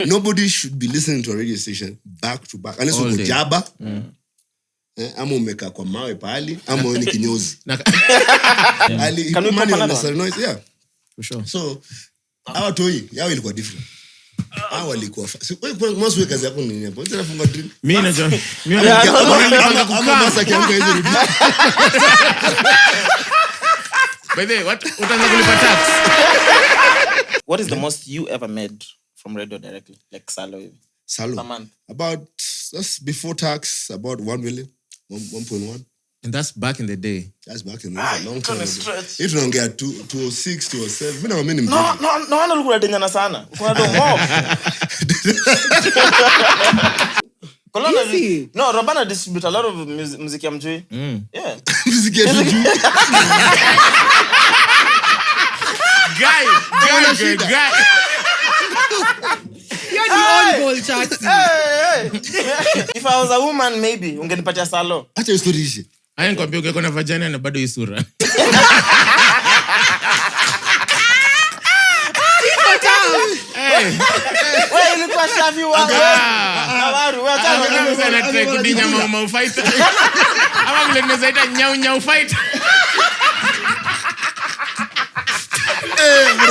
Nobody should be listening to a radio station back to back unless uko jaba. Ama umeka kwa mawe pali ama wewe ni kinyozi. Can we pop another noise? Yeah. For sure. So our toy yao ilikuwa different. Hao walikuwa wewe mwanzo kazi yako ni nini hapo? Unataka funga drink? Mimi najua. Ama basa kiango hizo rudi. By the way, utaanza kulipa tax. What is the most you ever made from radio directly? Like salary? Per month. About, that's before tax, about 1 million, 1.1. And that's back in the day. That's back in the day, long time ago. If you don't get 206, 207, mimi na mimi no, ulikuwa denyana sana. Kuna do mob. No, Robana distribute a lot of music ya mjui. Yeah. Music ya mjui. Guy. You're the own goal, Chaxy. Hey. If I was a woman, maybe ungenipatia salo. Acha story ishi. Aya nikwambia uko na vagina na bado isura. Wewe ilikuwa Shaffie Weru. Nawaru, wewe acha try kudinya mama fighter. Ama vile nimezaita Nyau fighter.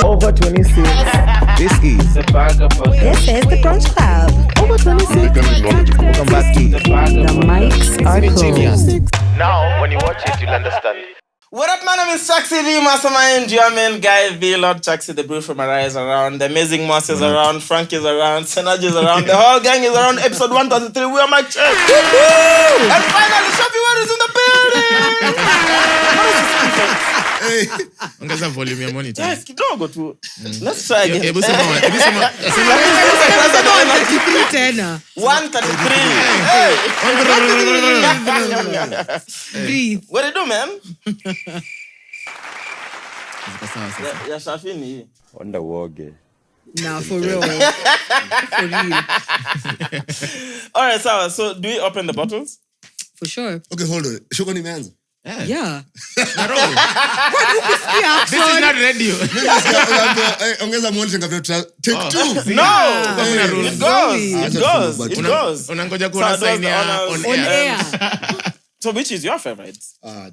Over 26. This is the Bagger Podcast. This is the Brunch Club. Over 26. Welcome back to The mics are cool. Now, when you watch it, you'll understand. What up, my name is Chaxy, the mastermind, German guy, the Lord Chaxy, the brew from Mariah is around, the amazing Mwass is around, Frank is around, Senaj is around, the whole gang is around, episode 133, we are my church. And finally, SHAFFIE WERU is in the building. Ongeza volume ya monitor. Yes, kidogo tu. Let's try again. Hebu sema. 133. Breathe. What do you do, man? Sawa. Shaffie ni hii. Wonder woge. Nah, for real. For real. All right, so do we open the bottles? For sure. Okay, hold on. Shoko nimeanza. Yeah. This is not radio. Ongeza monitor ngavyo take 2. No. It goes. Unangoja kuona sign ya on air. So which is your favorite?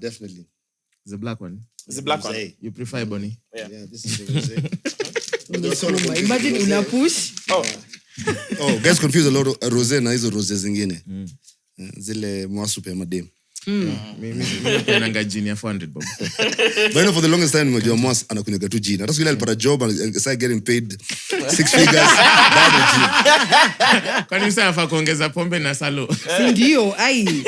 Definitely. The black one. The black one. You prefer Bonnie? Yeah, this is the rosé. Imagine una push. Oh, guys confuse a lot of rosé na hizo rosé zingine. Zile Mwass pe madem. Mimi nanga jini ya 400 bob. But for the longest time nimejua Mwass anakunywa tu jini. Hata siku ile alipata job and started getting paid 6 figures. Bado jini. Kwani msa afa kuongeza pombe na salo? Ndio, ai.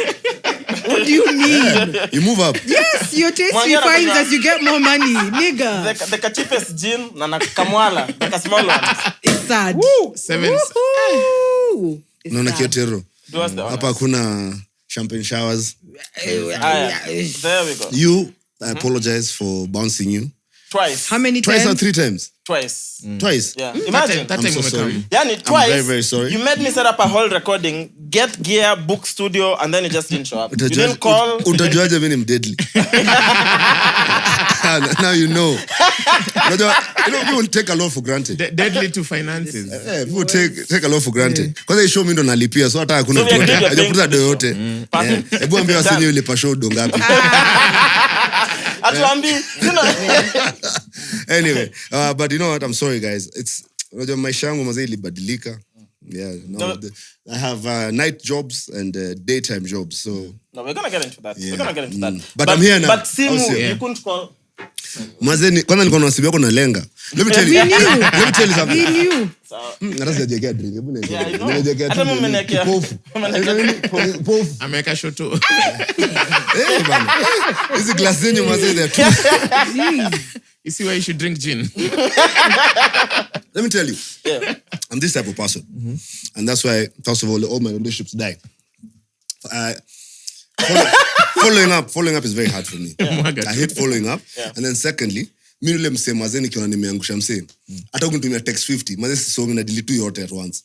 What do you mean? You move up. Yes, your taste refines as you get more money, nigga. The cheapest gin na kamwala, the small one. It's sad. Woo! 7. Naona kiotero. Do us the honors. Hapa kuna champagne showers. There we go. You, I apologize for bouncing you. Twice. How many Twice times? or 3 times? Twice. Twice? Yeah. Imagine. That I'm time so sorry. Yani, twice. I'm very, very sorry. You made me set up a whole recording, get gear, book studio, and then you just didn't show up. You didn't call. Utajuaje mimi ni deadly. Now you know. People take a lot for granted. Deadly to finances. People take a lot for granted. Because they show me ndo nalipia, so hata hakuna So we agreed you're hajakuta paying- doyote. Hebu ambia wasini yule pasho do ngapi. Atuambi. Anyway, but you know what? I'm sorry, guys. It's maisha yangu mazee ilibadilika. Yeah, I have night jobs and daytime jobs. So No, we're gonna get into that. Yeah. We're gonna get into that. But I'm here now. But Simu, Also, you couldn't call. mazee kwanza niko na simu yako nalenga. Let me tell you. Let me tell you something. We knew. Hata sijajekea drink. Hebu niende. Yeah, I know. Nimejekea Hata tu. mimi nimeniekea. Pofu. Pofu. Ameweka shoto. Bana. Hizi glass zenyu mazee there too. You see why you should drink gin? Let me tell you. Yeah. I'm this type of person. And that's why, first of all my relationships die. Following up is very hard for me. I hate following up. Yeah. And then secondly, mimi yule msee mazee nikiona nimeangusha msee. Hata ukinitumia text 50, mazee sisomi na delete tu yote at once.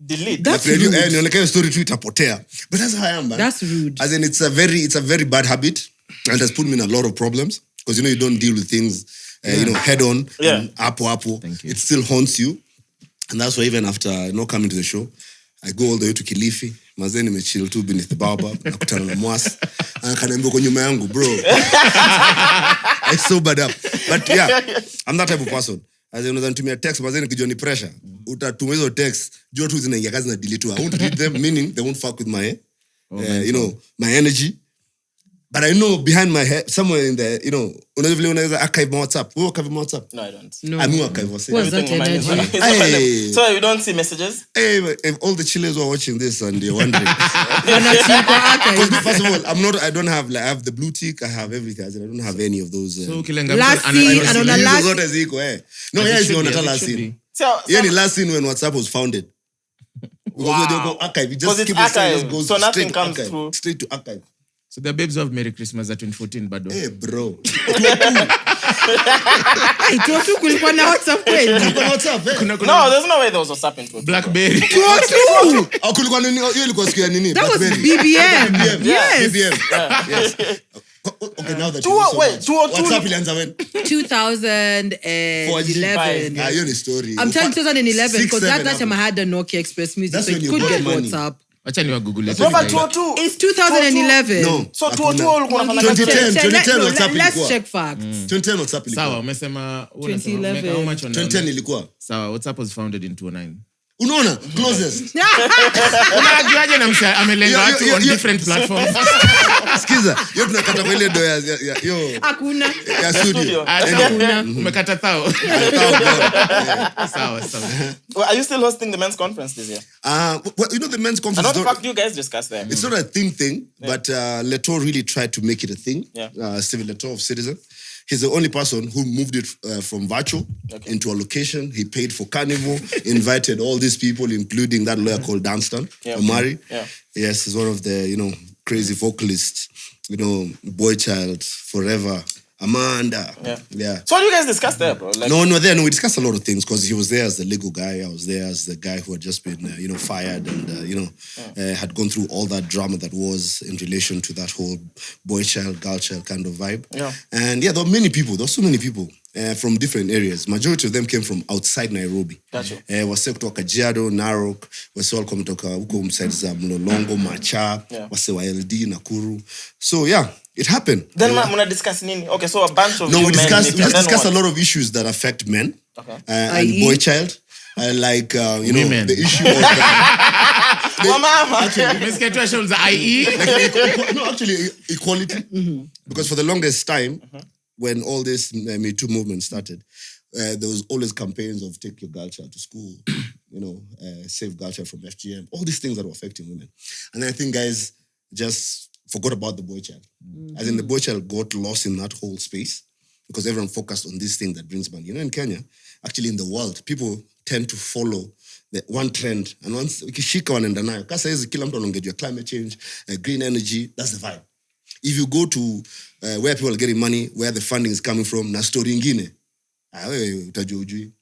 Delete. That's Radio, rude. nionekane story tu itapotea. But that's how I am, man. That's rude. As in, it's a very bad habit and has put me in a lot of problems because you don't deal with things head on. Yeah. And apo. Thank you. It still haunts you. And that's why even after coming to the show, I go all the way to Calif. Mazeni me chill too beneath the baobab. Nakutana na Mwass. Akaniambia kwa nyuma yangu, bro. I sobered up. But yeah, I'm that type of person. As in, unanitumia text, mazeni kijua ni pressure. Utatuma hizo text, jua tu zinaingia kazi na delete. I won't read them, meaning they won't fuck with my, my energy. But I know behind my head, somewhere in there, unaweza archive my WhatsApp. Who archive my WhatsApp? No, I don't. No. I mean archive WhatsApp. What's that energy? Hey. So you don't see messages? Hey, if all the chillers were watching this and you're wondering. First of all, I don't have, I have the blue tick, I have everything. I don't have any of those. So last scene, and on the last... No, yeah, it's on the last scene. Yeah, the last scene when WhatsApp was founded. Wow. Archive. Because it's archive, so nothing comes through. Straight to archive. So the babes of Merry Christmas at 2014, bado. Hey, bro. Hey, Tuotu kulikuwa na WhatsApp kweli? No, there's no way there was WhatsApp in Tuotu. Blackberry. Tuotu! Kulikuwa nini? Hiyo ilikuwa siku ya nini? That was BBM. Yes. BBM. Yes. Okay, now that WhatsApp ilianza when? 2011. Hiyo ni story. I'm telling 2011 because that time I had a Nokia Express Music, that's so you could get money. WhatsApp. Acha ni wa Google. It's 2011. No. So 2010 WhatsApp Let's ilikuwa. check facts. 2010 WhatsApp ilikuwa. Sawa, umesema 2011. how much on 2010 ilikuwa. Sawa, WhatsApp was founded in 2009. Unaona? Closest. Unajuaje na amelenga watu on different platforms? Sikiza, yo tunakata kwa ile do ya Hakuna. Ya studio. Hakuna. Umekata thao. Sawa. Well, are you still hosting the men's conference this year? The men's conference. And what the fuck do you guys discuss there? It's not a thing, but Leto really tried to make it a thing. Yeah. Steven Leto of Citizen. He's the only person who moved it from virtual into a location. He paid for carnival, invited all these people, including that lawyer called Dunstan, Omari. Yeah. Yes, he's one of the, crazy vocalists, Boy Child, Forever, Amanda. Yeah. So what do you guys discuss there, bro? No, we discussed a lot of things because he was there as the Lego guy. I was there as the guy who had just been, fired and, had gone through all that drama that was in relation to that whole boy child, girl child kind of vibe. Yeah. And there were many people. There were so many people from different areas. Majority of them came from outside Nairobi. Gotcha. Wase kutoka Kajiado, Narok, wase walikuwa kutoka huko mside za Mlolongo, Macha, wase wa LD, Nakuru. So yeah. It happened. Then muna discuss nini? Okay, so a bunch of we discuss a lot of issues that affect men and boy child. Like women. The issue of actually equality. Because for the longest time, when all this Me Too movement started, there was always campaigns of take your girl child to school, save girl child from FGM, all these things that were affecting women. And I think guys just forgot about the boy child. As in the boy child got lost in that whole space because everyone focused on this thing that brings money. In Kenya, actually in the world, people tend to follow the one trend. And once ukishika wanaenda nayo, kasa hizi kila mtu anaongea climate change, green energy, that's the vibe. If you go to where people are getting money, where the funding is coming from, na story ingine, utajua ujui.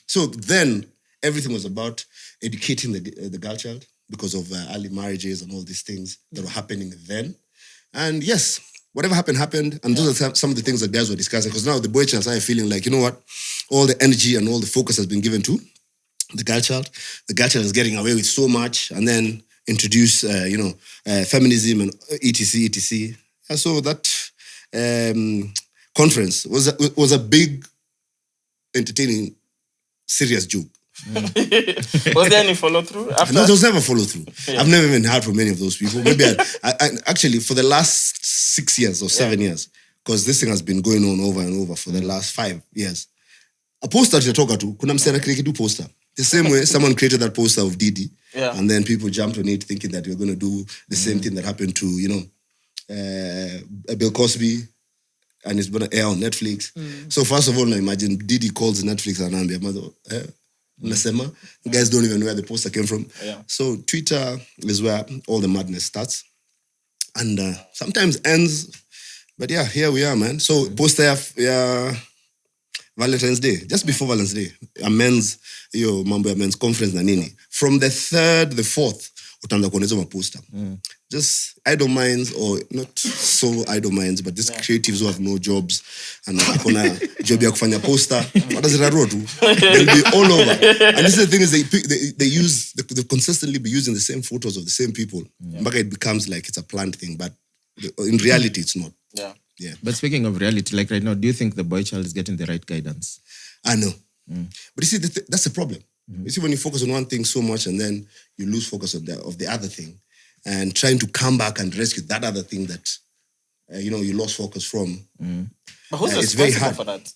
So then everything was about educating the girl child because of early marriages and all these things that were happening then. And yes, whatever happened. And those are some of the things that guys were discussing. Because now the boy child are feeling like, you know what? All the energy and all the focus has been given to the girl child. The girl child is getting away with so much. And then introduce, feminism and etc. And so that conference was a big, entertaining, serious joke. Was there any follow-through after? No, there was never follow-through. Yeah. I've never even heard from any of those people. Maybe I actually, for the last 6 years or 7 years, because this thing has been going on over and over for the last 5 years. A poster tunatoka tu, kuna msana created poster. The same way someone created that poster of Didi, and then people jumped on it thinking that we're going to do the same thing that happened to, Bill Cosby, and it's going to air on Netflix. So first of all, now imagine Didi calls Netflix and I'm Nasema, you guys don't even know where the poster came from. So Twitter is where all the madness starts. And sometimes ends. But yeah, here we are, man. So poster, Valentine's Day. Just before Valentine's Day. A men's conference na nini. From the 3rd, the 4th, utaanza kuoneza maposter. just idle minds, or not so idle minds, but just creatives who have no jobs and akona job ya kufanya poster. What does it matter? They'll be all over. And this is the thing is they consistently be using the same photos of the same people. But it becomes like it's a planned thing, but in reality it's not. Yeah. But speaking of reality, like right now, do you think the boy child is getting the right guidance? I know. But you see, that's the problem. You see, when you focus on one thing so much and then you lose focus of the other thing, and trying to come back and rescue that other thing that, you lost focus from. But who's it's very responsible hard. for that?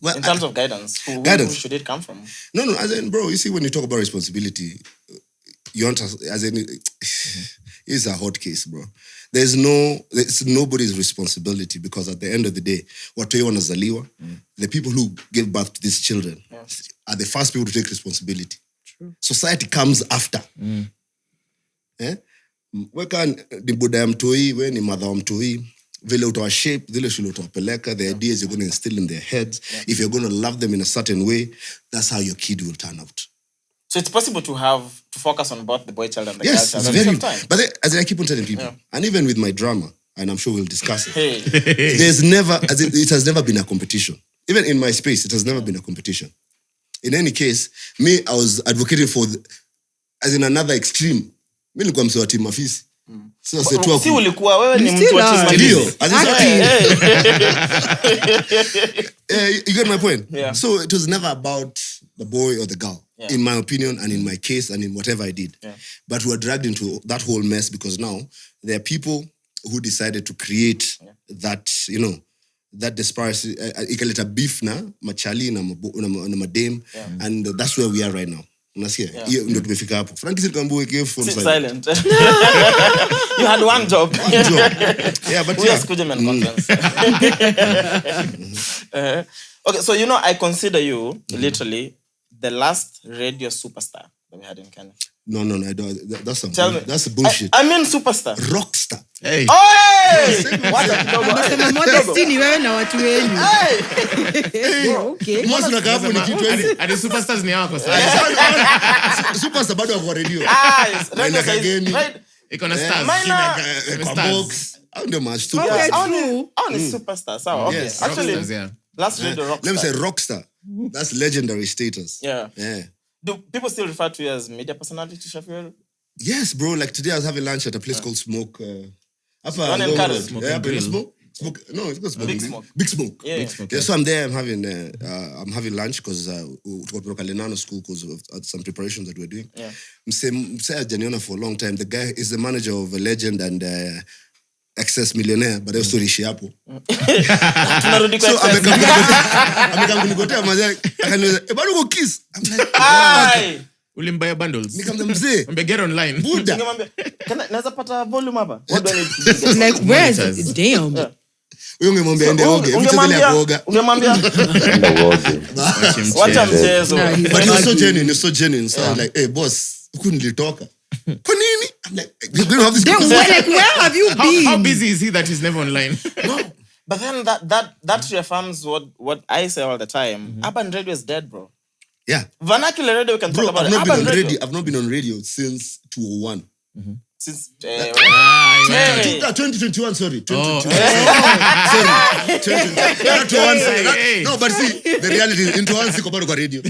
Well, in terms of guidance, who should it come from? No, as in, bro, you see, when you talk about responsibility, you want to, as in, it's a hot case, bro. It's nobody's responsibility, because at the end of the day, watu wanazaliwa, the people who give birth to these children are the first people to take responsibility. True. Society comes after. Weka ni buda ya mtoi, we ni mother wa mtoi, vile utawa shape, vile shule utawapeleka, the ideas you're going to instill in their heads. If you're going to love them in a certain way, that's how your kid will turn out. So it's possible to focus on both the boy child and the girl yes, child it's at the very. same time. But as I keep on telling people, and even with my drama, and I'm sure we'll discuss it. There's never, it has never been a competition. Even in my space, it has never been a competition. In any case, I was advocating for, as in another extreme. Mimi nilikuwa msee wa team Mafisi. So si ulikuwa wewe ni mtu wa team Mafisi. You get my point? Yeah. So it was never about the boy or the girl, in my opinion, and in my case, and in whatever I did. Yeah. But we were dragged into that whole mess because now there are people who decided to create that, that disparity. Ikaleta beef na machali na madem, and that's where we are right now. Unasikia? Hiyo ndio tumefika hapo. Frankie nikamwambia weke phone silent. You had one job. Yeah, but we are Skujaman conference. Okay, so I consider you literally the last radio superstar that we had in Kenya. No, I don't. That's bullshit. I mean superstar. Rockstar. Hey. Unasema modesty wewe na watu wenu. Okay. Mwasu na kahapo ni kitu hizi. Adi superstars ni wako sasa. Superstar bado wako radio. Radio kageni. Iko na stars. Kwa box. Au ndio match Okay, only superstar. So okay. Yes, actually, last radio rockstar. Let me say rockstar. That's legendary status. Yeah. Yeah. Do people still refer to you as media personality, SHAFFIE WERU? Yes, bro. Like today I was having lunch at a place called Smoke. Smoke and Grill. Smoke. No, it's not Smoke. Big Smoke. Yeah. So I'm there. I'm having lunch because we got Lenano school because of some preparations that we're doing. Yeah. Msea Janiona for a long time. The guy is the manager of a legend and excess millionaire, but also rishi hapo. Tunarudi kwa excess. Amekangunikotea mazee akaniuliza, "Bado uko kiss?" I'm like, "Ai, ulimbaya bundles." Nikamwambia mzee, "Mbe get online." Buda. Ningemwambia, "Naweza pata volume hapa?" What do I need to do? Like where is it? Damn. Huyo ungemwambia ende oge, ungemwambia wacha mchezo. But it's so genuine. So I was like, "Hey boss, huku nilitoka." Kwa nini? I'm like, "We're going to have this conversation." Where have you been? How busy is he that he's never online? No. But then that reaffirms what I say all the time. Urban radio is dead, bro. Yeah. Vernacular radio, we can talk about it. I've not been on radio since 2001. Since 2021, sorry. 2021. Sorry. 2021. No, but see, the reality is into one siko bado kwa radio.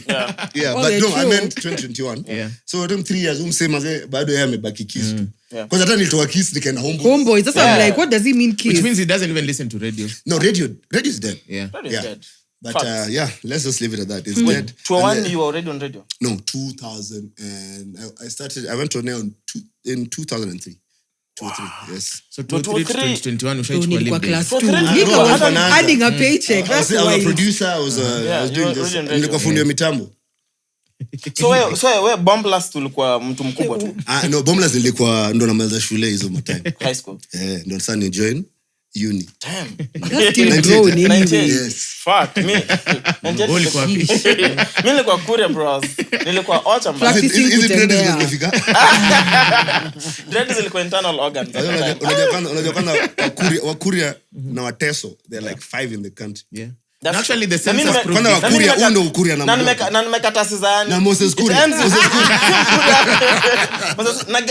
Yeah, but no, I meant 2021. Yeah. So them 3 years umsema ze bado yeye amebaki kiss tu. Because hata nilitoa kiss nikaenda Homeboys. That's I'm like, what does he mean kiss? Which means he doesn't even listen to radio. No, radio is dead. Yeah. Radio is dead. But let's just leave it at that. It's dead. 2001 you were already on radio? No, 2000 and I went on air in 2003. 2003, yes. So 2021 Nilikuwa class 2. Nilikuwa adding a paycheck. That's I was why. a producer. I was doing this. Nilikuwa fundi wa mitambo. So we Bomblast ulikuwa mtu mkubwa tu? No, Bomblast nilikuwa ndo namaliza shule hizo time. High school. Ndo sasa ni join uni. Damn. That's still growing anyway. Yes. Fuck me. Mimi nilikuwa Kuria bros. Nilikuwa Ocha mbaya. Practicing kutembea. Dread zilikuwa internal organs. Unajua kwanza Wakuria na Wateso, they're like 5 in the country. Yeah. Actually, the census proved Kwana it. Wakuria, uno Ukuria na mdogo. Na nimekata sizani. Na Moses Kuria.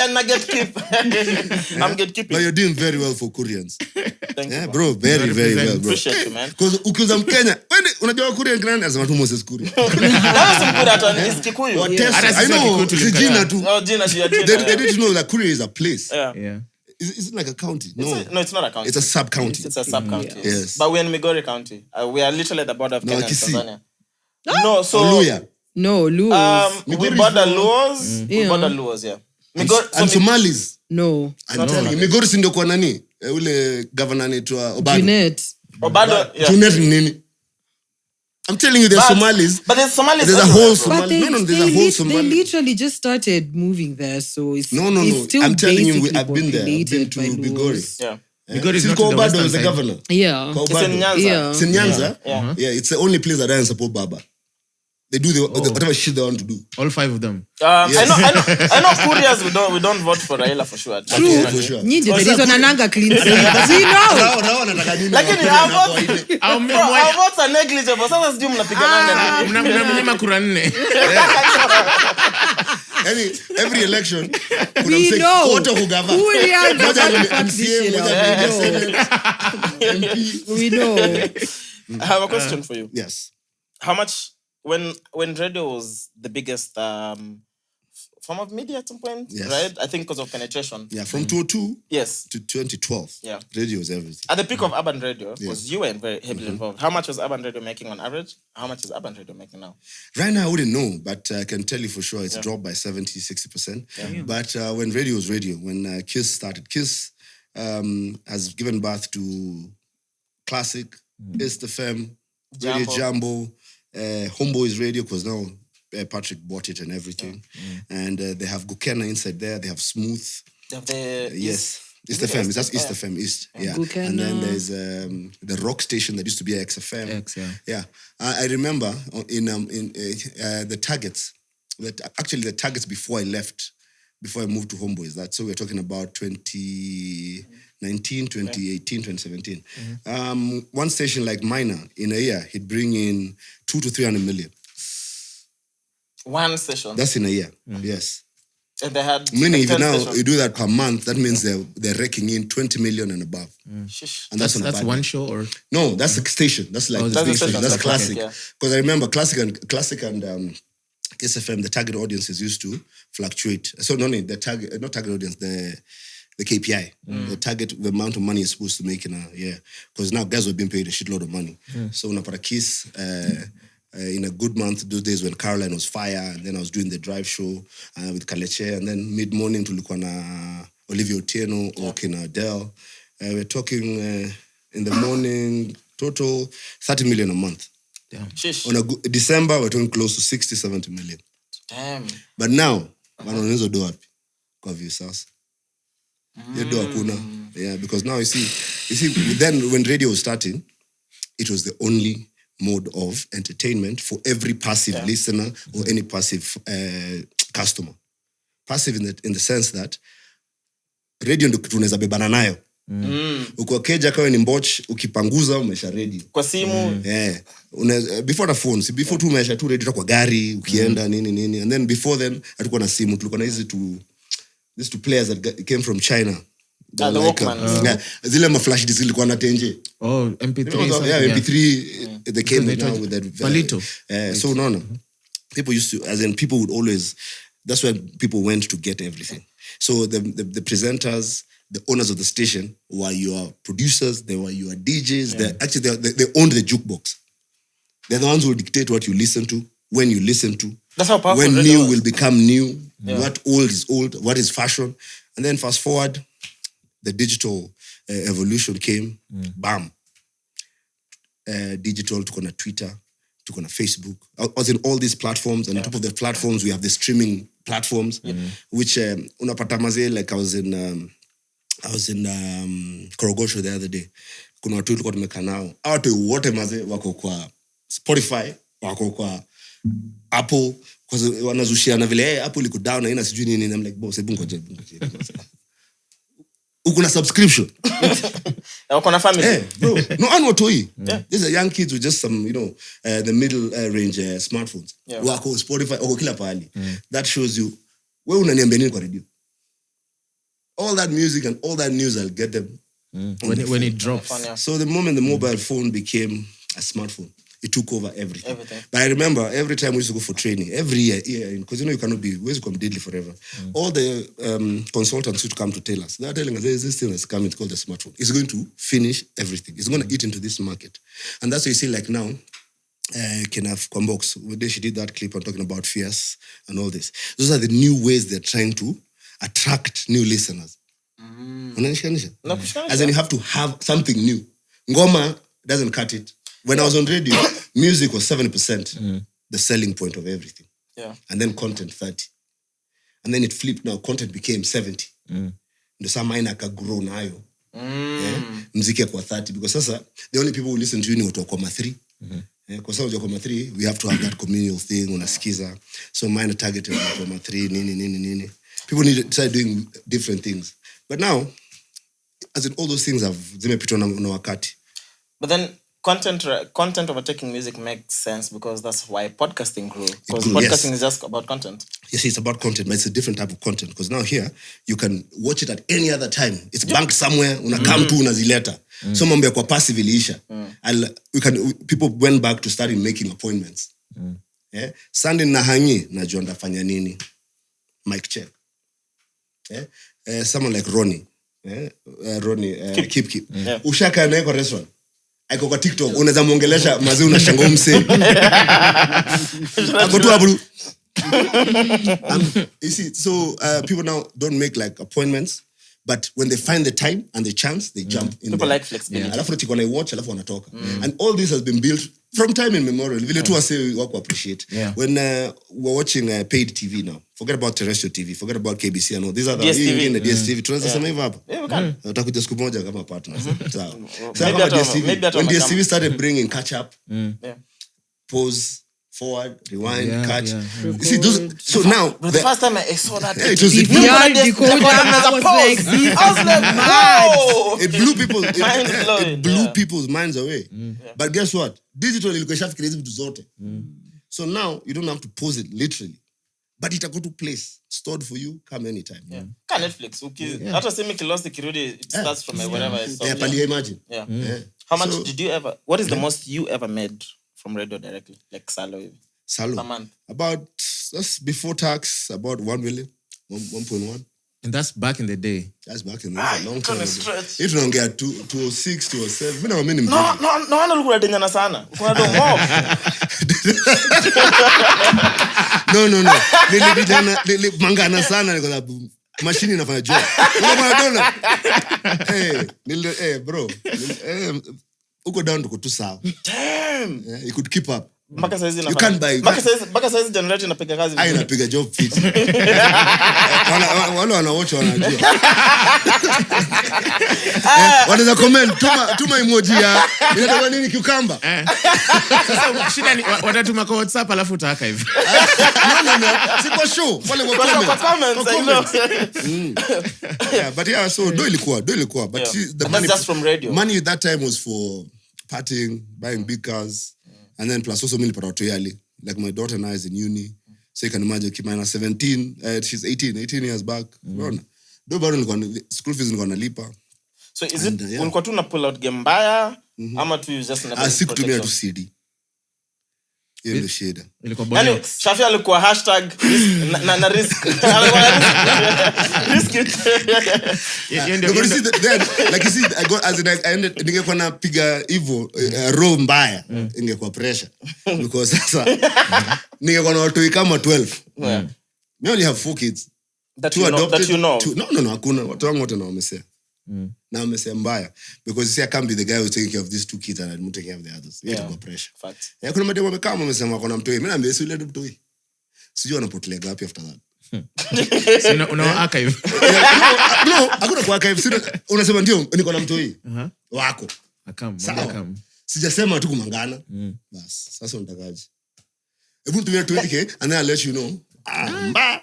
Na gatekeep. I'm gatekeeping. But you're doing very well for Koreans. Thank you, Bro, very, very well, bro. Appreciate you, man. Because ukiuza Mkenya, unajua Wakuria ni nani? Asema tu Moses Kuria. That was good at is Kikuyu. I know, si jina tu. Oh, Gina, she They need to know that Kuria is a place. Yeah. Is it like a county? No. It's not a county. It's a sub-county. It's a sub-county. Yes. But we're in Migori County. We are literally at the border of Kenya and Kisii. Tanzania. No, so... Oluya. No, Luos. we border Luos. We border Luos, yeah. And Somalis. No. I'm telling you, Migori si ndio kwa nani? Ule governor anaitwa Obado. Junet. Obado, yeah. Junet ni nini? I'm telling you, there's Somalis. But there's Somalis. There's a whole Somali. There's a whole They Somali. literally just started moving there, so it's No. It's still I'm telling you, basically I've been there. I've been populated to by Migori. Luos. Yeah. Migori is not Silko to the Obado western is the side. governor. Yeah. It's in Nyanza. Yeah. It's in Nyanza. Yeah. Yeah, it's the only place that doesn't support Baba. They do the whatever shit they want to do. All 5 of them. I know Kurias we don't vote for Raila for sure. True. For sure. Nyinyi there is ananga clean slate. We know. Rao wanataka nini? Lakini our votes are negligible. Sasa sijui mnapigana nini. Mnamnyima kura 4. Every election We know. wote hugava. Kurians Moja are ni fuck this MCA, shit moja up. ni MP. We know. I have a question for you. Yes. How much when radio was the biggest form of media at some point, Yes. right? I think because of penetration. Yeah, from 2002 Yes. to 2012. Yeah. Radio was everything. At the peak of urban radio, Yeah. was you were very heavily involved. How much was urban radio making on average? How much is urban radio making now? Right now, I wouldn't know, but I can tell you for sure it's dropped by 70-60%. But when radio was radio, when KISS started, KISS has given birth to Classic, East FM, Radio Jumbo, Homeboys Radio, because now Patrick bought it and everything. And they have Gukena inside there. They have Smooth. Yes. East FM. It's just East FM. East. Yeah. Gukena. And then there's the rock station that used to be XFM. X, yeah. Yeah. I remember in the targets, actually the targets before I left, before I moved to Homeboys. So we're talking about 2019, 2018, 2017. One station like Minor, in a year, he'd bring in 200 to 300 million. One station. That's in a year, yes. And they had Meaning if 10 you stations. do that per month, that means they're raking in 20 million and above. Shish. And that's One show or? No, that's a station. That's like That's a station. That's Okay. classic. Yeah. Because I remember classic and SFM, the target audiences used to fluctuate. So not target audience, the KPI, the amount of money you're supposed to make in a year. Because now guys were being paid a shitload of money. So when I put a kiss, in a good month, those days when Caroline was fire, and then I was doing the drive show with Kaleche, and then mid-morning tulikuwa na Olivia Otieno or Kina Dell. We're talking in the morning, total 30 million a month. Damn. Shish. On December, we're talking close to 60, 70 million. Damn. But now, wanaweza do wapi? Kwa view sasa. You do hakuna. Yeah, because now you see, then when radio was starting, it was the only mode of entertainment for every passive listener or any passive customer. Passive in the sense that radio ndo kitu unaweza bebana nayo. Uko keja kawe ni mboch, ukipanguza umesha ready. Kwa simu. Yeah. Before the phones, before tu umesha tu ready kwa gari, ukienda nini. And then before then, hatukuwa na simu, tulikuwa na these two players that came from China. The Walkman. Yeah, zile ma-flash discs zilikuwa na tenje. Oh, MP3. Yeah, MP3, they came now with that. Palito. So no. People used to, as in people would always, that's where people went to get everything. So the presenters, the owners of the station were your producers, they were your DJs. They owned the jukebox. They're the ones who dictate what you listen to, when you listen to. That's how powerful when radio new was. will become new, what old is old, what is fashion. And then fast forward, the digital evolution came, bam. Digital, tuko na Twitter, tuko na Facebook. I was in all these platforms, and on top of the platforms, we have the streaming platforms, which unapata maze, like I was in Korogosho the other day. Kuna watu tulikuwa tumekaa nao. Watu wote maze wako kwa Spotify, wako kwa Apple, because wanazushiana vile Apple liko down na ina sijui nini. I'm like, boss, hebu ngoje. uko na subscription. Uko na family. Bro, no one watoi. These are young kids with just some, the middle range smartphones. Wako Spotify, wako kila pahali. That shows you wewe unaniambia nini kwa radio. All that music and all that news I'll get them when it drops. So the moment the mobile phone became a smartphone, it took over everything. But I remember every time we used to go for training, every year, because you cannot be, we used to come deadly forever. All the consultants would come to tell us, they're telling us, there's this thing that's coming, it's called the smartphone. It's going to finish everything. It's going to eat into this market. And that's why you see like now, Kenaf Kwambox, she did that clip on talking about fears and all this. Those are the new ways they're trying to attract new listeners. As in you have to have something new. Ngoma doesn't cut it. When I was on radio, music was 70% the selling point of everything. And then content 30. And then it flipped now. Content became 70. Ndio saa maina akagrow nayo. Mziki kwa 30. Because sasa, the only people who listen to you ni watu wa 3. Kwa sababu watu wa 3, we have to have that communal thing, unasikiza. So mine targeted watu wa 3, nini. People need to start doing different things. But now, as in all those things have zimepitwa na wakati. But then content overtaking music makes sense because that's why podcasting grew. Because podcasting is just about content. Yes, it's about content, but it's a different type of content. Because now here, you can watch it at any other time. It's banked somewhere, unakam tu unazileta. So mambo ya kwa passive iliisha. People went back to starting making appointments. Sunday nahangi, najua ndafanya nini. Mic check. Someone like Ronnie. Keep. Ushaka na kwa restaurant. Aiko kwa TikTok, unaweza muongelesha mazi unashanga mse. Ako tu abru. You see, so people now don't make like appointments, but when they find the time and the chance, they jump in. People like flexibility. Alafu tiko na watch, alafu wanatoka. And all this has been built from time immemorial. Vile tu wase wako appreciate. When we're watching paid TV now, forget about terrestrial TV, forget about KBC and all. These are the DSTV. Tunaweza sema hivyo hapa. Utakuja siku moja kama partners. Sawa. When DSTV started bringing catch up, pause, forward, rewind, catch. You see those. So now the first time I saw that, it was it blew people's minds away. But guess what? Digital ilikuwa shafikiri vitu zote. So now you don't have to pause it literally. But it go to place stored for you, come anytime. Ka Netflix. Hata sema kilosi kirudi, it starts from wherever I saw. Pali imagine. How much did you ever? What is the most you ever made from radio directly, like Salo? A month. About that's before tax, about 1 million, 1.1. And that's back in the day. That's back in the day. Long time. If you don't get 206, 207, mimi na mimi ni no wana ulikuwa dengana sana. Kuna do mob. No. Nili mangana sana kwa sababu machine inafanya job. Unaona bro. Uko down to go sawa. Damn. You could keep up. Mpaka saizi you can't buy. Mpaka saizi generator inapiga kazi. Ai inapiga job fit. Wale wanawatch wanajua. Wanaweza comment tuma emoji ya inataka nini cucumber. Sasa shida ni watatuma kwa WhatsApp alafu uta archive. No. Siko show. Wale wa comments. Yeah, but yeah, so do ilikuwa. But see, the money just from radio. Money at that time was for partying, buying big cars. And then plus also nilipata watu yali. Like my daughter now is in uni. So you can imagine Kimana 17, she's 18 years back. Unaona? Do bado nilikuwa school fees nilikuwa nalipa. So is it ulikuwa tu na pull out game mbaya ama tu just na sikutumia tu CD. Hiyo ndio shida. Ilikuwa bonyo. Shafi alikuwa hashtag na risk. Risk it. Like you see, I got as in I ended ningekuwa napiga hivyo row mbaya ingekuwa pressure because sasa ningekuwa na watu kama 12. Me only have 4 kids. That you know. No, hakuna. Watu wangu wote na wamesea. Na wamesea mbaya because you see I can't be the guy who's taking care of these 2 kids and I'm taking care of the others. You have to go pressure. Fact. Kuna mademo wamekaa wamesema kuna mtoi. Mimi naambia yule mtoi. Sijui wanapotelea gapi after that. Una archive. No, hakuna kwa archive. Unasema ndio niko na mtoi. Wako. Akam. Sijasema tu kumangana. Bas, sasa unatakaje? Hebu tumia 20k and then I'll let you know. Mba.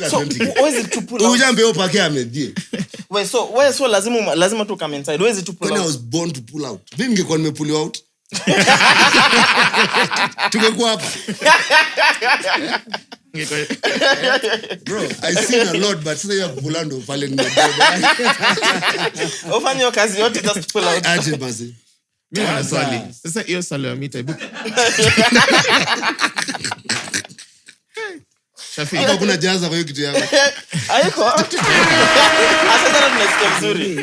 So, what is it to pull out? Ujambe opake amedie. Wait, so lazima tu come inside. Where is it to pull When out? I was born to pull out. Mimi ningekuwa nimepull you out. Tungekuwa hapa. Bro, I seen a lot, but sasa ya kupulando pale nimebeba. Ufanye hiyo kazi yote just pull out. Aje basi. Mimi na swali. Sasa hiyo swali ya mita ibu. Shafi. Hapa kuna jaza kwa hiyo kitu yako. Haiko. Asante tunasikia vizuri. I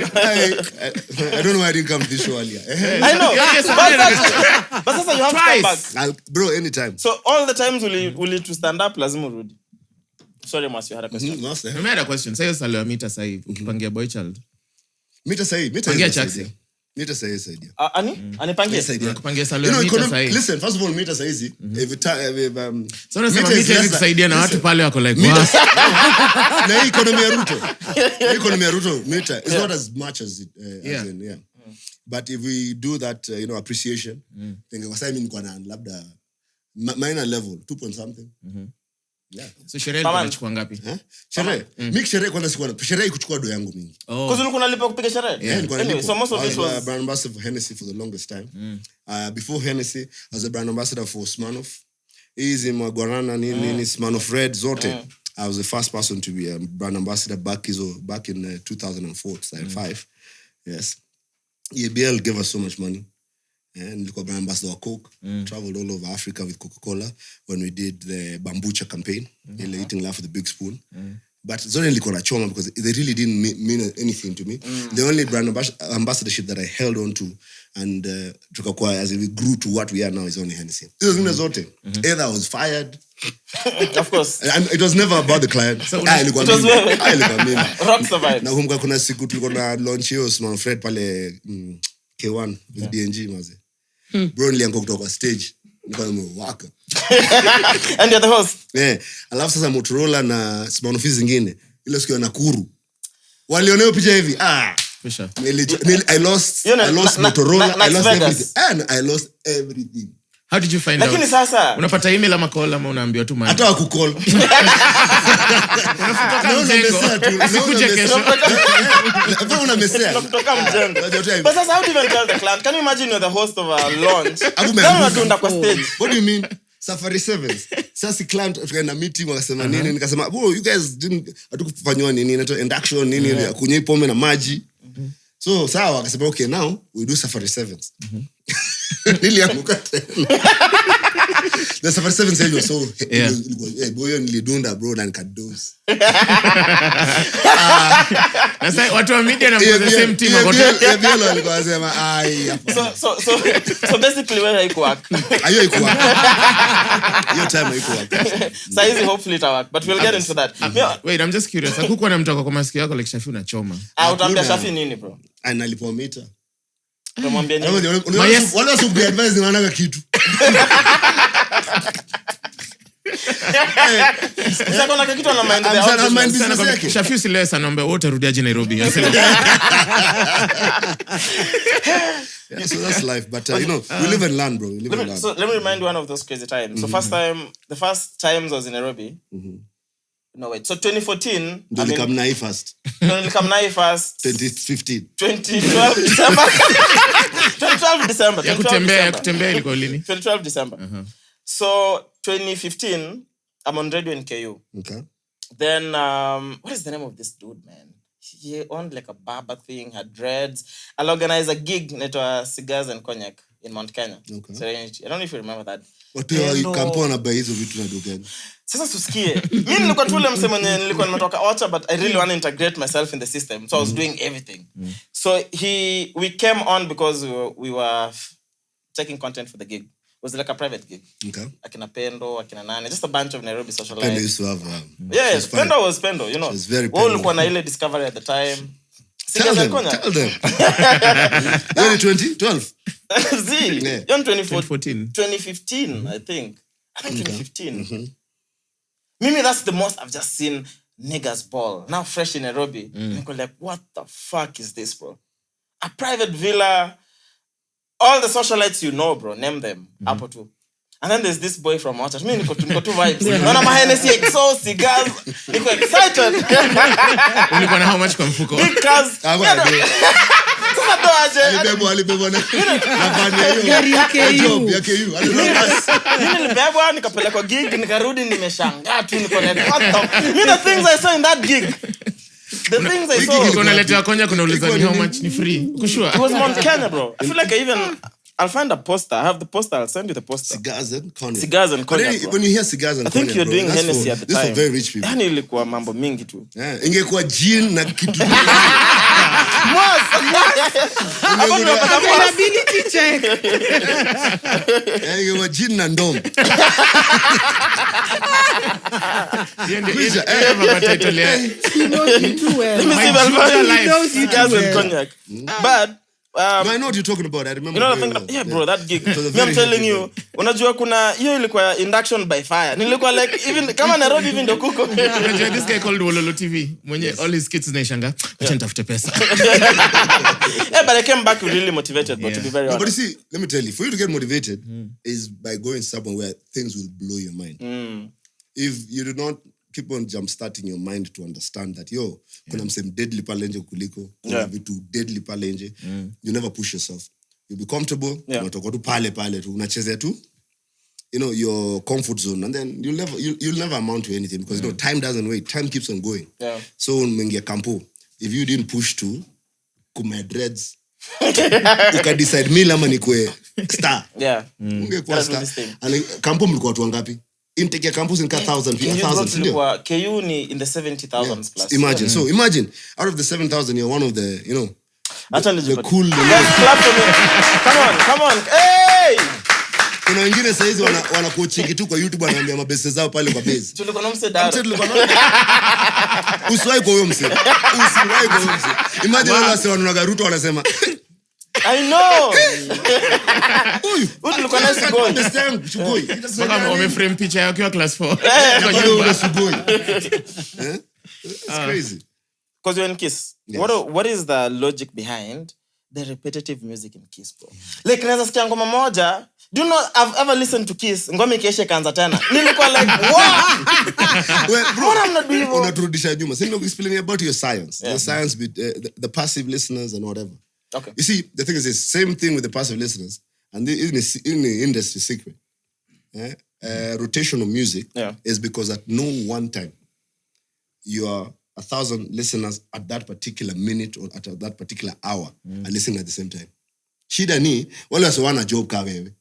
don't know why I didn't come to this show earlier. I know. But sasa you have to come back. Bro, anytime. So all the times will to stand up lazima urudi. Sorry, Mwass, you had a question. No, sir. I had a question. Sasa hiyo swali ya mita sasa hivi ukipangia boy child. Mita sahi. Pangia Chaxy. Mita sahi saidia. Anipangie. Kupangia swali ya mita sasa hivi. Listen, first of all, mita sahi every time So unasema mita hizi kusaidia na watu pale wako like na hii economy ya Ruto mita is not as much as it as in, but if we do that appreciation then kwa sasa mimi niko na labda minor level 2 point something. So sherehe inachukua ngapi? Sherehe mix sherehe kwanza sikuwa sherehe kuchukua do yangu mingi. Kwa sababu unalipa kupiga sherehe. Anyway, so most of it was brand ambassador for Hennessy for the longest time. Before Hennessy I was a brand ambassador for Smirnoff. Easy Guarana nini Smirnoff Red zote. I was the first person to be a brand ambassador back in 2004 2005. Yes. EBL gave us so much money. And nilikuwa brand ambassador wa Coke. Traveled all over Africa with Coca-Cola when we did the Bambucha campaign. Eating life with a big spoon. But zote nilikuwa na choma because they really didn't mean anything to me. The only brand ambassadorship that I held on to and tukakuwa as we grew to what we are now is only Hennessy. It was zote. Either I was fired. Of course. And it was never about the client. It was mimi. Rock survived. Na kumbuka kuna siku tulikuwa na launch hiyo Small Fred pale K1 with DNG maze. Bro nilianguka kutoka stage. Nilikuwa nimewaka. And you're the host. Yeah. Alafu sasa Motorola na Smirnoff zingine. Ile siku ya Nakuru. Walioneo picha hivi. I lost Motorola. I lost everything. And I lost everything. How did you find out? Lakini sasa unapata email ama call ama unaambiwa tu man. Hata wakukall. Unafutoka mjengo. Usikuje kesho. Hapo unamesea. Kutoka mjengo. But sasa how do you even tell the client? Can you imagine you're the host of a launch? Unatunda kwa stage. What do you mean? Safari 7. Sasa client tukaenda meeting wakasema nini nikasema bro you guys didn't hatukufanywa nini inaitwa induction nini kunywa pombe na maji. So sawa akasema okay now we do Safari 7s. Nilianguka tena. The Safari 7 said you so boyo nilidunda bro na nikadose. Na sasa watu wa media na the same team wako tena walikuwa wasema so basically where I work. Ayo iko work. Your time iko work. So easy hopefully it work but we'll get into that. Wait, I'm just curious. Hakukuwa na mtu kwa masikio yako like Shafi unachoma. Utaambia Shafi nini bro? Analipo meter. Tumwambia nini? Wale wasubi advice ni wanaga kitu. Sasa kuna kitu ana mind the Shafi usilewe sana ombe wote rudiaje Nairobi. Yeah, so that's life but we live and learn bro. So let me remind you one of those crazy times. So the first times I was in Nairobi. No wait. So 2014 Nilikam Nai first. 2015. 2012 December. 2012 December. Ya kutembea ilikuwa lini? 2012 December. So 2015 I'm on radio in KU. Okay. Then what is the name of this dude man? He owned like a barber thing, had dreads. I'll organize a gig naitwa Cigars and Cognac in Mount Kenya. Okay. So I don't know if you remember that. Watu ya kampuni na hizo vitu na dukani. Sasa tusikie. Mimi nilikuwa tu ule msemo nilikuwa nimetoka Ocha but I really want to integrate myself in the system. So I was doing everything. So we came on because we were taking content for the gig. It was like a private gig. Okay. Akina Pendo, akina Nane, just a bunch of Nairobi socialites. Pendo used to have yes, Pendo was Pendo, you know. It's very Pendo. Ulikuwa na ile discovery at the time. Tell them. 2012. See, Yeah. 2014. 2015, I think 2015. Maybe that's the most I've just seen niggas ball. Now fresh in Nairobi. And go like, what the fuck is this, bro? A private villa. All the socialites you know, bro, name them. Hapo tu. And then there's this boy from Ocha. Mimi niko two vibes. Naona Hennessy exhaust cigars. Niko excited. Ulikuwa na how much kwa mfuko? Because alibebwa na Gari yake job yake yu. Mimi nilibebwa nikapelekwa gig nikarudi nimeshangaa tu niko like what the things I saw in that gig. The things I saw. Kuna letea konya kuna uliza ni how much ni free. Kushua. It was Mount Kenya, bro. I feel like I'll find a poster. I have the poster. I'll send you the poster. Cigars and cognac. Cigars and cognac. When you hear cigars and I think cognac, you're doing bro, Hennessy at the time. This for very rich people. Yani ilikuwa mambo mingi tu. Yeah, ingekuwa gin na kitu. Availability check. Ingekuwa gin na ndom. He knows you too well. Let me see life. He knows you Cigars too and well. cognac. But No, I know what you're talking about. I remember. you know the thing, yeah, bro, that gig. Me, I'm telling you, unajua kuna hiyo ilikuwa induction by fire. Nilikuwa like even kama Nairobi hivi ndo kuko. Unajua this guy called Wololo TV. Mwenye all his kids naishanga. Acha nitafute pesa. Yeah, but I came back really motivated, but to be very No, but you honest. see, let me tell you, for you to get motivated is by going somewhere where things will blow your mind. If you do not keep on jump-starting your mind to understand that, kuna msem deadly pale nje kuliko, kuna vitu deadly pale nje, you never push yourself. You'll be comfortable, unatoka tu pale tu, unachezea tu, your comfort zone, and then you'll never amount to anything because time doesn't wait. Time keeps on going. Yeah. So mengia kampo, if you didn't push to kuma dreads, ukadecide mimi ama nikwe star. Yeah. Ungekuwa star. And kampo mlikuwa watu wangapi? Intake ya campus in 1,000. KU ni in the 70,000 plus. Imagine. So imagine out of the 7,000 you're one of the, the cool. Guys, clap for me. Come on. Hey! Kuna wengine saizi wanakuochiki tu kwa YouTube wanaambia mabese zao pale kwa base. Tulikuwa na mse daro. Usiwahi kwa huyo mse. Imagine wale wanaona Ruto wanasema I know. Tulikuwa na Sugoi. Baka wameframe picha yake kwa class 4. It's crazy. Because you're in Kiss. Yes. What is the logic behind the repetitive music in Kiss, bro? Like naweza sikia ngoma moja. Do you know I've ever listened to Kiss? Ngoma ikiisha kaanza tena. Nilikuwa like, what? Well, bro, What I'm not doing. unaturudisha nyuma. So explaining about your science. The science with the passive listeners and whatever. Okay. You see, the thing is the same thing with the passive listeners. And in the industry secret, rotational music is because at no one time you are 1,000 listeners at that particular minute or at that particular hour are listening at the same time. Shida ni, wale wasiwana job ka wewe.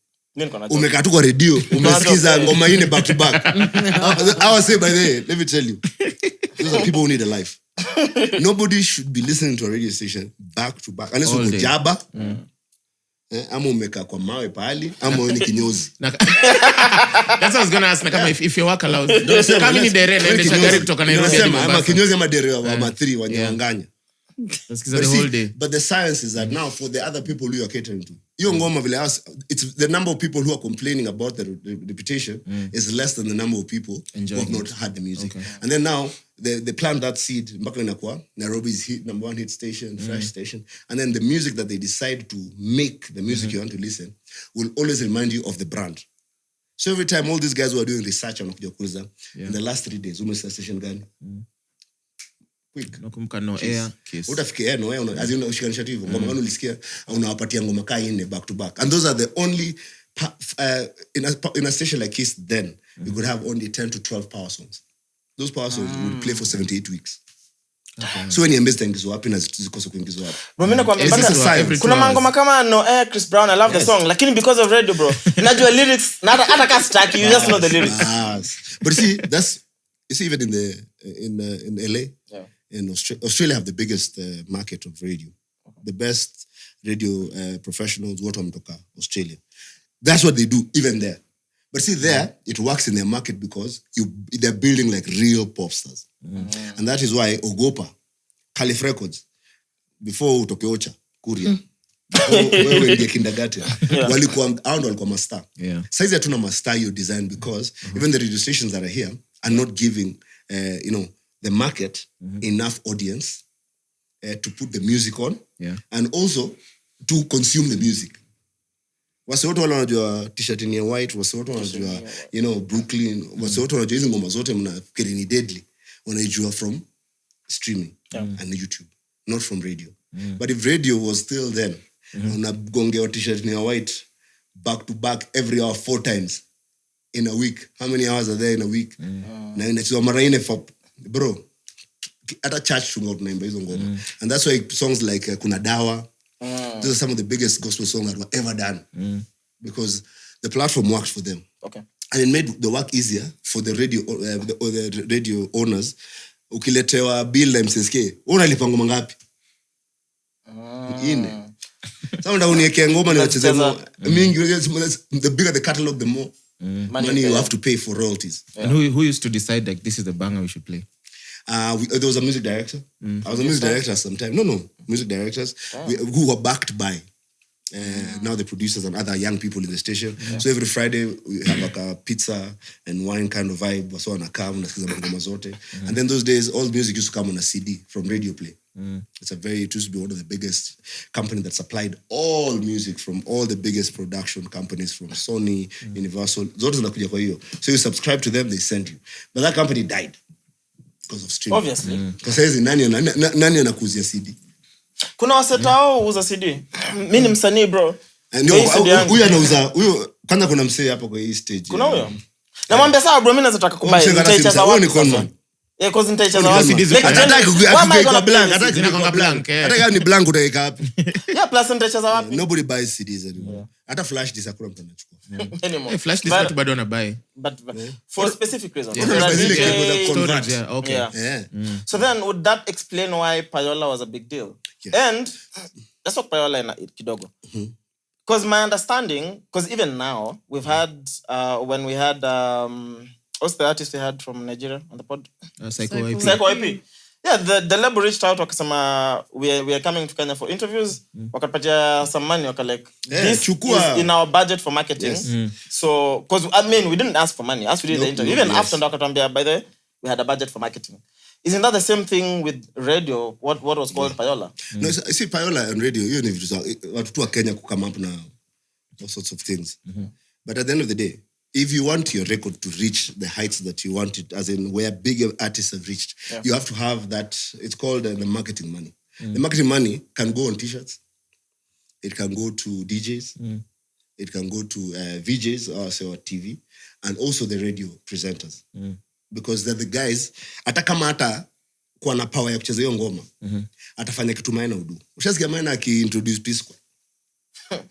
Umekaa tu kwa radio, umesikiza ngoma ine back to back. I was say by the way, let me tell you, those are people who need a life. Nobody should be listening to a radio station back to back unless uko jaba. Ama umekaa kwa mawe pahali ama ni kinyozi. That's what I was going to ask. Kama if you work allowed. Kama ni dere naendesha gari kutoka Nairobi hadi Mombasa. Ama kinyozi ama dere wa mathiri wanyanganya. But the science is that now for the other people who you are catering to, it's the number of people who are complaining about the reputation is less than the number of people who have not heard the music. Okay. And then now they plant that seed. Nairobi's number one hit station, fresh station. And then the music that they decide to make, the music you want to listen, will always remind you of the brand. So every time all these guys who are doing research on Okuza, in the last 3 days, station gani? Quick. Nakumbuka no air Kiss. Utafikia no air as you shikanisha tu hivyo ngoma gani ulisikia unawapatia ngoma kaa ine back to back, and those are the only in a station like Kiss then you could have only 10 to 12 power songs. Those power songs would play for 78 weeks. Okay. So when you invest in wapi na zikosa kuingizwa wapi? Bro, mimi nakwambia kuna mangoma kama No Air, Chris Brown, I love the song, lakini because of radio, bro, najua lyrics na hata ka stack, you just know the lyrics. But you see even in LA, in Australia have the biggest market of radio. The best radio professionals, what wametoka Australia. That's what they do even there. But see there, it works in their market because they're building like real pop stars. And that is why Ogopa, Calif Records, before utoke Ocha, Kuria, wewe ingia kindergarten, walikuwa master. Saizi hatuna master your design because even the radio stations that are here are not giving, the market enough audience to put the music on and also to consume the music. Wase wote wale wanajua t-shirt ni white, wase wote wanajua Brooklyn, wase wote wanajua hizo ngoma zote mnafikiri ni deadly. Wanaijua from streaming and YouTube, not from radio. But if radio was still then, unagongewa t-shirt ni white back to back every hour 4 times in a week. How many hours are there in a week? Na inachezwa mara 4 for bro. Hata church tunaimba hizo ngoma. And that's why songs like Kuna Dawa, those are some of the biggest gospel songs that were ever done. Because the platform worked for them. Okay. And it made the work easier for the radio owners. Ukiletewa bill la MCSK, unalipa ngoma ngapi? Ine. Some da unieke ngoma ni wacheze mingi. The bigger the catalog, the more money you have to pay for royalties. And who used to decide like this is the banger we should play? There was a music director. I was a music director sometime. No, music directors who were backed by now the producers and other young people in the station. So every Friday we have like a pizza and wine kind of vibe. So wanakam nasikiza ngoma zote. And then those days all music used to come on a CD from Radio Play. It used to be one of the biggest company that supplied all music from all the biggest production companies from Sony, Universal. Zote zinakuja kwa hiyo. So you subscribe to them, they send you. But that company died because of streaming. Obviously. Because nani anakuzia CD? Kuna wasetao uza CD. Mimi ni msanii bro. Huyu anauza kwanza kuna msee hapo kwa hii stage. Kuna huyo. Namwambia sawa bro, mimi nataka kubai. Nitaicheza wapi? Yeah, cause nitaicheza wapi? Hata blank. Hata kama ni blank utaweka wapi? Yeah, plus nitaicheza wapi? Nobody buys CDs anymore. Hata flash disk hakuna mtu anachukua. Anymore. Flash disk watu bado wanabuy. But for specific reasons. Storage, yeah, okay. Yeah. So then would that explain why PAYOLA was a big deal? Yeah. And let's talk PAYOLA in kidogo. Because my understanding, because even now we've had when we had what's the artist we had from Nigeria on the pod? Psycho IP. Yeah, the label reached out wakasema we are coming to Kenya for interviews. Wakapatia some money like this is in our budget for marketing. Yes. So because I mean we didn't ask for money as we did the interview. Even after wakatambia by the way we had a budget for marketing. Isn't that the same thing with radio? What was called PAYOLA? No, see PAYOLA and radio, you know, watu tu wa Kenya come up na all sorts of things. But at the end of the day, if you want your record to reach the heights that you want it, as in where bigger artists have reached, you have to have that. It's called the marketing money. The marketing money can go on t-shirts. It can go to DJs. It can go to VJs or TV, and also the radio presenters. Because they're the guys, hata kama hata kuwa na power ya kucheza hiyo ngoma, atafanya kitu Maina udu. Ushasikia Maina aki-introduce P-Square?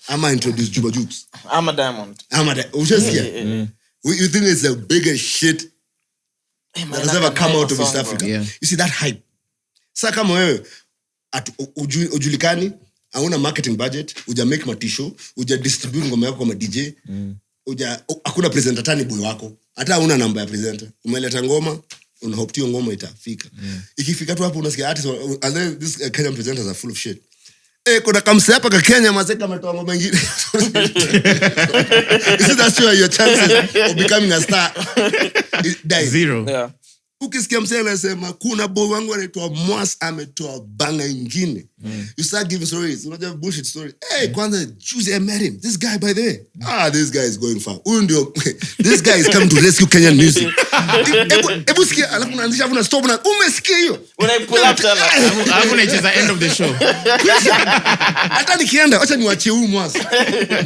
Ama introduce Juba Jukes? I'm a diamond. Ushasikia? You think it's the biggest shit that has ever come out of East Africa? Yeah. You see that hype? Sasa kama wewe, ujulikani, hauna marketing budget, uja make matisho, uja distribute ngoma yako kama DJ, hakuna presenter tani boy wako, hata hauna namba ya presenter. Umeleta ngoma, unahope hiyo ngoma itafika. Ikifika tu hapo unasikia artists, and then these Kenyan presenters are full of shit. Kuna kamse hapa ka Kenya mazeka ametoa ngoma nyingine. You see that's where your chances of becoming a star die. Zero. Yeah. Ukisikia msee anasema kuna boy wangu anaitwa Mwass ametoa banga nyingine. You start giving stories. Unajua bullshit story. Hey, kwanza juice I met him. This guy by the way. This guy is going far. This guy is coming to rescue Kenyan music. Ebu sikia alafu unaanzisha hapo na stop na umesikia hiyo. Pull up tena. Alafu unacheza end of the show. Hata nikienda acha niwaachie huyu Mwass.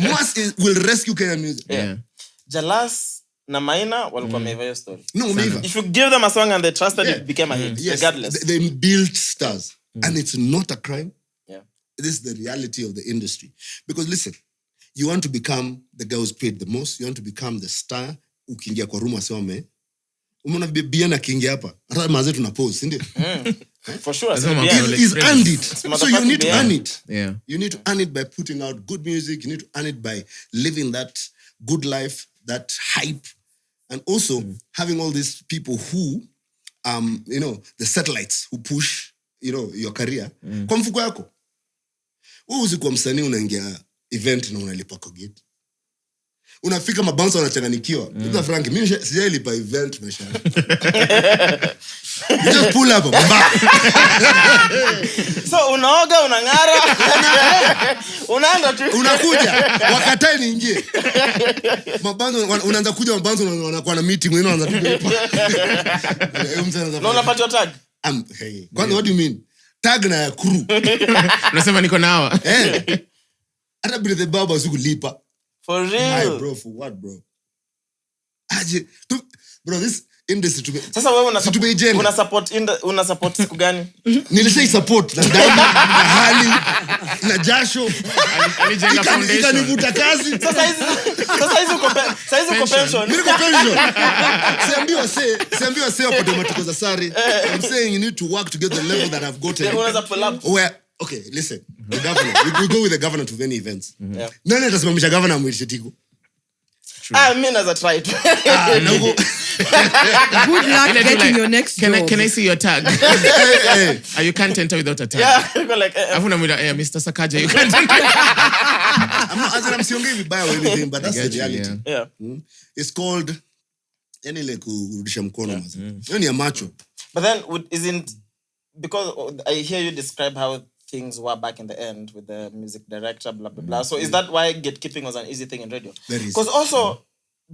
Mwass will rescue Kenyan music. Yeah. Jalas na Maina walikuwa wameiva hiyo story. No, wameiva. If you give them a song and they trusted it became a hit, regardless. They built stars. And it's not a crime. Yeah. This is the reality of the industry. Because listen, you want to become the guy who's paid the most. You want to become the star. Ukiingia kwa room aseme umeona Biana akiingia hapa. Hata mazee tuna pose, ndio? For sure. He's earned it. So you need to earn it. Yeah. You need to earn it by putting out good music. You need to earn it by living that good life, that hype. And also having all these people who, the satellites who push, your career. Kwa mfuko yako. Wewe usikuwa msanii unaingia event na unalipa kwa gate. Unafika mabouncer wanachanganikiwa. Frank, mimi sijailipa event maisha. You just pull up. So unaoga, unang'ara. Unaenda tu. Unakuja, wakatai niingie. Mabanzo unaanza kuja mabanzo wanakuwa na meeting wengine wanaanza piga. No unapata tag. Hey. What do you mean? Tag na crew. Unasema niko nao. Hata bila the baba usikulipa. For real. Hey, bro, for what, bro? Bro, this industry to be. Sasa wewe una support siku gani? Nilisha support na damu na hali na jasho. Alijenga foundation. Ikanivuta kazi. Sasa hizo uko pension. Niko pension. Siambiwa say automatic za sari. I'm saying you need to work to get the level that I've gotten. Unaweza pull up. Okay, listen. The governor, we go with the governor to any events. Yeah. Nani atasimamisha governor mwitiko? Mean as I tried. No. Good luck getting your next job. Can I see your tag? You can't enter without a tag. Yeah, go like Mr. Sakaja, you can't enter. I'm saying vibaya or anything, but that's the reality. Yeah. It's called any like kurudisha mkono mazi. Hiyo ni ya macho. But then isn't because I hear you describe how things were back in the end with the music director, blah blah blah. So is that why gatekeeping was an easy thing in radio? Because also,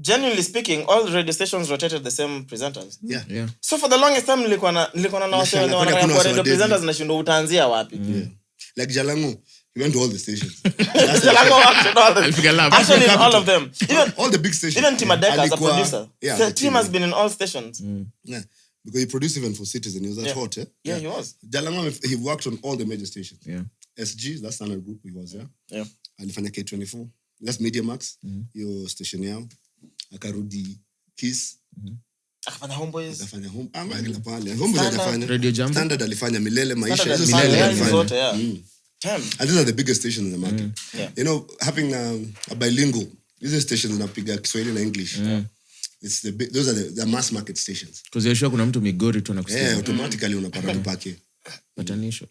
genuinely speaking, all radio stations rotated the same presenters. Yeah. So for the longest time, nilikuwa na wase na radio presenters na shindo utaanzia wapi? Like Jalango, he went to all the stations. Jalango worked in all of them. Actually, in all of them. Even all the big stations. Even Timadeka as a producer. Yeah, the team has been in all stations. Yeah. Because he produced even for Citizen. He was that hot, eh? Yeah, he was. Jalango, he worked on all the major stations. Yeah. SG, that's standard group he was, Yeah. Alifanya K24. That's Media Max. Your station Nyau. Akarudi Kiss. Akafanya Homeboys. Akafanya Homeboys alifanya. Radio Jump. Standard alifanya Milele Maisha. And these are the biggest stations in the market. Yeah. You know, having a bilingual, these are stations inapiga Kiswahili na English. It's those are the mass market stations. Because you're sure kuna mtu Migori tu anakusikia. Automatically unapata mpake. Patanisho.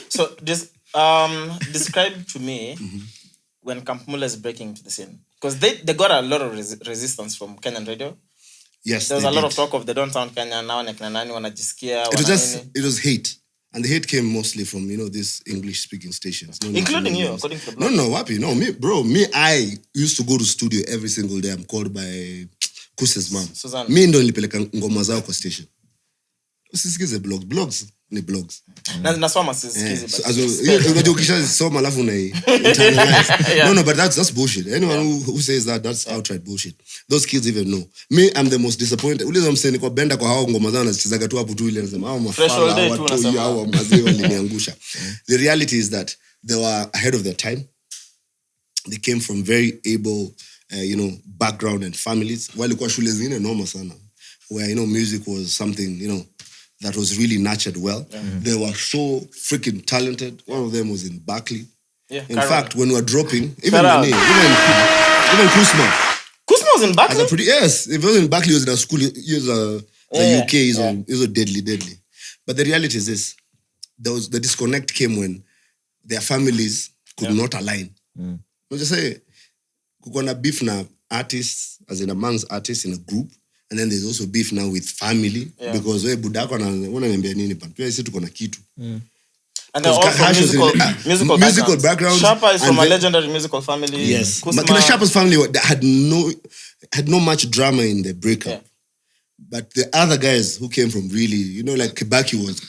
So describe to me when Camp Mullah is breaking into the scene. Because they got a lot of resistance from Kenyan radio. Yes, there was a lot of talk of they don't sound Kenyan now. Nani wanajisikia. It was hate. And the hate came mostly from, these English-speaking stations. Including you, according to the blog. No, wapi. No, I used to go to studio every single day. I'm called by Kuse's mom. Susanna. Me ndo nilipeleka ngoma zao kwa station. Usisikize blogs. Blogs ni blogs. Nasoma sisikize. Unajua ukisha soma alafu internalize. No, but that's bullshit. Anyone who says that's outright bullshit. Those kids even know. Me, I'm the most disappointed. Uliza mseni kwa benda kwa hao ngoma zao nazichezaga tu hapo tu ile nasema mafala watu hao mazee waliniangusha. The reality is that they were ahead of their time. They came from very able background and families. Walikuwa shule zingine normal sana. Where music was something, that was really nurtured well. They were so freaking talented. One of them was in Berkeley. Yeah, in fact, when we were dropping, even Kuzma was in Berkeley? Yes, if he was in Berkeley, he was in a school. He was a UK, he was deadly. But the reality is this. The disconnect came when their families could not align. Just say, kukona beef na artists, as in amongst artists in a group. And then there's also beef now with family because budako wananiambia nini but pia sisi tuko na kitu. And they're all from musical backgrounds. Shapa is from a legendary musical family. Yes. But Shapa's family had no much drama in the breakup. Yeah. But the other guys who came from really, like Kibaki was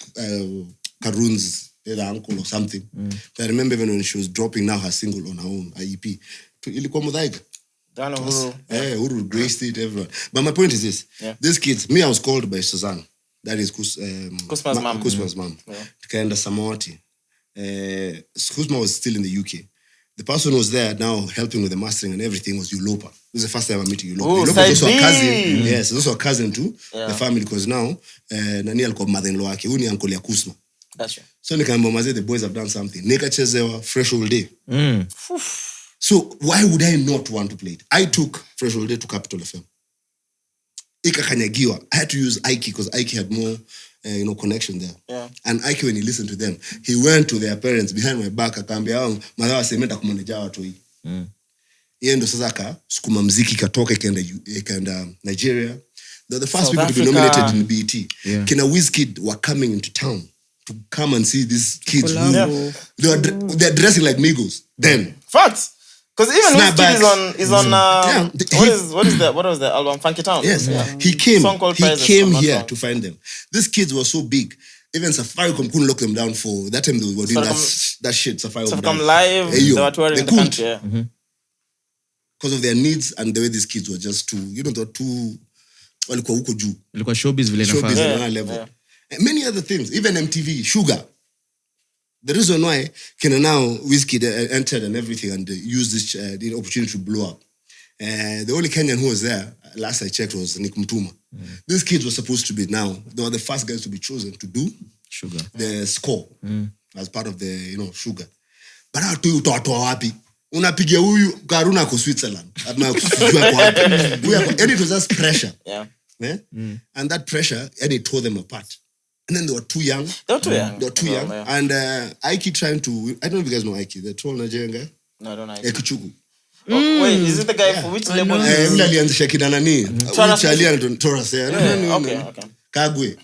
Karun's uncle or something. So I remember even when she was dropping now her single on her own, her EP. Ilikuwa Mudhaiga. Uru graced it, everyone. But my point is this. Yeah. These kids, I was called by Susanna. That is Kusma's mom. Kaenda Samawati. Kusma was still in the UK. The person who was there now helping with the mastering and everything was Ulopa. This is the first time I'm meeting Ulopa. Ulopa is also a cousin. Yes, he's also a cousin to the family because now, Nani alikuwa mother-in-law wake. Huyu ni uncle ya Kusma. That's right. So nikaambia mazee, the boys have done something. Nikachezewa Fresh All Day. So why would I not want to play it? I took Fresh All Day to Capital FM. Ikakanyagiwa. I had to use Ike because Ike had more, connection there. Yeah. And Ike, when he listened to them, he went to their parents behind my back. Akaambia, madhawa semenda kumaneja watu hii. Yeye ndo sasa sukuma mziki katoka ikaenda Nigeria. They're the first South people to be Africa. nominated in BET. Yeah. Kina Wizkid were coming into town to come and see these kids. Collabo. They're dressing like Migos then. Facts. Because even Snapbacks. Wizkid is on what was the album? Funky Town. Yes, Yeah. he came Prizes, here I'm not wrong. to find them. These kids were so big. Even Safaricom couldn't lock them down for that time. They were doing that shit. Safaricom Live, they were touring in the couldn't. country. Yeah. Because of their needs and the way these kids were just too, they were too walikuwa huko juu. Ilikuwa showbiz vile Showbiz inafaa. on another level. And many other things, even MTV, Sugar. The reason why Kena now Wizkid entered and everything and used this the opportunity to blow up. The only Kenyan who was there, last I checked, was Nick Mutuma. These kids were supposed to be now, they were the first guys to be chosen to do Sugar. the score as part of the, Sugar. But how do you toa wapi? Unapigia huyu Karuna ko Switzerland. And it was just pressure. Yeah. And that pressure, and it tore them apart. And then they were too young. They were too young. Yeah. And Ike trying to, I don't know if you guys know Ike, the tall Nigerian guy. No, I don't know. Ekuchuku. Wait, is it the guy for which label? Yule alianzisha kina nani? Taurus. Taurus. Okay. Kagwe.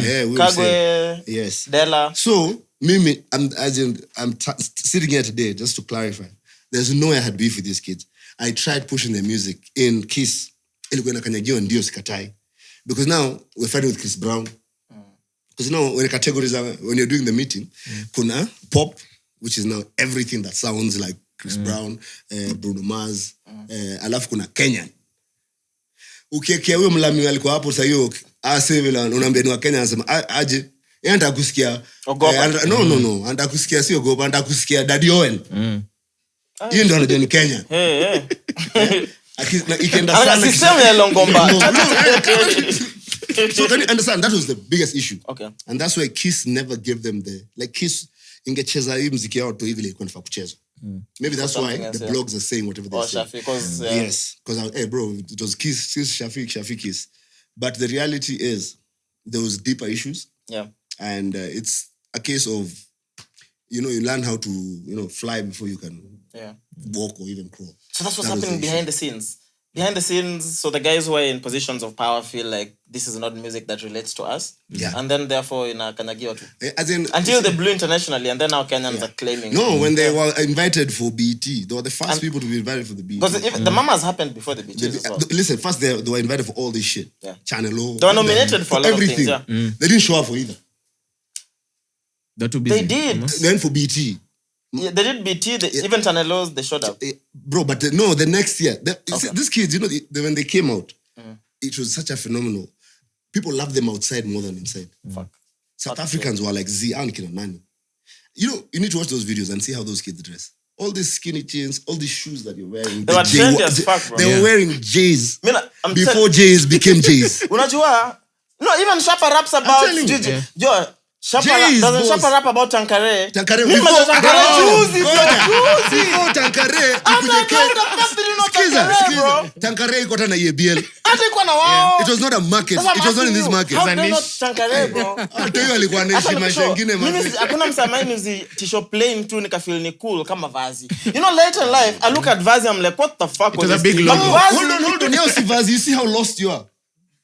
Yeah. We Kagwe. say. Yes. Della. So, Mimi, I'm sitting here today just to clarify. There's no way I had beef with these kids. I tried pushing their music in Kiss. Ilikuwa inakanyagiwa ndio sikatai. Because now we're fighting with Chris Brown. Because now when categories are, when you're doing the meeting, kuna pop, which is now everything that sounds like Chris Brown, Bruno Mars, alafu kuna Kenyan. Ukiekea huyo mlami alikuwa hapo sasa hiyo asevela unaambia ni wa Kenya anasema aje yeye anataka kusikia Ogopa. No, anataka kusikia sio Ogopa, anataka kusikia Daddy Owen. Hiyo ndio anajua ni Kenya. Ikienda sana System ya Longomba. So can you understand that was the biggest issue? Okay. And that's why Kiss never gave them Kiss ingecheza hii muziki yao tu hivi ile ilikuwa inafaa kuchezwa. Maybe that's why else, the blogs are saying whatever they say. Shaffie, because Yes, because hey bro, it was Kiss, Shaffie, Kiss. But the reality is there was deeper issues. Yeah. And it's a case of you learn how to fly before you can walk or even crawl. So that's what's happening behind the scenes. Behind the scenes, so the guys who are in positions of power feel like this is not music that relates to us. Yeah. And then therefore inakanyagiwa tu. As in, until they blew internationally, and then now Kenyans are claiming. No, when they were invited for BET, they were the first people to be invited for the BET. Because the mamas happened before the BETs as well. Listen, first they were invited for all this shit. Yeah. Channel O. They were nominated for a lot everything. of things, They didn't show up for either. They're too busy. They did. Then for BET. Yeah, they did BT, even Chanelos, they showed up. Bro, but the next year, these kids, when they came out, it was such a phenomenal. People loved them outside more than inside. Fuck. South Africans were like, nani. You need to watch those videos and see how those kids dress. All these skinny jeans, all these shoes that you're wearing. They were trendy as fuck, bro. They were wearing J's I'm before J's became J's. Unajua? No, even Shappa raps about telling you. Yo, Shappa Jeez, doesn't boss. Shappa rap about Tankare. Tankare Mimi before Tankare juzi, before Tankare. I'm like, how the fuck did you know Tankare, bro? Tankare iko hata na EBL. Hata iko na wao. It was not a market. That's It was not in this market. How do you know Tankare, bro? Hata hiyo alikuwa anaishi maisha mengine mimi hakuna msamaini uzi t-shirt plain tu nikafeel ni cool kama vazi. Later in life I look at vazi, I'm like, what the fuck was a this big thing? logo. Hold on. Yao si vazi. You see how lost you are.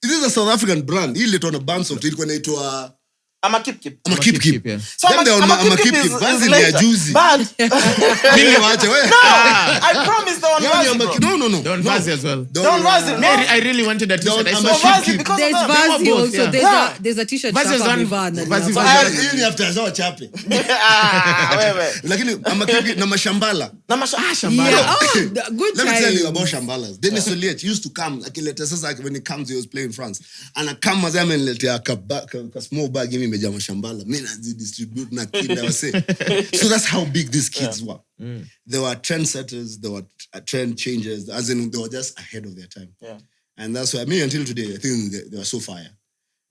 This is a South African brand. Hii ilikuwa na Bandsoft. Ilikuwa inaitwa I'm a keep. I'm a keep. Yeah. So Then they I'm a keep. Vazi ni ya juzi. But Mimi waache wewe. I promise they on vazi, bro. No. Don't Vazi as well. Don't vazi. No. I really wanted that t-shirt. I I'm saw a Vazi keep. because There's of them. Vazi both, also. yeah. There's a t-shirt Vazi is Shappa one- amevaa na Vazi- Vazi. Hii ni after zao chape. Wewe. Lakini I'm a keep na mashambala. Na masha. Yeah, good Let me tell you time. about Shambalas. Dennis Oliet used to come. Akileta sasa when he comes, he was playing in France. And I come as I'm in a small bag, give me meja mashambala. Me na distribute na kid I was saying. So that's how big these kids were. They were trendsetters. They were trend changers. As in, they were just ahead of their time. Yeah. And that's why until today, I think they were so fire.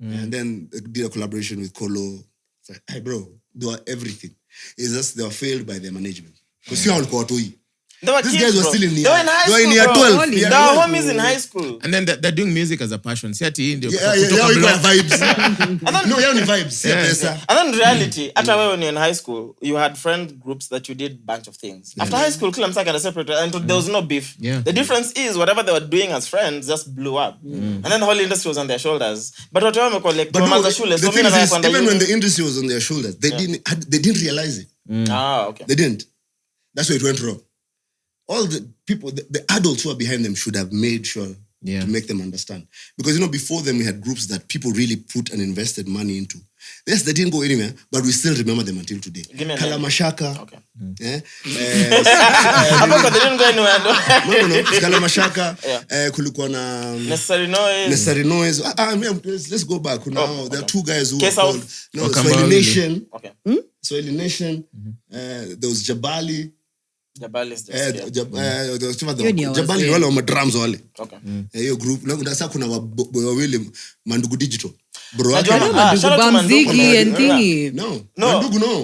And then they did a collaboration with Kolo. It's like, hey bro, they were everything. It's just they were failed by their management. Because see how walikuwa watoi. They were These kids, guys were bro. still in They were in high school, year bro. 12. Only. They were homies in high school. And then they're doing music as a passion. Si ati ndio Yeah, kutoka we got block. vibes. No, yeah, only vibes. Yeah, pesa. And then in reality, after when you're in high school, you had friend groups that you did bunch of things. After high school, kila msaka and separate, and there was no beef. Yeah. The difference is whatever they were doing as friends just blew up. And then the whole industry was on their shoulders. But what I collect, But no, shule, the thing is, even when the industry was on their shoulders, they didn't realize it. okay. They didn't. That's where it went wrong. All the people, the adults who are behind them should have made sure to make them understand. Because, before them, we had groups that people really put and invested money into. Yes, they didn't go anywhere, but we still remember them until today. Give me a Kalamashaka. Okay. Yeah. They didn't go anywhere. No. Kalamashaka. Kulikuwa na... Necessary Noise. Let's go back. Now, there are two guys who were called... No, Swahili Nation. Okay. Swahili Nation. There was Jabali. Jabal is Jabali wale wa drums wale. Okay. Hiyo group sasa kuna wawili Mandugu Digital. Bro, Bamzigi and thingy. No.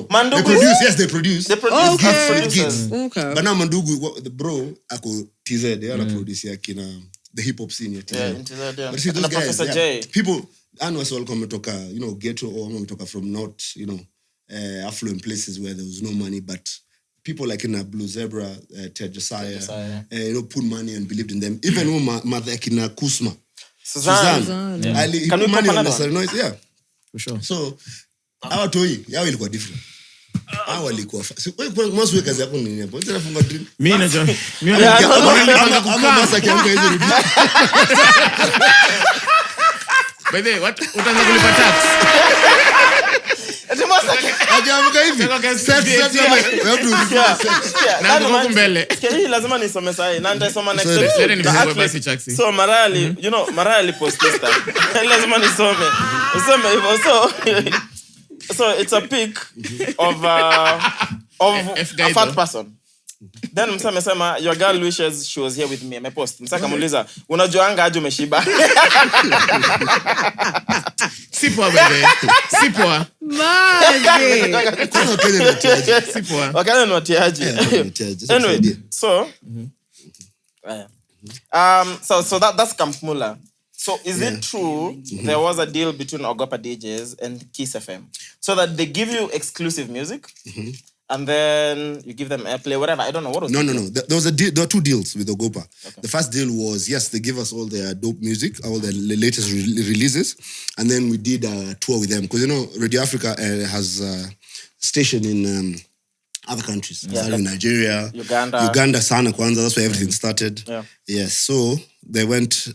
Mandugu. They produce. They produce gifts for the kids. Okay. But now Mandugu, the bro, ako TZ, they are produce yakina the hip hop scene TZ. Yeah, TZ, yeah. But see those guys, Professor J. People Anwas all come toka, ghetto or toka from north, affluent places where there was no money, but people like in Blue Zebra, Ted Josiah, put money and believed in them. Even mother Akina Kusma, Suzanne. Yeah. Can we money on the noise? Yeah, For sure. So our toy, yao ilikuwa different. Our ilikuwa. So most week kazi yako nini hapo? Unataka funga drink? Mimi najua. Ama basa kiamka hizo rudi. By the way, what? Utaanza kulipa tax. Ajamuka hivi. Na ndugu mbele. Hii lazima nisome sahi. Na nitasoma next episode. Sasa nifungue basi Chaxy. So Mariah post this time. Lazima nisome. Usome hivyo. So it's a pic of a fat person. Then msa amesema your girl wishes she was here with me. Amepost. Msa kamuuliza unajuanga aje umeshiba? Sipoa bebe. Sipoa. Maze. Sipoa. Wakana ni watiaji. Anyway, so so that's Camp Mullah. So is it true there was a deal between Ogopa Deejays and Kiss FM so that they give you exclusive music and then you give them airplay, whatever? I don't know. What was No. There was a deal. There were two deals with Ogopa. Okay. The first deal was, yes, they give us all their dope music, all the latest releases, and then we did a tour with them. Because, Radio Africa has a station in other countries. Yeah, like Nigeria, Uganda, Sana Kwanza, that's where everything started. Yeah. Yes, so they went...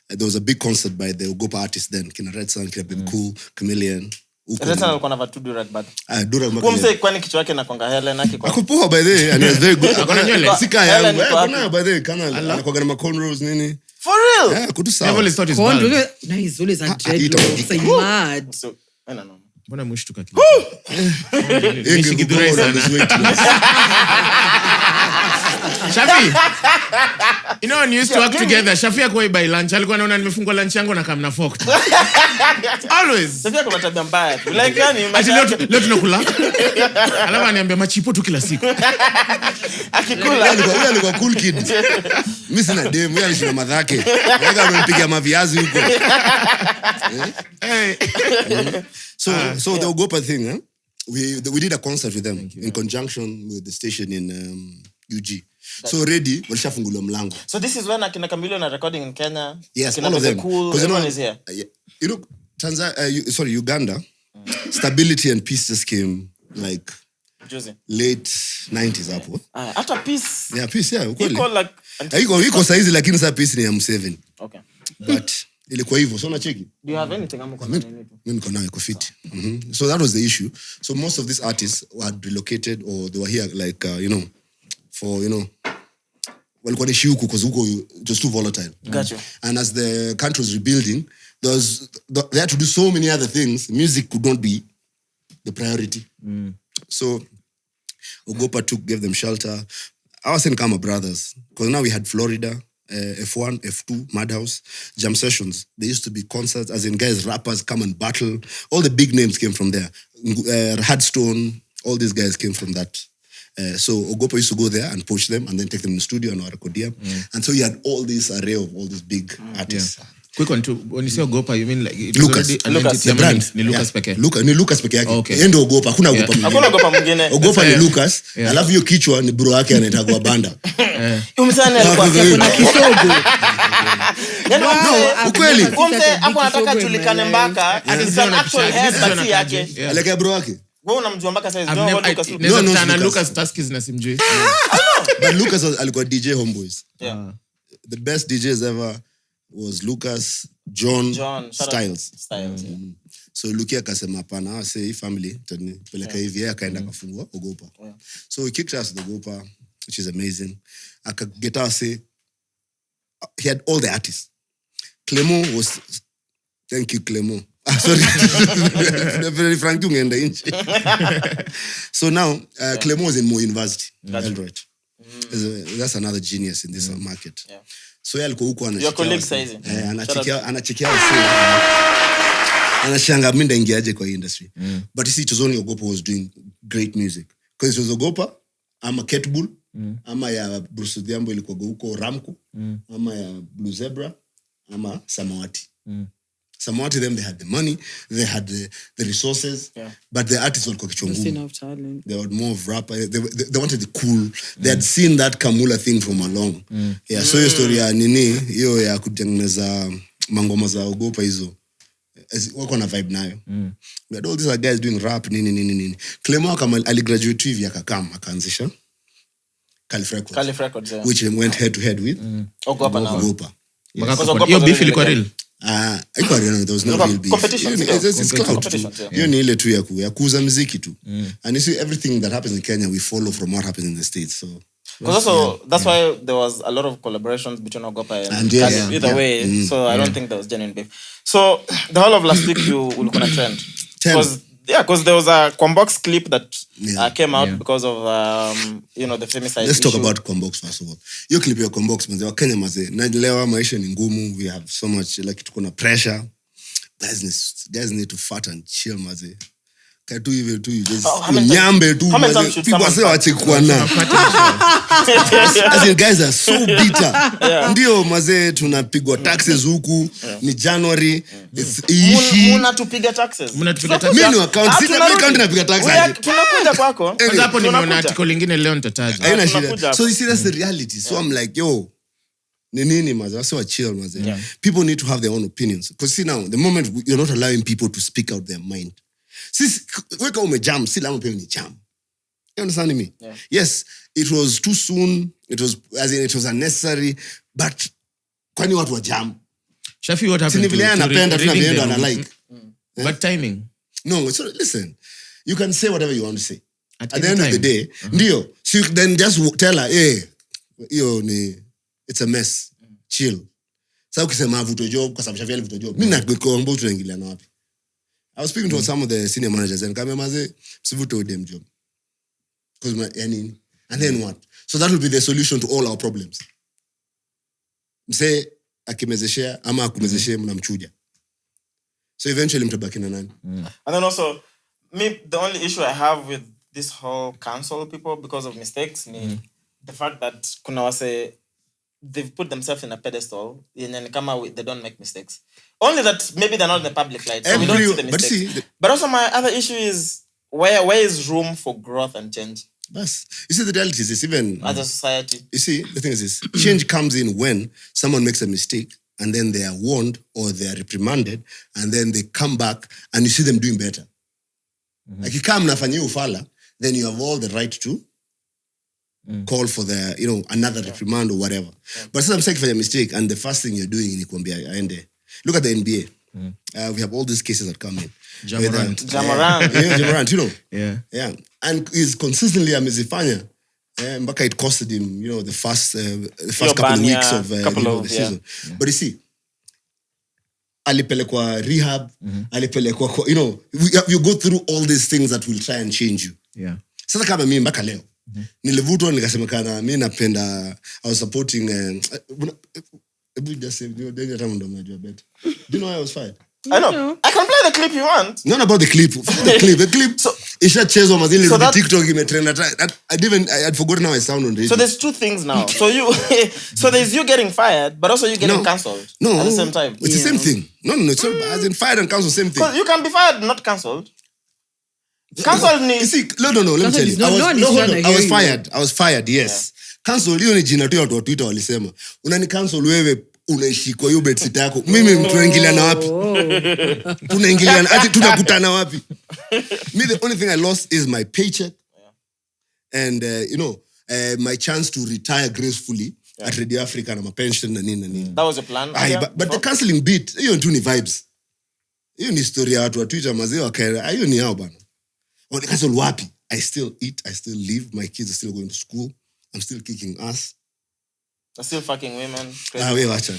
there was a big concert by the Ogopa artists then. Kina Red Sun, Kina Baby Cool, Chameleon. Red Sun alikuwa na vatu Durag bad. Durag kwa mse kwani kichwa yake nakonga Helen na kiko. Akupoa by the way, and he was very good. Akona nywele. Sika yangu. Akona by the way, kana anakuwa na cornrows nini. For real? Yeah, kutu sawa. Never thought it's bad. Nice, always a dreadlocks. I'm mad. So, I don't know. Mbona mshtuka kidogo? Nishikidure sana. Shafi. When you used to work together, Shafi akoi by lunch. Alikuwa anaona nimefungwa lunch yangu na kama na fork. Always. Shafi kwa tabia mbaya. Like yani ati leo tunakula. Alafu ananiambia machipo tu kila siku. Akikula. Yeye alikuwa cool kid. Mimi sina dem, yeye alishina madhake. Yeye amempiga maviazi huko. So the Ogopa thing, we did a concert with them in conjunction with the station in UG. So already walishafungula mlango. So this is when akina Chameleon are recording in Kenya. Yes, all of them. Cool. Everyone is here. Uganda, stability and peace just came like late 90s hapo. After peace. Yeah, peace, yeah. Iko like iko saizi lakini sasa peace ni ya M7. Okay. But ilikuwa hivyo. So na cheki. Do you have anything I'm going to Mimi niko nayo iko fit. So that was the issue. So most of these artists had relocated or they were here like for walikuwa nishi huku because huko just too volatile. Gotcha. And as the country was rebuilding, they had to do so many other things. Music could not be the priority. So Ogopa gave them shelter. I was in Kama Brothers because now we had Florida, F1, F2, Madhouse, jam sessions. There used to be concerts, as in guys, rappers come and battle. All the big names came from there. Hadstone, all these guys came from that. So Ogopa used to go there and poach them and then take them in the studio and record them. And so you had all this array of all these big artists. Quick one too. When you say Ogopa, you mean like it Lucas. was already an Lucas, entity the brand. ni Lucas peke. Ni Lucas peke yake. Okay. Yeye ndio Ogopa, hakuna Ogopa mwingine. Hakuna Ogopa mwingine. Ogopa ni Lucas, alafu hiyo kichwa ni bro yake anaitwa Banda. Umsana alikuwa kuna kisogo. Ukweli. Umse hapo anataka julikane mpaka it's an actual hair si yake. Aleka bro yake. Wewe unamjua mpaka sasa No, Lucas Tuskis na simjui. But Lucas alikuwa DJ Homeboys. Yeah. The best DJs ever was Lucas, John Styles. So Lukia akasema hapana, say family peleka hivi, yeye akaenda kafungua Ogopa. So he kicked us the Ogopa, which is amazing. Akageta us, he had all the artists. Clemo was, thank you Clemo. Sorry, very frank to ngenda inch. So now Clemo was in Mo University, Eldoret. That's another genius in this market. Yeah. So yeye alikuwa huko your colleague size. Anachekia anashanga mimi ndaingiaje kwa industry. But you see, it was only Ogopa was doing great music. Because it was Ogopa, ama Ketbull, ama ya Bruce Odhiambo ilikuwa huko Ramco, ama ya Blue Zebra, ama Samawati. Samawati, them, they had the money, they had the resources, but the artists were enough talent. They were more of rapper. They wanted the cool. They had seen that Mullah thing from along. Yeah, so hiyo story ya nini, hiyo ya kutengeneza mangoma za Ogopa hizo. Wako na vibe nayo. We had all these guys doing rap, nini. Clemo kama aligraduate hivi akaanzisha Calif Records, which went head to head with Ogopa. Hiyo beef ilikuwa real. There was no real beef. It's clout. Hiyo ni ile tu ya kuuza muziki tu. And you see, everything that happens in Kenya, we follow from what happens in the States. So because also that's why there was a lot of collaborations between Ogopa and Calif either way. So I don't think there was genuine beef. So the whole of last week you will gonna trend. Because there was a Combox clip that came out because of the famous Let's talk about Combox first of all. Hiyo clip ya Combox manze, Wakenya manze, naelewa maisha ni ngumu, we have so much like tuko na pressure. Guys need to fat and chill manze. Katu hivi tu nyambe tu people say wache kuana. As in, guys are so bitter. Ndio mazee tunapigwa taxes huku ni January. Mnatupiga taxes. Mimi ni account napiga taxes. Tunakuja kwako. Kwanza hapo nimeona article lingine leo nitataja. So you see, that's the reality. So I'm like, yo, nini mazee, so chill mazee. People need to have their own opinions. Because see now, the moment you're not allowing people to speak out their mind. Sisi weka umejam, si lamo pia ni jam. You understand me? Yes, it was too soon. It was unnecessary. But kwani watu wa jam? Shafi, what happened to anapenda tunaviendo analike. But timing. No, so listen. You can say whatever you want to say. At the end of the day, ndio. So then just tell her, hey, it's a mess. Chill. Sasa ukisema vuto job kwa sababu Shafi alivuto job. Mimi nakwambia tunaingilia na wapi? I was speaking to some of the senior managers and kama maze sivuto dem job. And then what? So that will be the solution to all our problems. Mse akimezeshea ama akumezeshea mnamchuja. So eventually mtabaki na nani? And then also, the only issue I have with this whole cancel people because of mistakes, the fact that kuna wase they've put themselves in a pedestal and they don't make mistakes. Only that maybe they're not in the public light, so we don't see the mistakes. But also my other issue is where is room for growth and change? Yes. You see, the reality is even as a society. You see, the thing is this: change comes in when someone makes a mistake and then they are warned or they are reprimanded and then they come back and you see them doing better. Like you come nafanyia ufala, then you have all the right to call for another reprimand or whatever. But since I'm saying for a mistake and the first thing you're doing in kuambia aende. Look at the NBA. We have all these cases that come in. Jamorant, you know. Yeah. And he's consistently amezifanya. Mpaka it costed him, the first couple of weeks of the season. But you see, alipelekwa rehab, alipelekwa, you go through all these things that will try and change you. Yeah. Sasa kama mimi mpaka leo, nilivutwa nikasemekana mimi napenda, I was supporting just say, do you know why I was fired? I know. I can play the clip you want. Not about the clip. The clip. Ishachezwa mazili So that- TikTok imetrend. I'd forgotten how I sound on radio. So there's two things now. So there's you getting fired, but also you getting cancelled No, at the same time. It's the same thing. No, it's not. As in fired and cancelled, same thing. Because you can be fired, not cancelled. Cancelled You ni see, no. Let me Cancelled tell is you. no one is hold trying on. to I hear was you. fired. I was fired. Yes. Cancel hiyo ni jina tu ya watu wa Twitter walisema. Unani cancel wewe unaishi kwa hiyo bedsit yako. Mimi tunaingiliana wapi? Tunaingiliana ati tunakutana wapi? Me the only thing I lost is my paycheck. And my chance to retire gracefully at Radio Africa na my pension na nini. that was a plan. But the cancelling bit, hiyo tu ni vibes. Hiyo ni story ya watu wa Twitter mazee wakaenda. Hiyo ni hao bana. Or the cancel wapi? I still eat, I still live, my kids are still going to school. I'm still kicking ass. I'm still fucking women. Wewe wacha.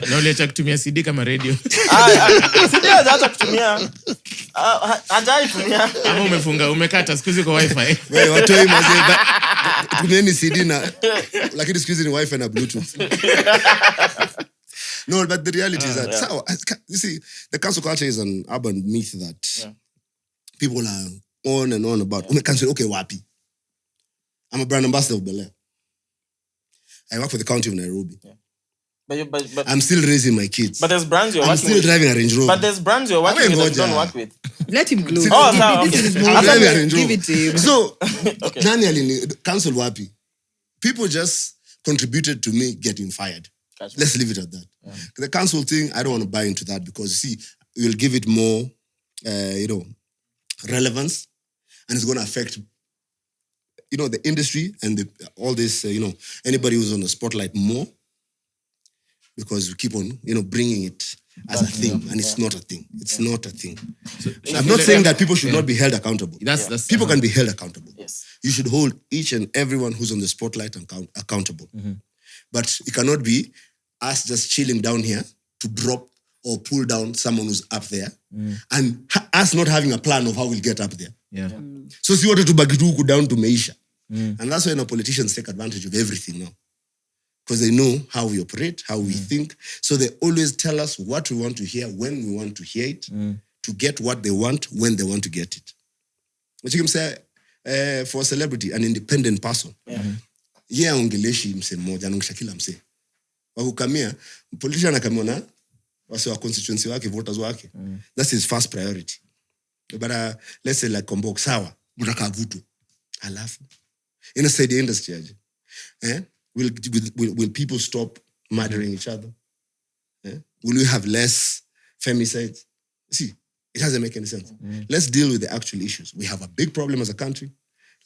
Na uliacha kutumia CD kama radio. Sija hata kutumia. Hajai tumia. Ama umekata siku hizi kwa wifi. Wewe watoi mazee. Tumieni CD na lakini siku hizi ni wifi na bluetooth. No, but the reality is that you see, the cancel culture is an urban myth that people are on and on about. Cancel, okay, wapi? I'm a brand ambassador of Bel Air. I work for the county of Nairobi. Yeah. But I'm still raising my kids. But there's brands you're I'm working still with. driving a Range Rover. But there's brands you're working with that you don't Ngoja. work with. Let him glow. Oh, sorry, This okay. is more. I'm driving a Range Rover. Give it to him. So, nani alini cancel wapi? People just contributed to me getting fired. Gotcha. Let's leave it at that. The council thing, I don't want to buy into that because, you see, you'll give it more, relevance, and it's going to affect, the industry and all this, anybody who's on the spotlight more, because we keep on, bringing it as a thing, and it's not a thing. It's not a thing. I'm not saying that people should not be held accountable. That's People can be held accountable. Yes. You should hold each and everyone who's on the spotlight accountable. But it cannot be us just chilling down here to drop or pull down someone who's up there and us not having a plan of how we'll get up there. Yeah. So see what to bagi tu huku down to meisha. And that's why politicians take advantage of everything now. Because they know how we operate, how we think. So they always tell us what we want to hear, when we want to hear it, to get what they want, when they want to get it. But you can say, for a celebrity, an independent person, ongeleshi mse mmoja, anaongesha kila mse. Wakukamia, politician anakamia na wase wa constituency wake, voters wake. That's his first priority. But let's say like Kombok, sawa, mutaka vutu. Alafu. Inside the industry aje. Will people stop murdering each other? Will we have less femicides? See, it doesn't make any sense. Let's deal with the actual issues. We have a big problem as a country.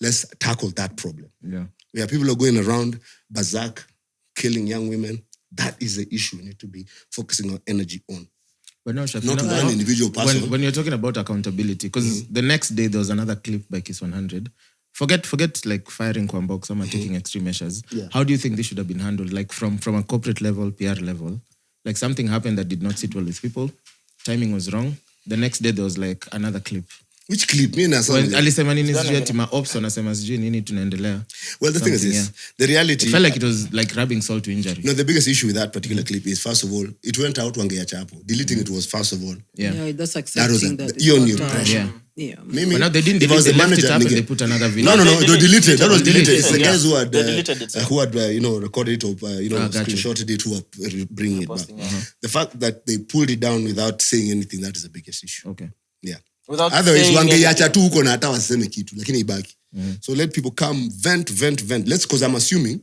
Let's tackle that problem. Yeah. We have people who are going around berserk, killing young women. That is the issue we need to be focusing our energy on. But no, Shafi, Not one individual person. When you're talking about accountability, because the next day there was another clip by Kiss 100. Forget like firing Kwambok, someone taking extreme measures. Yeah. How do you think this should have been handled? Like from a corporate level, PR level, like something happened that did not sit well with people. Timing was wrong. The next day there was like another clip. Which clip? Me na When alisema nini sijui ati ma-ops wanasema sijui nini tunaendelea. Well, the thing is this. The reality... It felt like it was like rubbing salt to injury. No, the biggest issue with that particular clip is, first of all, it went out wangeacha hapo. Deleting it was, first of all. Yeah. That's That was accepting that. your it's new not, pressure. Yeah. Mimi, But now they didn't if I was delete, the they left it manager, up and nigga- they put another video. No, they deleted. That was deleted. It's the Yeah. guys who had They deleted it. recorded it or got you. screenshotted it, who are bringing it back. Posting, The fact that they pulled it down without saying anything, that is the biggest issue. Okay. Yeah. Without Otherwise, saying wangeiacha tu huko na hata waseme kitu, lakini ibaki. So let people come, vent. Because I'm assuming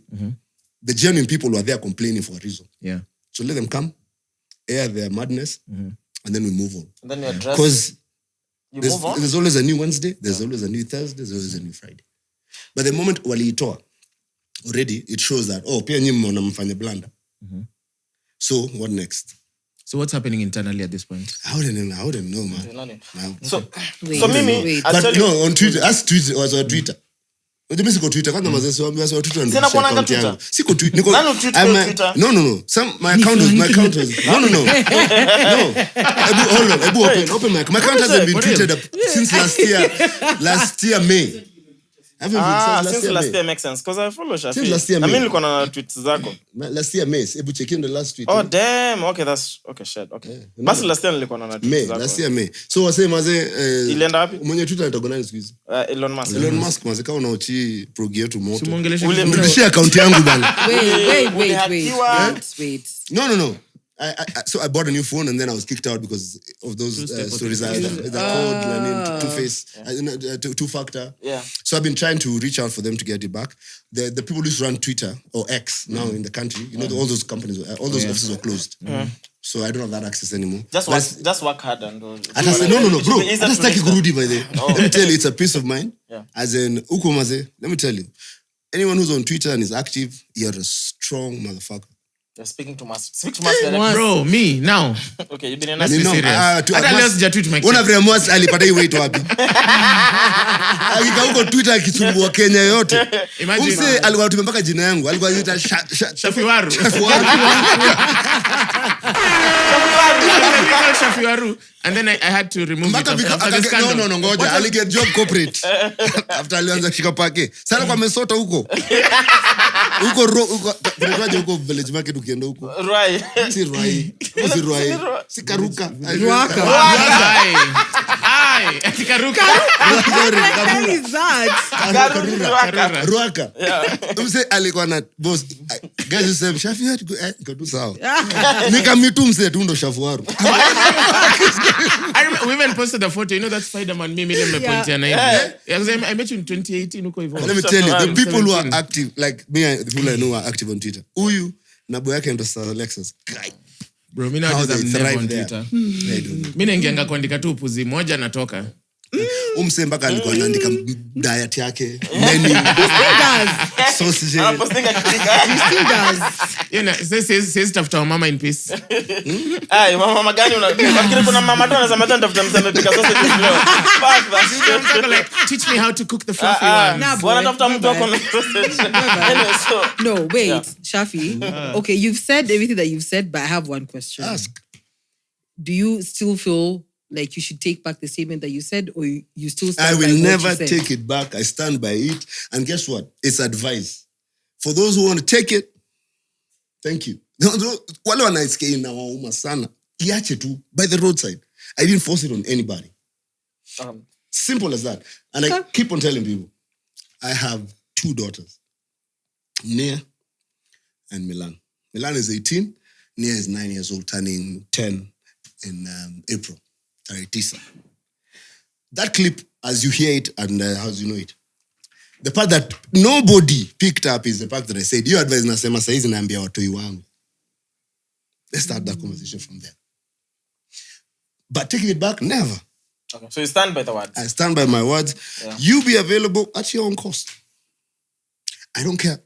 the genuine people were there complaining for a reason. Yeah. So let them come, air their madness, and then we move on. And then you address. Because You move on. there's always a new Wednesday, there's always a new Thursday, there's always a new Friday. But the moment waliitoa, already it shows that, pia nyinyi mnamfanya blanda. So what next? So what's happening internally at this point? I wouldn't know, man. So Wait, Mimi, wait. I'll tell But you. no, on Twitter, ask Twitter, was on Twitter. Unajua siko Twitter, kwanza mazesi wa Twitter ndio Sina kuonanga account yangu. Twitter. Siko Twitter. Niko Nani tweet I'm kwa a- Twitter? No. My account was No. No. Hold on. Open my account. My account hasn't been tweeted up since last year May. Since last year makes sense because I follow Shafi. Since last year, I mean, nilikuwa na tweets zako. Last year May. Ebu check in the last tweet. Oh damn. Okay, that's okay. Shit. Okay. Basi last year nilikuwa na tweets zako. Last year May. So wase maze ilienda wapi? Mwenye Twitter anaitwa nani siku hizi? Elon Musk. Elon Musk maze kama unaochi progi yetu moto. Simuongeleshe Account yangu bana. Wait. No. So I bought a new phone and then I was kicked out because of those stories. I the code, two-face, two-factor. Yeah. So I've been trying to reach out for them to get it back. The people who used to run Twitter or X now in the country, all those companies, all those offices were closed. So I don't have that access anymore. Just work hard and do. No, bro. I just take Gurudi by there. Let me tell you, it's a peace of mind. Yeah. As in Ukomaze, let me tell you, anyone who's on Twitter and is active, you're a strong motherfucker. You're speaking to Musk. Speak to Musk directly. Bro, me now. Okay, you've been in a Hata leo sijatweet my Una vile Mwass alipata hii weight wapi? Akika huko Twitter akisumbua Kenya yote. Umse alikuwa tumempaka jina yangu. Alikuwa anaita Shaffie Weru. Shaffie Weru. And then I had to remove it after the scandal. No, ngoja. Aliget job corporate. After alianza kushika pake. Sana kwa Mesota huko. Huko village market ukienda huko. Ruai. Si Ruai. Si Karuka. Ruaka. Ai, Karuka. What is that? Ruaka. Umse alikuwa na boss. Guys you say Shaffie had go katu sawa. Nikamitu mse tu ndo Shaffie Weru. I remember we even posted a photo, that Spider-Man meme ile mmepointia na hivi. I met you in 2018 huko hivyo. Let me tell you, the people who are active, like me and the people I know are active on Twitter. Huyu na boy yake ndo Sir Alexis. Bro, mimi nowadays I'm never on Twitter. Mimi naingianga kuandika tu upuzi moja natoka. Umse mpaka alikuwa anaandika diet yake, menu, sausage. Says tafuta mama in peace. Ai, mama gani unafikiri kuna mama tu anasema tafuta mseme sausage leo. Fuck that. Like, teach me how to cook the fluffy ones. Wanatafuta mtu wako na sausage. Anyway, so no, wait, Shaffie. Okay, you've said everything that you've said, but I have one question. Ask. Do you still feel like you should take back the statement that you said, or you still stand I will by what never you said? take it back. I stand by it. And guess what? It's advice. For those who want to take it, thank you. Wale wanaisikia inawauma sana. Iache tu by the roadside. I didn't force it on anybody. Simple as that. And I keep on telling people, I have 2 daughters, Nia and Milan. Milan is 18. Nia is 9 years old, turning 10 in April. That clip, as you hear it and as you know it, the part that nobody picked up is the part that I said, your advice nasema saizi naambia watoi wangu. Let's start that conversation from there. But taking it back, never. okay, so you stand by the words. I stand by my words. Yeah. You be available at your own cost. I don't care.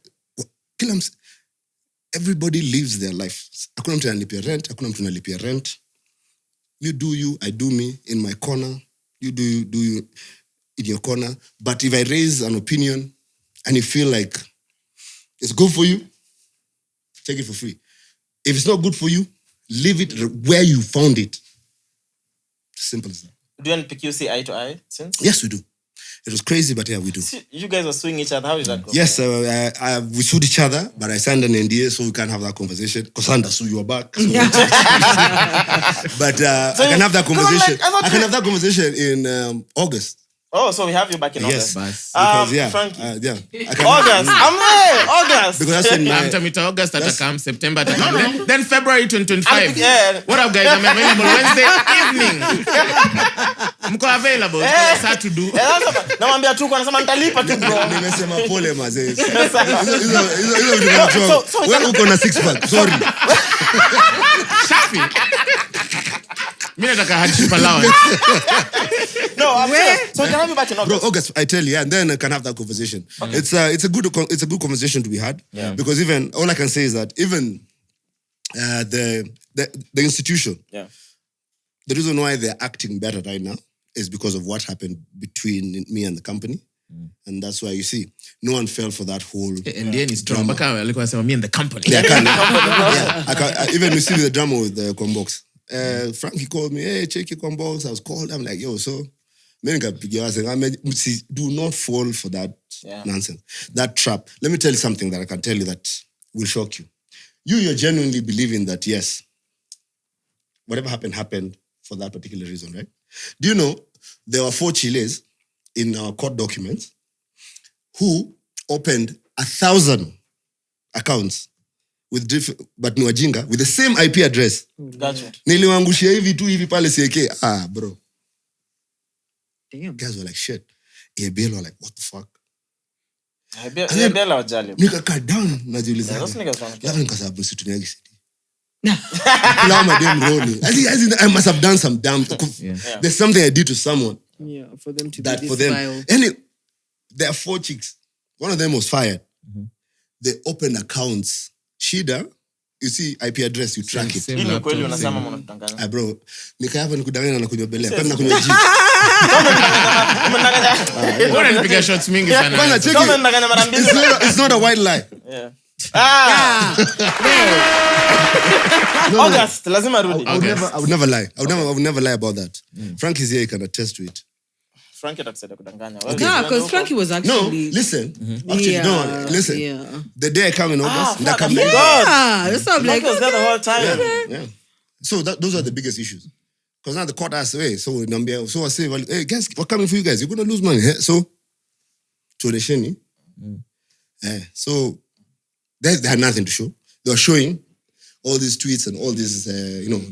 Everybody lives their life. Hakuna mtu analipia rent. Hakuna mtu analipia rent. You do you, I do me in my corner. You do you in your corner. But if I raise an opinion and you feel like it's good for you, take it for free. If it's not good for you, leave it where you found it. Simple as that. Do you and PQ see eye to eye since? Yes, we do. It was crazy, but yeah, we do. You guys are suing each other. How is that going? Yes, we sued each other, but I signed an NDA so we can't have that conversation. Because I sue you back. So but I can have that conversation. I can have that conversation in August. Oh, so we have you back in August. Yes, because Frankie. August. I'm there. August. Because that's when August atakam, September atakam. Then February 2025. Yeah. What up, guys? I'm available Wednesday evening. Mko available. Saa to do. Namwambia tu kwa nasema nitalipa tu bro. Nimesema pole mazee. Wewe uko na 6 pack. Sorry. Shaffie. Mimi nataka hardship allowance. No, I'm sure. So we can have you back in August. Bro, August, I tell you, and then I can have that conversation. Okay. It's a good conversation to be had. Yeah. Because even all I can say is that even the institution, the reason why they're acting better right now is because of what happened between me and the company. And that's why you see no one fell for that whole and then it's drama. Alikuwa anasema me and the company. Yeah, even you see the drama with the Combox. Frankie called me, hey, Cheque Combox. I was called. I'm like, yo, so do not fall for that nonsense. That trap. Let me tell you something that I can tell you that will shock you. You're genuinely believing that, yes, whatever happened for that particular reason, right? Do you know there were 4 Chiles in our court documents who opened 1,000 accounts with but Nwajinga with the same IP address. Gotcha. Niliwangushia hivi tu hivi pale CK. Bro. Damn. Guys were like, shit. ABL were like, what the fuck? ABL wajali. Nika down najiuliza. Yeah, those niggas don't care. Labda nikasababu situniagi CD. Kula my damn rolling. I must have done some damn. There's something I did to someone. Yeah, for them to That be for this them. vile. And there are 4 chicks. One of them was fired. They opened accounts. Shida, you see IP address, you track it. Same Hii ni laptop, kweli same- unasema mnatangana. Bro, nikayapa nikudanganya na kunywa belea. Kwani nakunywa G. Mbona nipiga shots mingi sana? Kwanza check Kama it. mnatangana mara mbili. It's not a white lie. Yeah. No. August, lazima rudi. I would never lie. I would never lie about that. Frank is here, he can attest to it. Frank atakusaidia kudanganya. Yeah, because Frankie was No, actually... listen. Actually, no, listen. Yeah. The day I come in August, fuck, I come forgot. Yeah, that's what I'm Frank like, was there the whole time. Yeah. So those are the biggest issues. Because now the court asked, hey, so I say, well, hey, guys, we're coming for you guys. You're going to lose money. So, to the sheni. So, they had nothing to show. They were showing all these tweets and all these,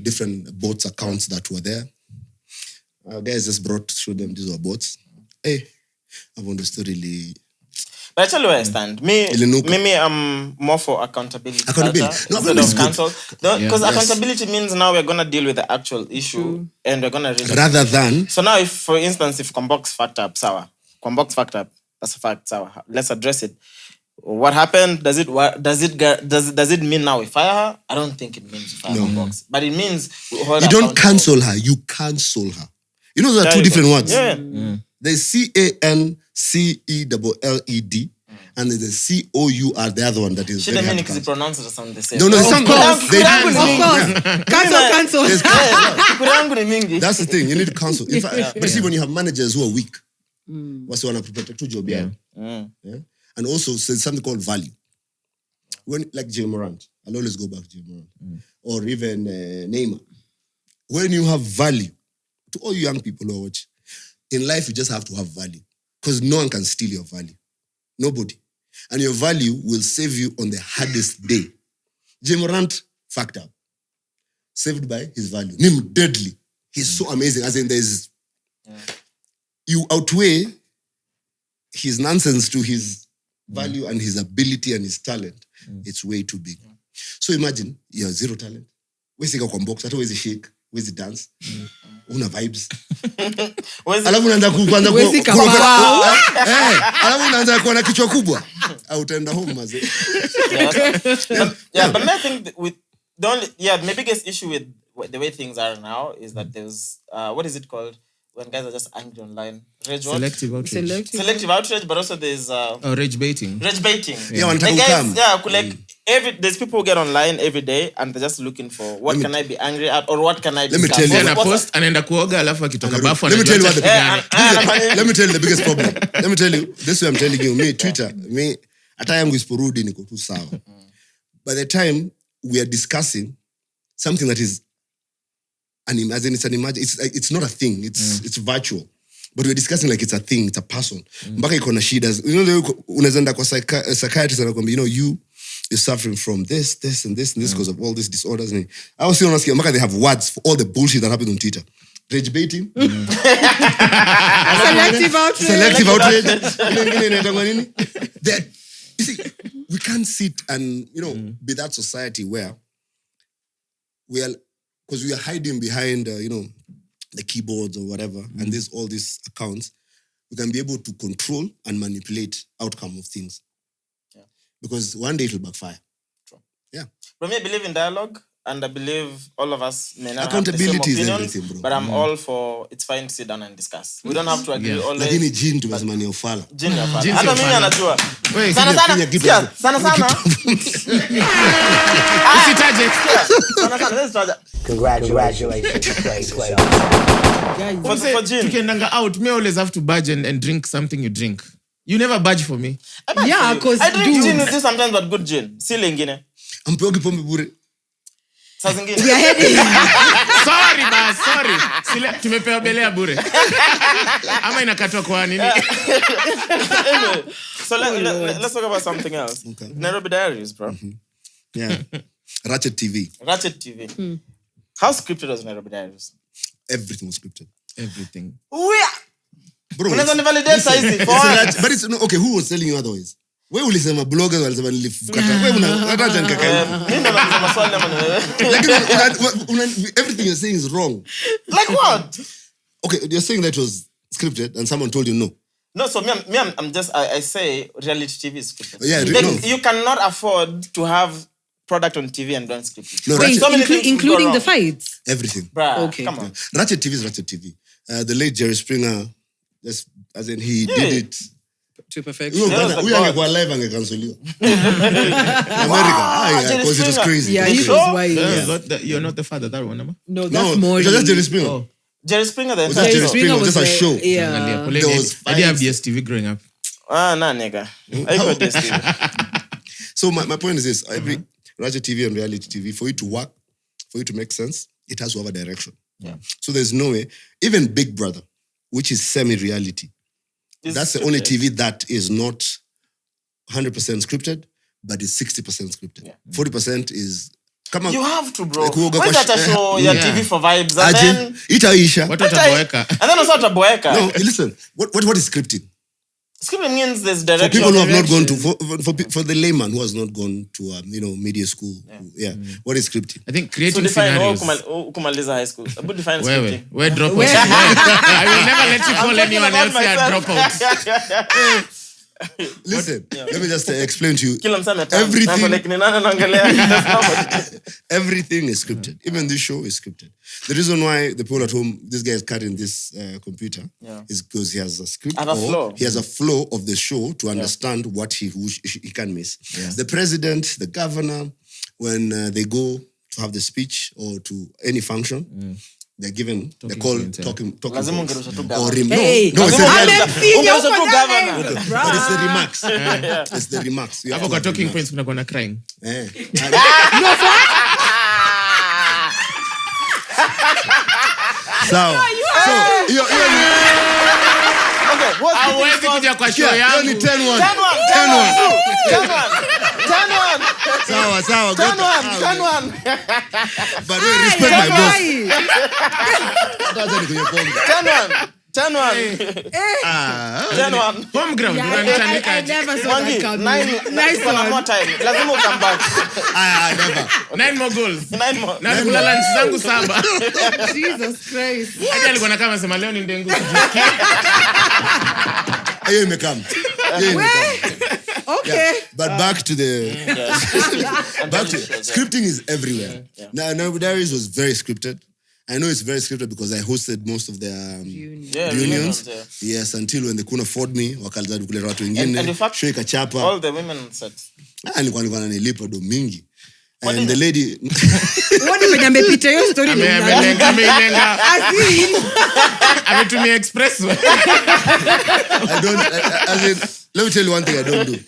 different bots accounts that were there. Guys just showed them these were bots. Hey, I want the story really... But I tell you where I stand. Me, Ilinuka. I'm more for accountability. Accountability. No, Instead it's of good. cancel. Because Yes. accountability means now we're going to deal with the actual issue and we're going to... Rather than... So now, if, for instance, if Kwambox fucked up, sawa. Kwambox fucked up. That's a fact, sawa. Let's address it. What happened? Does it mean now we fire her? I don't think it means we fire Kwambox. But it means we hold her You don't accountable. cancel her, you cancel her. You know there are There two you different go. words. Yeah. There's CANCELLED and there's the COUR, the other one that is Shouldn't very mean hard to because it cancel. pronounces or something the same. No, it's not. course. They- Of course. Cancel. Kurangu ni mingi. That's the thing. You need to cancel. In fact, but see, when you have managers who are weak, what's one of protect to job? Yeah. And also, there's something called value. When like Jay Morant, I'll always go back to Jay Morant, or even Neymar. When you have value, to all you young people who watch, in life you just have to have value, because no one can steal your value, nobody, and your value will save you on the hardest day. Jay Morant fucked up, saved by his value. Nim deadly. He's so amazing. As in, there's you outweigh his nonsense to his value and his ability and his talent. It's way too big. So imagine you have zero talent. Where's the box? Where's the shake? Where's the dance? Una vibes. Alafu unaanza kuanza Huwezi alafu unaanza kuwa na kichwa kubwa. Utaenda home maze. Yeah, but I think with my biggest issue with the way things are now is that there's what is it called when guys are just angry online? Rage what? Selective outrage. Selective outrage, but also there's Rage baiting. rage baiting. Yeah, The guys, like there's people who get online every day and they're just looking for what can I be angry at or what can I Let me discuss? tell you. Ana post anaenda kuoga alafu akitoka bafu Let me tell you what the anajua let me tell you the biggest problem. Let me tell you, this way I'm telling you, me, Twitter, me, hata yangu isporudi niko tu sawa. By the time we are discussing something that is it's not a thing, it's virtual. But we're discussing like it's a thing, it's a person. Mpaka iko na shida. Unaweza enda kwa psychiatrist anakuambia, you're suffering from this and this because of all these disorders. I was still asking, they have words for all the bullshit that happens on Twitter. Rage baiting. Selective outrage. You see, we can't sit and, be that society where because we are hiding behind, the keyboards or whatever, and there's all these accounts, we can be able to control and manipulate outcome of things. Yeah. Because one day it will backfire. True. Yeah. But me, I believe in dialogue, and I believe all of us may not have the same Accountability is opinions, everything, bro. but I'm all for it's fine to sit down and discuss. We don't have to agree always. Lakini jini tumesema ni ufala. Jini ya fala. Jini Hata ya mimi fala. anajua. Wait, Sana sana. Kenya kitu Sikia, hapo. sana sana. Usitaje. Sana sana. Let's try that. Congratulations. For Jini. Tukiendanga out, me always have to budge and drink something you drink. You never budge for me. Yeah, because I drink gin with you sometimes, but good gin. Si lingine. Ampeogi pombe bure. Saa zingine. we are heading. Sorry. Tumepewa belea bure. Ama inakatwa kwa nini? Anyway, so let's talk about something else. Okay. Nairobi Diaries, bro. Yeah. Ratchet TV. How scripted was Nairobi Diaries? Everything was scripted. Everything. Bro. Unaweza nivalidate saizi. But it's no, okay, who was telling you otherwise? Wewe ulisema bloggers walisema nilifukata. Wewe unataka nikakaa. Mimi ndo nasema maswali ama wewe. Like everything you're saying is wrong. Like what? Okay, you're saying that was scripted and someone told you no. No, so I'm just I say reality TV is scripted. Yeah, Like, you cannot afford to have product on TV and don't script it. No, Wait, so many things including go the wrong. fights. Everything. Bruh, Okay. come on. Ratchet TV is Ratchet TV. The late Jerry Springer, just as in he did it. To perfection. We are live and cancel America. Because it was crazy. Yeah, It he was was crazy. wild. You're not the father, that one, ama? No, that's No, more. it was just Jerry Springer. Oh. Jerry Springer the Was that entire Jerry show. Springer was just a the- show. Yeah. There was I didn't have fights. DSTV growing up. Nah, nigga. I got this. So my point is this. Every Ratchet TV and reality TV, for it to work, for it to make sense, it has to have a direction. Yeah. So there's no way. Even Big Brother, which is semi-reality, that's the only TV that is not 100% scripted, but is 60% scripted. 40% is... Come on. You have to, bro. Like, Ogopa Why that a show your Yeah. TV for vibes and then Itaisha. What wataboeka? and then also ataboeka. No, listen. What is scripting? Scripting means there's For direction. people who have not gone to, for the layman who has not gone to, media school. Yeah. What is scripting? I think So creating define scenarios. kumaliza high school. But define Wewe, scripting. wewe drop out. Where? I will never let you call I'm talking anyone about else here a myself. dropout. Listen, let me just explain to you. Kila msame atamu. Everything- Nako like ni nani anaongelea. Everything is scripted. Even this show is scripted. The reason why the people at home, this guy is carrying this computer, is because he has a script. I have a or flow. He has a flow of the show to understand what he can miss. The president, the governor, when they go to have the speech or to any function, they're given, they're called talking Lazima points. ungerusha tu Or governor. Hey, no, it's the Lazima remarks. ungerusha tu governor. But it's the remarks. It's the remarks. You have Hapo to kwa have talking remarks. points kunakuwa na crying. Eh. Sawa. So, hiyo Okay, what's the Hauwezi thing kuja kwa show hiyo ni yangu. 10-1. 10-1. Sawa. Turn one. But we respect my boss. Hata nikunywe pombe. Turn one. Home ground, Yeah, unanitandika I aje? never saw Wangi, that coming. Nice kuna one. more time. Lazima come back. Never. 9 more goals. 9 more. Na kula lunch zangu 7. Jesus Christ. Hadi alikuwa na kama sema leo ni ndengu sijisikie. Hiyo imekam. Okay. But back to the scripting is everywhere. Now Nairobi Diaries was very scripted. I know it's very scripted because I hosted most of their reunions. Yes, until when they couldn't afford me, wakaliza kuleta watu wengine. And in fact, show ikachapa. all the women on set. Nilikuwa nanilipa do mingi. And the lady Wani penye amepita hiyo story ni mnani. Ameilenga. Azin. Ametumia expressway. I don't as in, let me tell you one thing I don't do.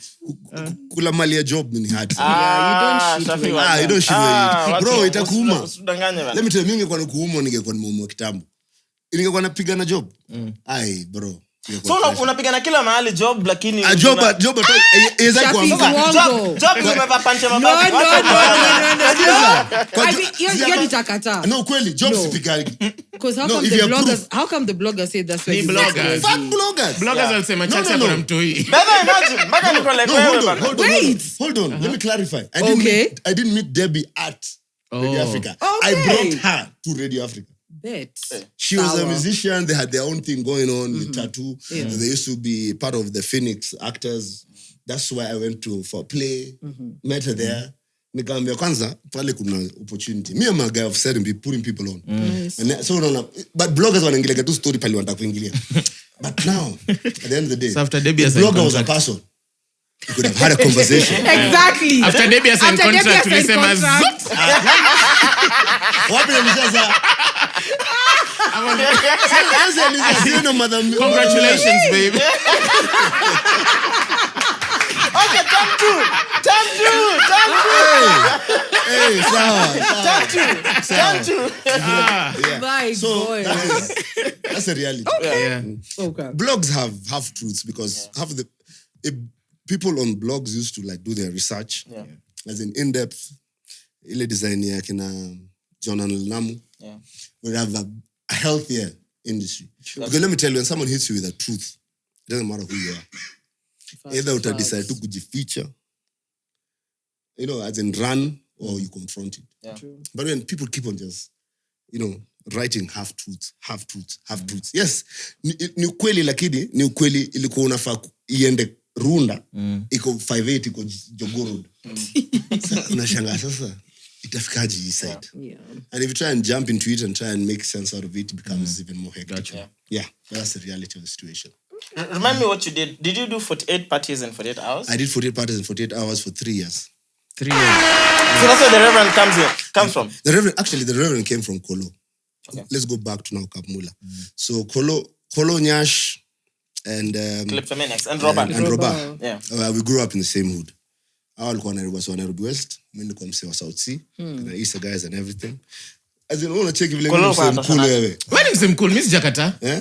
Kula mali ya job ni hard. you don't shit Shaffie well. Weru. You don't shit well. Bro, watu- itakuuma. usidanganye bana. Let me tell you, ningekuwa nikuuma ningekuwa nimeumwa kitambo. Ningekuwa napiga na job. Ai, bro. So unapigana kila mahali job lakini job is like Shaffie Uongo. job umebeba panche No. mabati. I mean, hiyo nitakataa. No, kweli job sipigani. Because No, if you have proof. how come the bloggers say that's why Ni he's bloggers. Fuck bloggers. Bloggers walisema Chaxy no. kuna mtoi. Baba imagine, mpaka niko like No, wewe bana. hold on. Let me clarify. Okay. I didn't meet Debbie at Radio Africa. Okay. I brought her to Radio Africa. Bet. She was a Sawa. musician. They had their own thing going on with tattoo. Yeah. They used to be part of the Phoenix actors. That's why I went for play. Met her there. Nikaambia kwanza pale kuna opportunity. Me am a guy of putting people on. And so but bloggers wanaingilia tu story pale wanataka kuingilia. But now at the end of the day, So after Debbie the has signed blogger was a contract. person. You could have had a conversation. Exactly. After Debbie has signed After Debbie contract, has signed tulisema contract. zut. Wapi nilisema Congratulations, babe. Okay, time two. Hey, Time two. My boy. That's a reality. Yeah. Okay. Blogs have half-truths because people on blogs used to like do their research. Yeah. As in-depth. Ile design ya kina John and Namu. Yeah. We have a healthier industry. Because let me tell you, when someone hits you with a truth, it doesn't matter who you are. Either you decide to kujificha, as in run, or you confront it. Yeah. True. But when people keep on just, writing half-truths. Yes, ni ukweli lakini, ni ukweli ilikuwa unafaa iende Runda, iko 58, iko Jogorod. Unashangaa sasa, itafikaji hii side. Yeah. And if you try and jump into it and try and make sense out of it, it becomes even more hectic. Gotcha. Yeah, that's the reality of the situation. Remind me what you did. Did you do 48 parties in 48 hours? I did 48 parties in 48 hours for 3 years. 3 years. So that's where the Reverend comes from. The Reverend came from Kolo. Okay. Let's go back to now Mullah. So Kolo Nyash and Kleptomaniacs and Robert. And Robert. Yeah. We grew up in the same hood. I walikuwa Nairobi West, mimi nilikuwa msee wa South Sea, na East guys and everything. As in all check vile msee mkulu wewe. Wewe ni msee mkulu, mimi sijakata. Eh?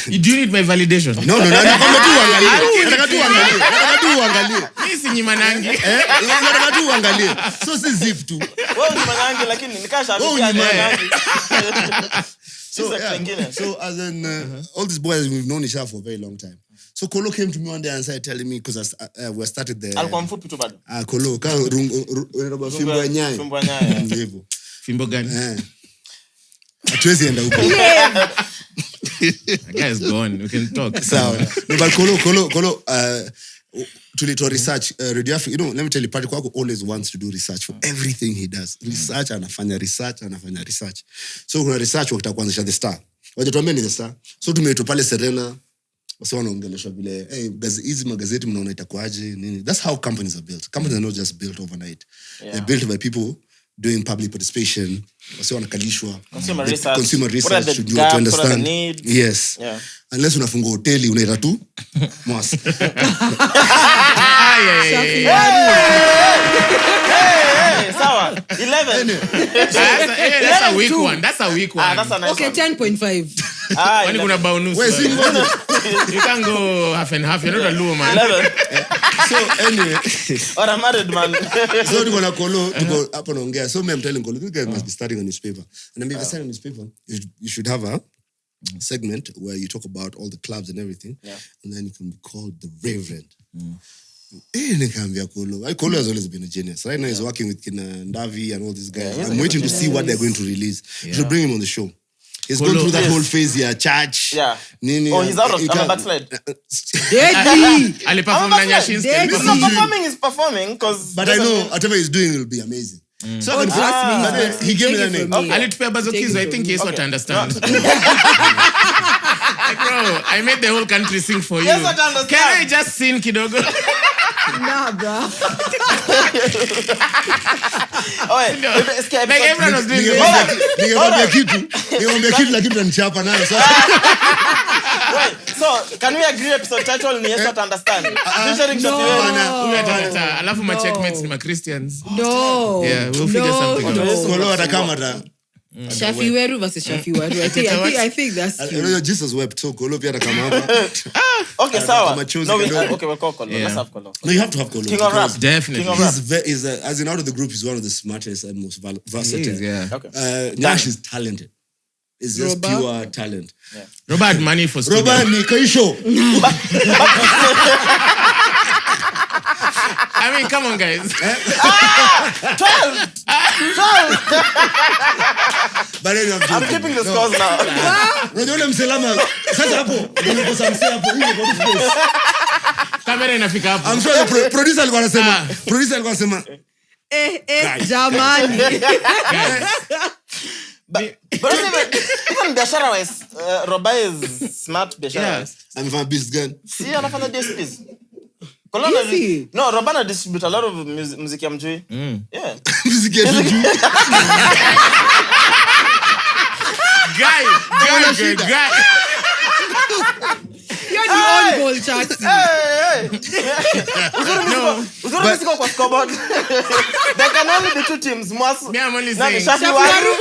You do need my validation. No, nakwambia tu uangalie. Nataka tu uangalie. Mimi si nyimanangi. Nataka tu uangalie. So si zip tu. Wewe ni manangi lakini nikashabikia manangi. So as in all these boys, we've known each other for a very long time. So Kolo came to me one day and started telling me, because we started the... Alikuwa mfupi tu bado. Kolo, fimbo ya Nyau. Fimbo ya Nyau. Ndivyo. Fimbo gani? Hatuwezi enda huko. That guy is gone. We can talk. Sawa. No, but Kolo, tulitoa research, Radio Africa, let me tell you, Party Kwako always wants to do research for everything he does. Research, anafanya research. So kuna research wakita kuanzisha The Star. Wajatuambia ni The Star. So tumeitwa pale Serena, wasi wanaongeleshwa vile, hizi magazeti mnaona itakuaje, nini. That's how companies are built. Companies are not just built overnight. Yeah. They're built by people doing public participation. Wasi wanakalishwa. Consumer research to do, to understand. Yes. Yeah. Unless unafungua hoteli unaita tu Mwass. Sawa. 11. That's a weak one. That's a nice okay, 10.5. When kuna bonus. You can go half and half. You're not a low man. 11. So anyway. Or a married man. So tuko na Kolo, tuko hapo naongea. So I'm telling Kolo, this guy must be starting a newspaper. And if you're starting a newspaper, you should have a segment where you talk about all the clubs and everything. Yeah. And then you can be called the Reverend. Kolo has always been a genius. Right now he's working with Kina Ndavi and all these guys. I'm waiting to see what they're going to release. You should bring him on the show. He's gone through that whole phase here, church. Yeah. Nini, he's out of backslide. Deadly. Aliperform na Nyashinski. He's not performing because... But I know whatever he's doing will be amazing. So he gave me that name. Alitupea bazokizo. I think he's not to understand. Like, bro, I made the whole country sing for you. Yes, I understand. Can I just sing kidogo? Nah, bro. Like everyone was doing this. Ningeambia kitu lakini tunanichapa nayo. Wait, so can we agree episode title ni yes to understand? Alafu ma checkmates ni ma Christians. No. Yeah, we'll figure something out. Kolo atakamata. Shaffie Weru versus Shaffie Weru. I think that's true. Jesus wept, so Kolo pia atakama hapa. Okay, sawa. No, we'll call Kolo. Let's have Kolo. No, you have to have Kolo. King of rap. Definitely. He's as in out of the group, he's one of the smartest and most versatile. Yeah. Okay. Nash is talented. It's just pure talent. Yeah. Robert money for studio. Robert ni kaisho. I mean, come on, guys. 12. But anyway, I'm keeping the scores now. Unajua ule mselama sasa hapo ndio samsia hapo hiyo kwa space. Kamera inafika hapo. I'm sure the producer alikuwa anasema jamani. But even biashara wise, Roba is smart biashara wise. Amefanya business gun. Si anafanya DSPs. No, Robana distribute a lot of music ya mjui. Yeah. Music ya mjui. Guy, Ndio shida. You're the own goal, Chaxy. Uzuri siko kwa scoreboard. There can only be 2 teams. Mwass. Me, I'm only saying. SHAFFIE Weru.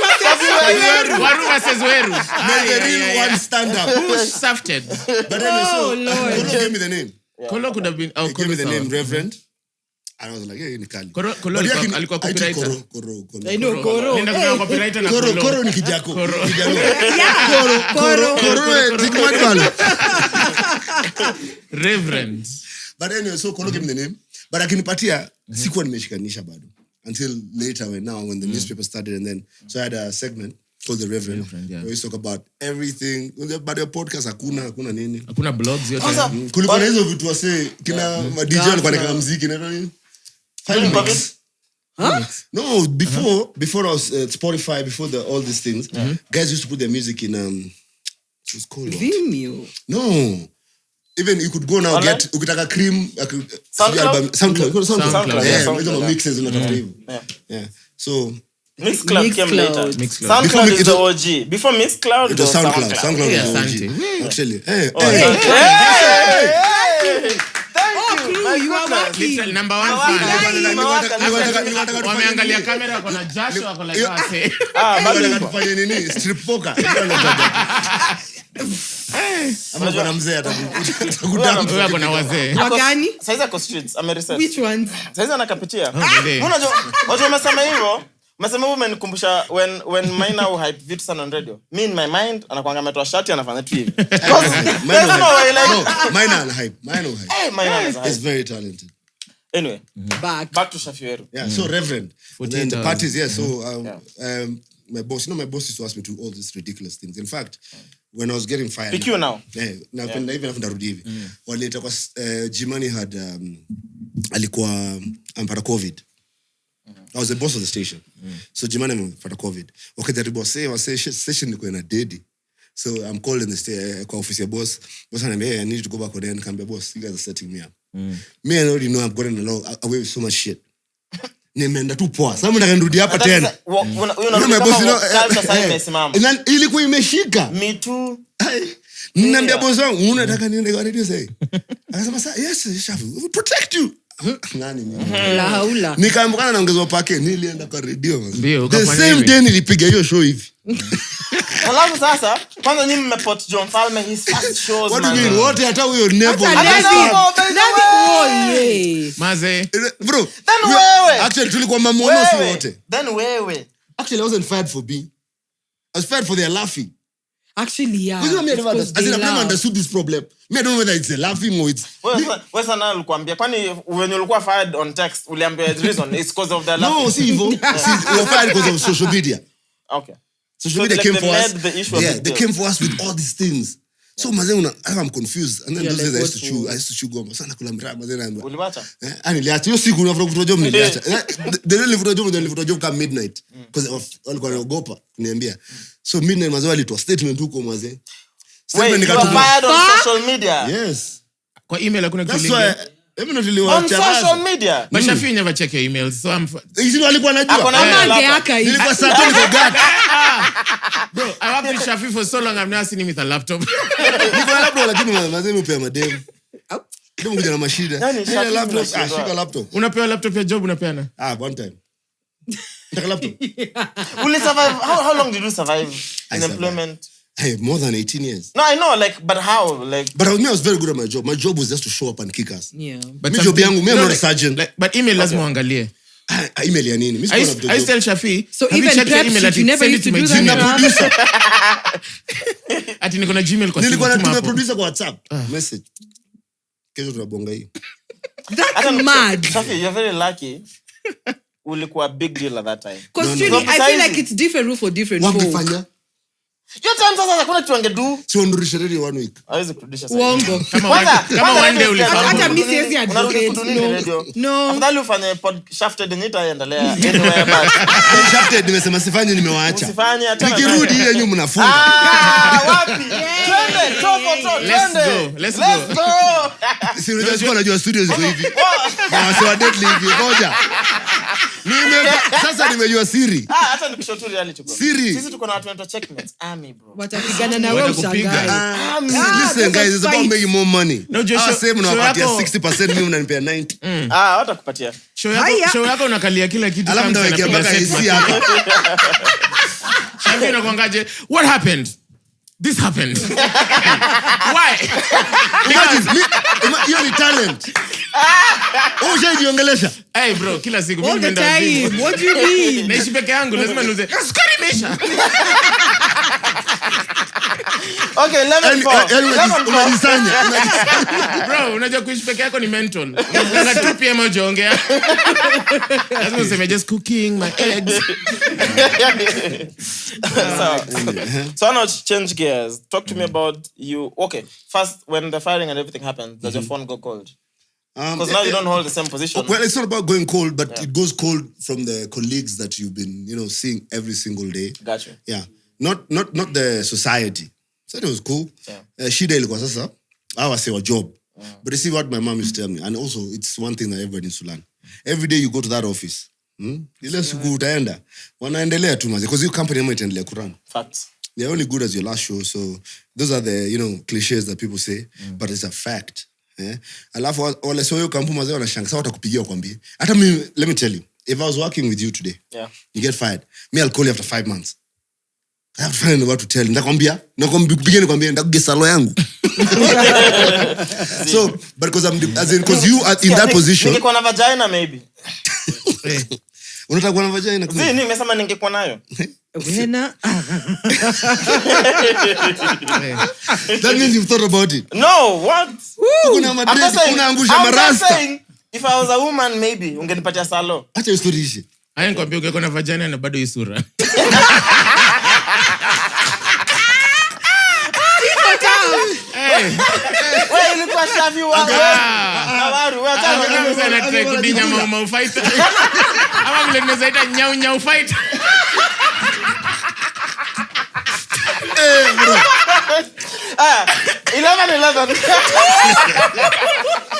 Weru versus Weru. May the real one stand up. Who shafted? But anyway, so Lord. Kolo gave me the name. Kolo could have been. He gave me the name Reverend. And I was like, hey, ni kali. Kolo alikuwa I took copywriter. Koro. I know, Koro. Nenda kuna copywriter na Kolo. Koro ni kijako. Koro. Reverend. But anyway, so Kolo gave me the name. But akinipatia sikuwa nimeshikanisha bado. Until later when the newspaper started, and then so I had a segment called The Reverend. Yeah. Where we talk about everything. But the podcast hakuna nini. Hakuna blogs yote. Kulikuwa na hizo vitu wase kina DJ walikuwa na muziki na nini. No, before I was Spotify, before all these things, guys used to put their music in it was called Vimeo. No. Even you could go now Online? get ukitaka cream SoundCloud? SoundCloud. Yeah, SoundCloud. hizo mixes unatafuta hivyo. Yeah. So Mixcloud came later. Mixcloud. SoundCloud Before is the OG. Before Mixcloud, it was SoundCloud. SoundCloud Yeah, was the Santi. OG. Actually. Hey. You are lucky. Literally number 1 fan. Wameangalia kamera wako na jasho wako like wase. Bado tufanye nini? Strip poker. Ama kuna mzee atakudamp. Wewe kuna wazee. Wagani? Saizi ako streets, ameresearch. Which ones? Saizi anakapitia. Ndio. Unajua umesema hivyo? Umesema hivyo umenikumbusha when Maina hype vitu sana on radio. Me in my mind anakuanga ametoa shati anafanya tu hivi. Maina hype. Hey, Maina is He's hype. very talented. Anyway, Back to SHAFFIE WERU. Yeah, so Reverend. And then the 14,000. parties, yeah. So my boss used to ask me to do all these ridiculous things. In fact, when I was getting fired. PQ now. Yeah, now even after narudi hivi. Waleta kwa Jimani had alikuwa ampata COVID. I was the boss of the station. So Jimani ampata COVID. Wakajaribu wase station iko na dedi. So I'm called in the kwa office ya boss. Boss ananiambia, hey, I need to go back there and come. Boss, you guys are setting me up. Me, I already know I've gotten away with so much shit. Nimeenda tu poa. Sasa mnataka nirudi hapa tena. Ilikuwa imeshika. Me too. Niambia boss wangu, unataka niende kwa radio sasa? Akasema sasa, yes, SHAFFIE, we will protect you. Nani mimi? Lahaula. Nikaambukana naongezwa pake, nilienda kwa radio. Ndio, The ukafanya same hivi. day nilipiga hiyo show hivi. Alafu sasa, kwanza nyinyi mmepot John Falme his first shows. What do you mean? Wote hata huyo nebo. Maze. Bro. Then wewe. Actually tulikuwa mamono si wote. Then wewe. Actually I wasn't fired for being. I was fired for their laughing. Actually, yeah. Because I've never laugh. understood this problem. Me, I don't know whether it's a laughing or it's... Wewe sana ulikuambia kwani when ulikuwa fired on text uliambia the reason it's because of the laughing. No, see, Ivo. See, we were fired because of social media. Okay. Social media came they for us. made the issue a Yeah, big they deal. came for us with all these things. So mazee I'm confused. And then Yeah, those days like I used to chew gum. Sana kula mraa mazee na. Uliwacha? Niliacha hiyo siku unafuta kutoa job niliacha. The really nilifuta job kama midnight because walikuwa wanaogopa kuniambia. So midnight mazee walitoa statement huko mazee. Wait, you were fired on social media? Yes. Kwa email hakuna That's kitu why lingine. On social media? But SHAFFIE never check your emails. So I'm Hizi alikuwa anajua. Nilikuwa saa tu niko gat. bro, I worked with SHAFFIE for so long I've never seen him with a laptop. Niko na laptop lakini mazee mpea madem. Ndio mkuja na mashida. Nani, SHAFFIE Laptop, tunashindwa. shika laptop. Unapewa laptop ya job unapeana? One time. Take a laptop. Will you survive? How long did you survive in survived. employment? Hey, more than 18 years. No, I know, but how? But I was very good at my job. My job was just to show up and kick us. Yeah. But Mi job yangu, me I'm No, not a surgeon. But email lazima uangalie. Email ya nini? I used to tell SHAFFIE, So have you even checked your prep email? sheet, you never Send used it to my do that. Gmail. Nina producer. Ati niko na Gmail kwa simu. Nilikuwa tuma natumia hapo. producer kwa WhatsApp. Message. Kesho tunabonga hii. That's mad. SHAFFIE, you're very lucky. Ulikuwa a big deal at that time. Because No, no. really, I feel like it's different rule for different folk. Wangefanya. Your time sasa hakuna kitu angedu. Si wandurisha radio 1 week. Hawezi kurudisha sasa. Uongo. Kama one day ulifahamu. Hata mi siwezi advocate. Unarudi radio. No. Afadhali ufanye shafted yenye itaendelea anywhere but. Shafted nimesema sifanye nimewaacha. Usifanye hata. Nikirudi ile nyinyi mnafunga. Wapi? Twende, topo. Let's go. Si unajua studios ziko hivi. Na wase wa deadly hivi. Ngoja. Sasa nimejua siri. Hata nikushow tu reality bro. Siri. Sisi tuko na watu wanaitwa checkmates army bro. Watapigana na wewe Watakupiga. ushangae. Listen guys, it's about making more money. No, just show- Same show unawapatia yako- 60%, mimi unanipea 90. Watakupatia. Show yako unakalia kila kitu Alafu kama ndio sana mpaka piga set AC hapa. Shafi unakuangaje? What happened? This happened. Why? Hiyo ni talent. Ushajiongelesha. Hey bro, kila siku All the time. What do you mean? Naishi peke yangu, lazima niuze. Sukari imeisha. Okay, level 4. Unajisanya. Bro, unajua kuishi peke yako ni mental. Unataka tu pia unaongea. Lazima useme just cooking my eggs. So now change gears. Talk to me about you. Okay, first when the firing and everything happened, does your phone go cold? Because now you don't hold the same position. Well, it's not about going cold, but it goes cold from the colleagues that you've been, seeing every single day. Gotcha. Yeah. Not the society. So it was cool. Yeah. Shida ilikuwa sasa, I was say a job. But you see what my mom used to tell me, and also it's one thing that everybody needs to learn. Every day you go to that office, ile siku utaenda, wanaendelea tu maze, because your company might itaendelea kurun. Facts. They're only good as your last show, so those are the, cliches that people say, but it's a fact. Alafu wale sio kampuni mazao wanashanga sasa watakupigia kwambie. Hata mimi, let me tell you, if I was working with you today, you get fired, me I'll call you after 5 months. I have to find what to tell. Ndakwambia nikwambia ndakugesalo yangu. So, but because you are in that position. Ningekuwa na vagina maybe. Unataka kuwa na vagina? Nimesema ningekuwa nayo. Wena. That means you've thought about it. No, what? Unaangusha marasta. Saying, if I was a woman maybe ungenipatia salo. Acha story ishi. Aya nikwambia ungekuwa na vagina na bado isura. Wewe ilikuwa Shaffie Weru. Wewe Wewe unataka kudinya mama fight. Ama vile nimezaita Nyau fight. Bro. 11.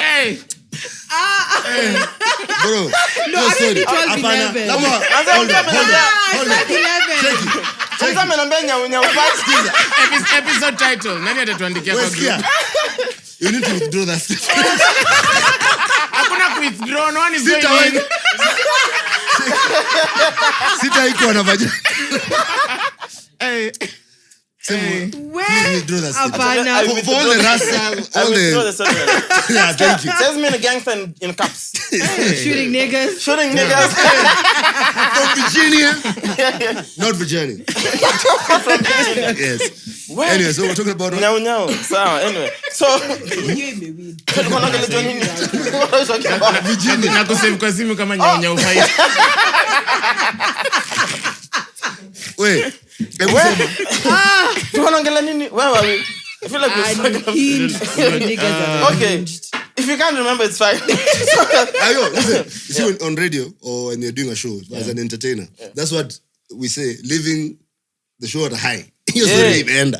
Hey. Bro. No, I think it was 11. Hold on. Sasa amenambia Nyau fight. Episode title. Nani atatuandikia kwa group? You need to withdraw that statement. Hakuna withdraw, no one is going in. Sita iko na vagina. Hey. Please withdraw that statement. Apana. For all the rasta, all the... Yeah, thank you. Says me in a gangster in caps. Shooting niggas. Shooting niggas. From Virginia. Not Virginia. Yes. Anyway, so we're talking about... Nyau. Sawa, anyway. So... Virginia. Na kusave kwa simu kama Nyau fight. Wait. Tunaongelea nini? Where were we? I feel like okay. If you can't remember, it's fine. Ayo, listen. You see, on radio or when you're doing a show as an entertainer, that's what we say, living the show at a high. Imeenda.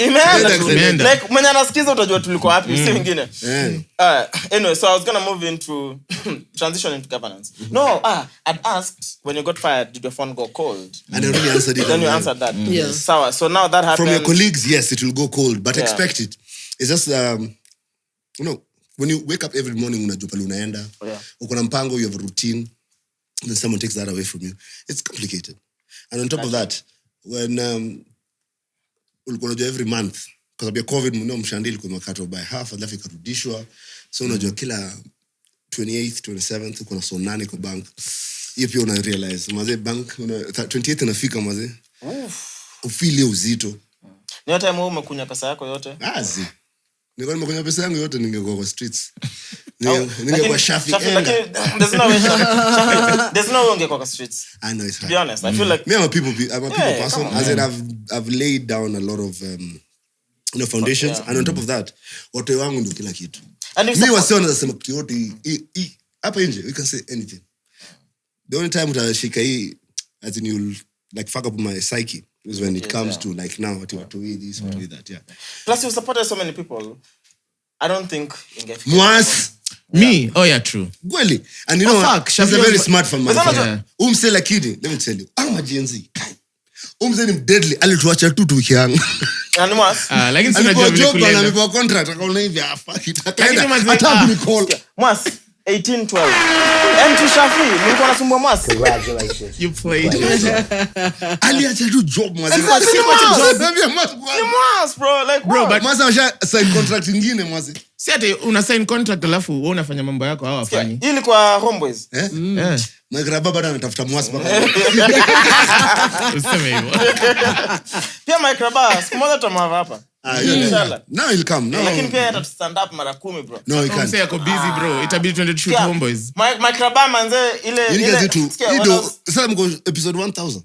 Like mwenye anasikiza utajua tuliko wapi, si wengine. Anyway, so I was gonna move into transition into governance. No, I'd asked when you got fired, did your phone go cold? And I already answered it. Then you answered that. Yeah. So now that happened. From your colleagues, yes, it will go cold, but expect it. It's just, when you wake up every morning, unajua pale unaenda, uko na mpango, you have a routine, then someone takes that away from you. It's complicated. And on top of that, when ulikuwa unajua every month, because of COVID, mshandili kwa makato by half, alafu ikarudishwa. So unajua kila 28th, 27th, uko na so 8 kwa bank. Hiyo pia una realize, maze bank, 28th inafika maze. Ufili uzito. Ni yote time umekunya pesa yako yote? Azi. Ningekuwa nimekunya pesa yangu yote ningekuwa kwa streets. Ningekuwa Shaffie. There's no way ungekuwa kwa streets. I know it's hard. To be honest, I feel like I'm a people person. As in I've laid down a lot of foundations, and on top of that, watu wangu ndio kila kitu. Mimi wasiona nasema kitu yote hapa nje, we can say anything. The only time utashika hii as in you'll like fuck up my psyche is when it comes to like now what to eat this, what to eat that, yeah. Plus you supported so many people. I don't think Mwass. Me? Oh yeah, true. Kweli. And you know, fuck, he's a Shafi very was- smart fan man. Yeah. Umse lakini, let me tell you. I'm Gen Z. Umse ni deadly. Alituacha tu tukianga. And Mwass. Lakini sina Alikuwa job job na kulienda. amepewa contract akaona hivi fuck it. Lakini mazee, Hata kunicall. Mwass 1812. M2 Shafi, mlikuwa nasumbua Mwass. Congratulations. You played. Aliacha tu job mwazi. Ni Mwass. Naambia Ni Mwass, bro. Like, Bro, what? but Mwazi amesha sign contract nyingine mwazi. si ati una sign contract alafu wewe unafanya mambo yako hao wafanyi. Hii ilikuwa Homeboys. Eh. Magraba bado anatafuta Mwazi baba. Useme hivyo. Pia Mike Rabah, siku moja tutamwava hapa. Inshallah. Now he'll come. No. Lakini pia hata stand up mara 10 bro. No, he Mse can't. yako busy bro. Itabidi twende shoot Yeah. Homeboys. Mike Rabah manze ile You guys need to. Sikia, You when I do. was- Sasa mko episode 1000.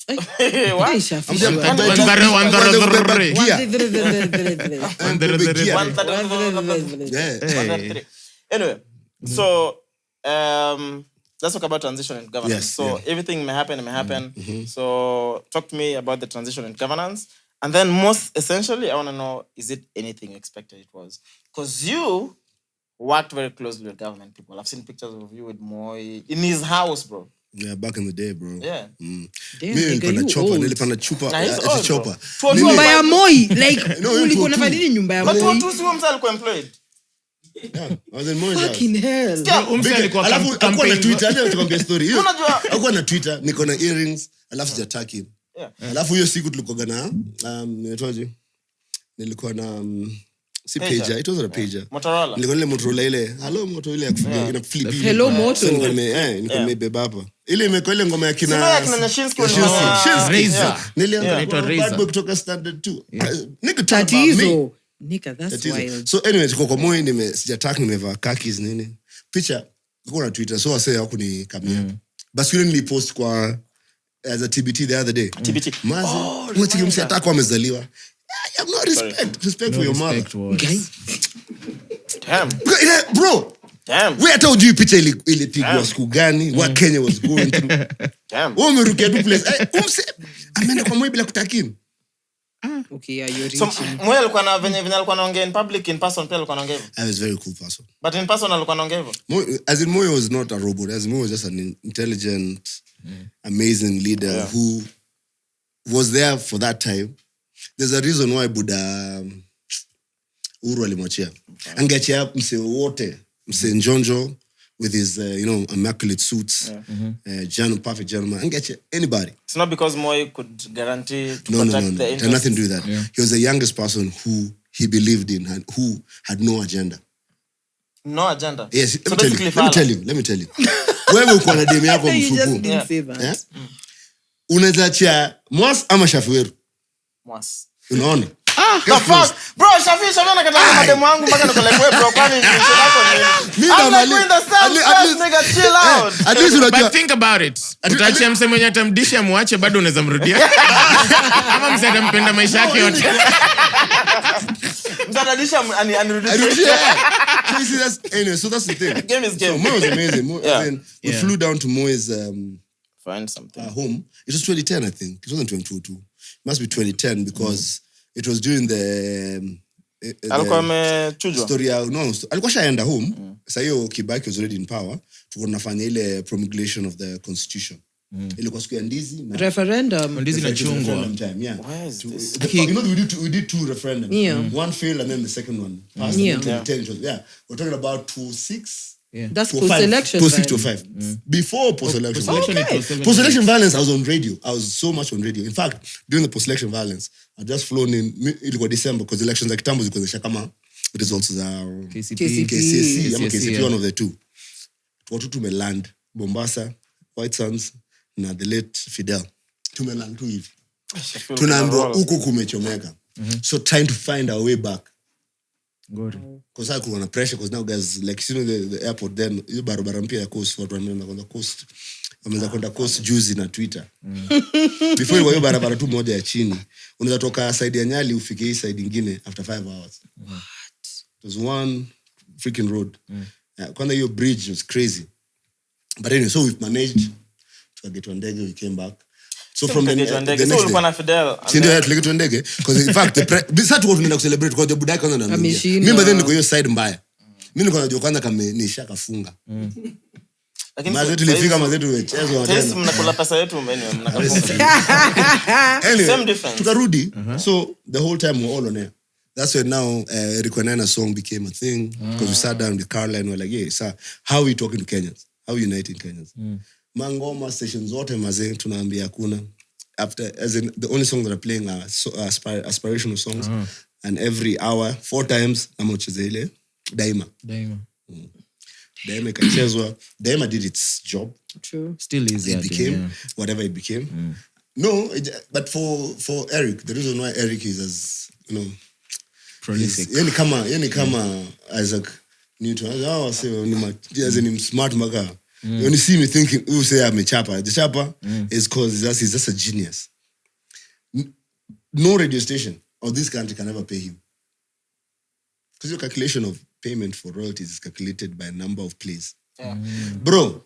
What? Hey, Shafi. I'm saying, One- by one- time- one- by the way, one- gear. Gear. 133. Yeah. Anyway, so let's talk about transition in governance. Yes, So yeah. everything may happen. So talk to me about the transition in governance. And then most essentially, I want to know, is it anything you expected it was? Because you worked very closely with government people. I've seen pictures of you with Moi in his house, bro. Yeah, back in the day, bro. Yeah. Mimi Damn, nilikuwa na nigga, you chopper, old. nilipanda chupa, Nah, he's ati old, bro. chopper. Tuwa- Mimi- Nyumba ya Moi. Like, No, ulikuwa tu- unafanya nini nyumba ya But Moi? tu si huyo msee alikuwa employed. Yeah, I was in Moi's house. Fucking hell. Umse alikuwa Alafu hakuwa na campaign. Twitter, acha tukwambie story. Hiyo Unajua- hakuwa na Twitter, niko na earrings, alafu sijataki. Yeah. Alafu hiyo siku tulikuwa na nimetoaje? Nilikuwa na si pager, it wasn't a pager. Motorola. Nilikuwa ile Motorola ile, hello Motorola ile ya kupiga ina flip. Hello, Moto. So nilikuwa nimebeba hapa. Ile imekuwa ile ngoma ya kina Sema ya kina Nyashinski Nyashinski. walikuwa- Shinski. Razor. Nilianza Inaitwa kwa Razor. bad boy kutoka standard 2. Nigga talk about me. Tatizo. Nika, that's Tatizo. wild. So anyway, tuko kwa Moi, sijataka nimevaa khakis nini. Picha iko na Twitter, so wase wako ni kamera. Basi yule nilipost kwa as a TBT the other day. TBT. Mazi, unachiki msiataka amezaliwa. I have no respect for your mother. Respect was- Guy. Damn. Bro, Damn. we hata ujui picha ilipigwa siku gani, what Kenya was going through. Damn. Wewe umerukia tu place. Umse ameenda kwa Moi bila kutakini. Okay, yeah, you're So reaching. Moi alikuwa na venye alikuwa anaongea in public, in person pia alikuwa anaongea hivyo. I was a very cool person. But in person alikuwa anaongea hivyo. Moi was not a robot. As in Moi was just an intelligent, amazing leader who was there for that time. There's a reason why Buddha Uhuru alimwachia. Angeachia mse wote, mse Njonjo with his immaculate suits, perfect gentleman. Angeachia anybody. It's not because Moi could guarantee to No. protect the It had interests. nothing to do with that. He was the youngest person who he believed in and who had no agenda. No agenda. Yes, So let me tell you. Wewe uko na demu yako You just mfuku. didn't say that. Eh? Unaweza achia Mwass ama Shaffie Weru. Mwass. Unaona? The fuck? Bro, Shafi anakatana mademu wangu mpaka niko like, wewe bro, kwani nini lako nini? I'm like, we're in the same class, nigga, chill out. At least unajua. But think about it. Utaachia mse mwenye atamdisha muache bado unaweza mrudia. Ama mse atampenda maisha yake yote. Mtadadisha anirudishe. So you see, that's the thing. Game is game. So Moi was amazing. We Yeah. flew down to Moi's Find something. home. It was 2010, I think. It wasn't 2022. It must be 2010 because it was during the Alikuwa amechujwa. story ya alikuwa shaenda home. Sasa hiyo Kibaki was already in power. Tulikuwa tunafanya ile promulgation of the constitution. Ilikuwa siku ya ndizi na Referendum. Ndizi na chungwa. referendum time, yeah. Why is this? We did two referendums. Yeah. One failed and then the second one passed. Yeah. In 2010, it was, we're talking about 2006. That's 2005. post-election. 2006 then. 2005. Before post-election. Post-election, Okay. it was 7 Post-election violence, I was on radio. I was so much on radio. In fact, during the post-election violence, I just flown in. Ilikuwa December because elections za kitambo zilikuwa zisha kama results za KCP. KCSE ama KCP, yeah. one of the two. Watu tumeland Mombasa, White Sands na the late Fidel. Tumeland tu hivi. Tunaambiwa huku kumechomeka. So trying to find our way back. Ngori. Because I could pressure because now guys like the airport then hiyo barabara mpya ya coast watu wanaenda kwenda coast. Wameanza kwenda coast juzi na Twitter. Before hiyo barabara tu moja ya chini. Unaweza toka side ya Nyali ufike hii side nyingine after 5 hours. What? It was one freaking road. Kwanza hiyo bridge was crazy. But anyway, so we've managed to get on ndege, we came back. So from the next ulikuwa na Fidel. Sindio tulikitwa ndege because in fact sasa tuko tunaenda kucelebrate kwa budai kwanza na Ameshinda. mimi then niko hiyo side mbaya nilikuwa najua kwanza kama nishakafunga. Lakini Mazetu tulifika mazetu tumechezwa tena. Sisi mnakula pesa yetu mnakafunga. Anyway, Same difference. tukarudi. So the whole time we're all on air. That's when now Eric Wanana's song became a thing because we sat down with Carla and we're like, yeah, sir, how are we talking to Kenyans? How are we uniting Kenyans? Mangoma stations zote mazee tunaambia hakuna. After, as in, the only songs that are playing are aspirational songs. And every hour, 4 times, namocheze ile Daima. Daima ikachezwa. Daima did its job. True. Still is. It became whatever it became. No, but for Eric, the reason why Eric is as, you know, prolific. Yani kama Isaac Newton. I say as in smart maka. You only see me thinking, who say I'm a chapper. The chapper is because he's just a genius. No radio station of this country can ever pay him. Because your calculation of payment for royalties is calculated by a number of plays. Bro,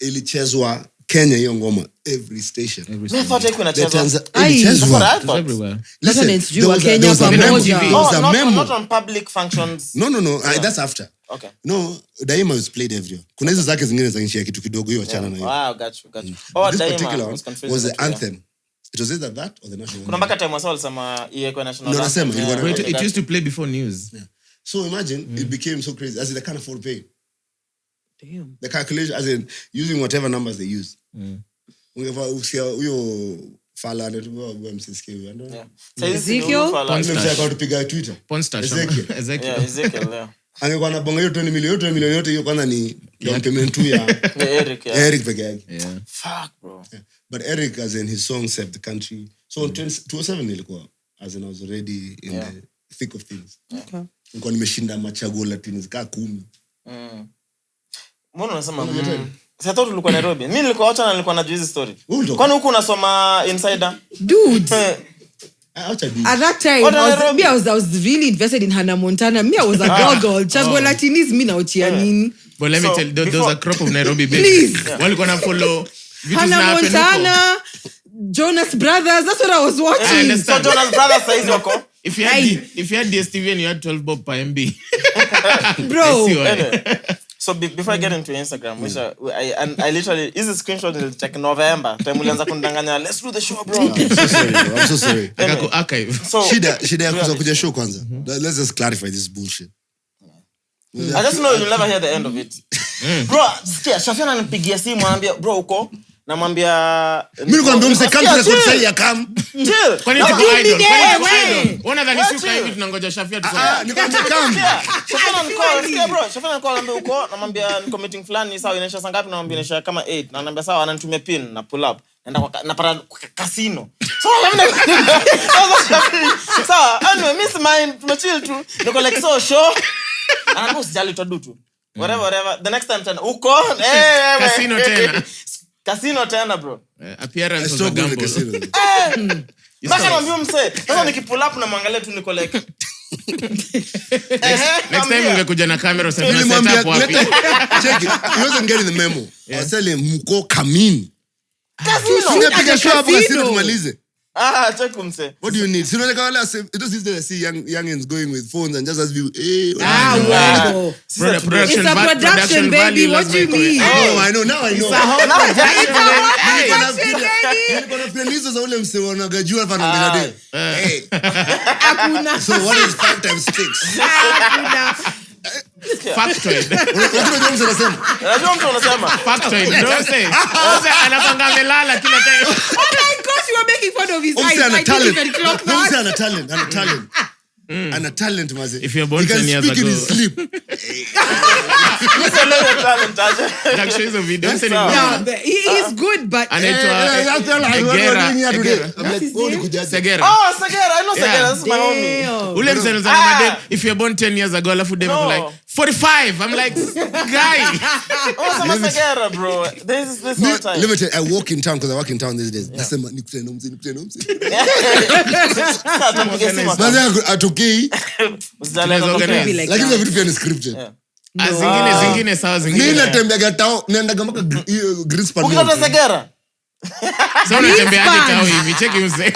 ilichezwa Kenya hiyo ngoma every station. I thought I could have That's what I thought. Everywhere. Listen, there was a memo. Not on public functions. No. That's after. Okay. No, Daima was played everywhere. Kuna hizo zake zingine za nchi ya kitu kidogo hiyo achana na hiyo. Wow, got you. Oh, This Daima particular was confused. was the anthem. It was either that or the national Kuna mpaka time wasao alisema iwekwe national No, anthem. nasema, ilikuwa Wait, it used to play before news. Yeah. So imagine it became so crazy as in they can't afford pay. Damn. The calculation as in using whatever numbers they use. Ungeva usikia huyo fala anatumwa MCSK huyo ndo. Ezekiel? Msaka kupiga Twitter. Ponster. Ezekiel. Yeah, Ezekiel, yeah. Angekuwa na bonga hiyo 20 milioni yote hiyo kwanza ni down payment tu ya Eric, yeah. Eric peke yake. Yeah. Fuck, bro. Yeah. But Eric, as in his song saved the country. So in 2007 nilikuwa, as in I was already in the thick of things. Okay. Nilikuwa nimeshinda machaguo Latini zika 10. Mbona unasema sasa tu tulikuwa Nairobi. Mimi nilikuwa acha na nilikuwa najua hizi story. Ulitoka? Kwani huko unasoma Insider? Dude. Acha di. At that time, I was really invested in Hannah Montana. Me, I was a girl. Chago Latinis, me now nini. But let me tell you, those are crop of Nairobi babes. Please. Walikuwa na follow Hannah Montana, Jonas Brothers. That's what I was I watching. understand. So Jonas Brothers says wako. If you had DSTV and you had 12 bob per MB. Bro. Anyway, so before I get into Instagram, which I literally is a screenshot in like November. Time ulianza kundanganya, let's do the show, bro. I'm so sorry. Akako archive. So Shida ya kuja show kwanza. Let's just clarify this bullshit. I just know you'll never hear the end of it. Bro, sikia, Shaffie ananipigia simu anambia, bro uko? Namwambia Mimi nikwambia mse come to record say ya come. Chill. Kwani tuko idol? Wewe. Ona dhani shuka hivi tunangoja Shaffie tusome. Nikwambia come. Shaffie ananicall, sikia bro, Shaffie ananicall anambia uko? Namwambia niko meeting fulani sawa inaisha saa ngapi? Namwambia inaisha kama 8. Na ananiambia sawa ananitumia pin na pull up. Naenda kwa napata casino. So, anyway, miss mine, tumechill tu. Niko like so show. Anapo sijali tutadu tu. Whatever. The next time tena uko Casino tena bro. Appearance of a gamble. Baka naambia mse. Sasa nikipull up na mwangalia tu niko like Next time ungekuja na camera useme na Nilimwambia setup wapi. check it. He wasn't getting the memo. I was telling him mko kamini. Casino. Singepiga show hapo kasino tumalize. Check mse. What do you need? Sino like wala it just is that I see youngins going with phones and just as view Wow. Production, It's a production, baby. What do you mean? Oh, I know. Now I know. Nilikuwa na friend hizo za ule mse wanagajua hapa na ngada. Hey. So what is 5 times 6? Factoid. Unajua mse anasema? Unajua mtu anasema? Factoid. Don't say. Anapanga amelala kila time. Oh my gosh, you are making fun of his eyes. Umse I didn't even clock that. ana talent. Ana talent maze. If you're born 10 years he can speak in ago. his sleep. Like show hizo video. Don't say Yeah, but he's good, but Anaitwa Segera. Oh, Segera. I know Segera. This is my homie. damn. Ule mseno za madem, if you're born 10 years ago, alafu dem No. like 45. I'm like, guy. Oh, some Segera, bro. This whole time. Let me tell you, I walk in town because I work in town these days. Nasema nikutane na mzee. Maze atokei. Like Lakini that. vitu pia ni scripted. Zingine sawa Mimi zingine. natembea tao, naenda mpaka Greenspan. Ukitoka Segera. So unatembea hadi tao hivi. Cheki mse.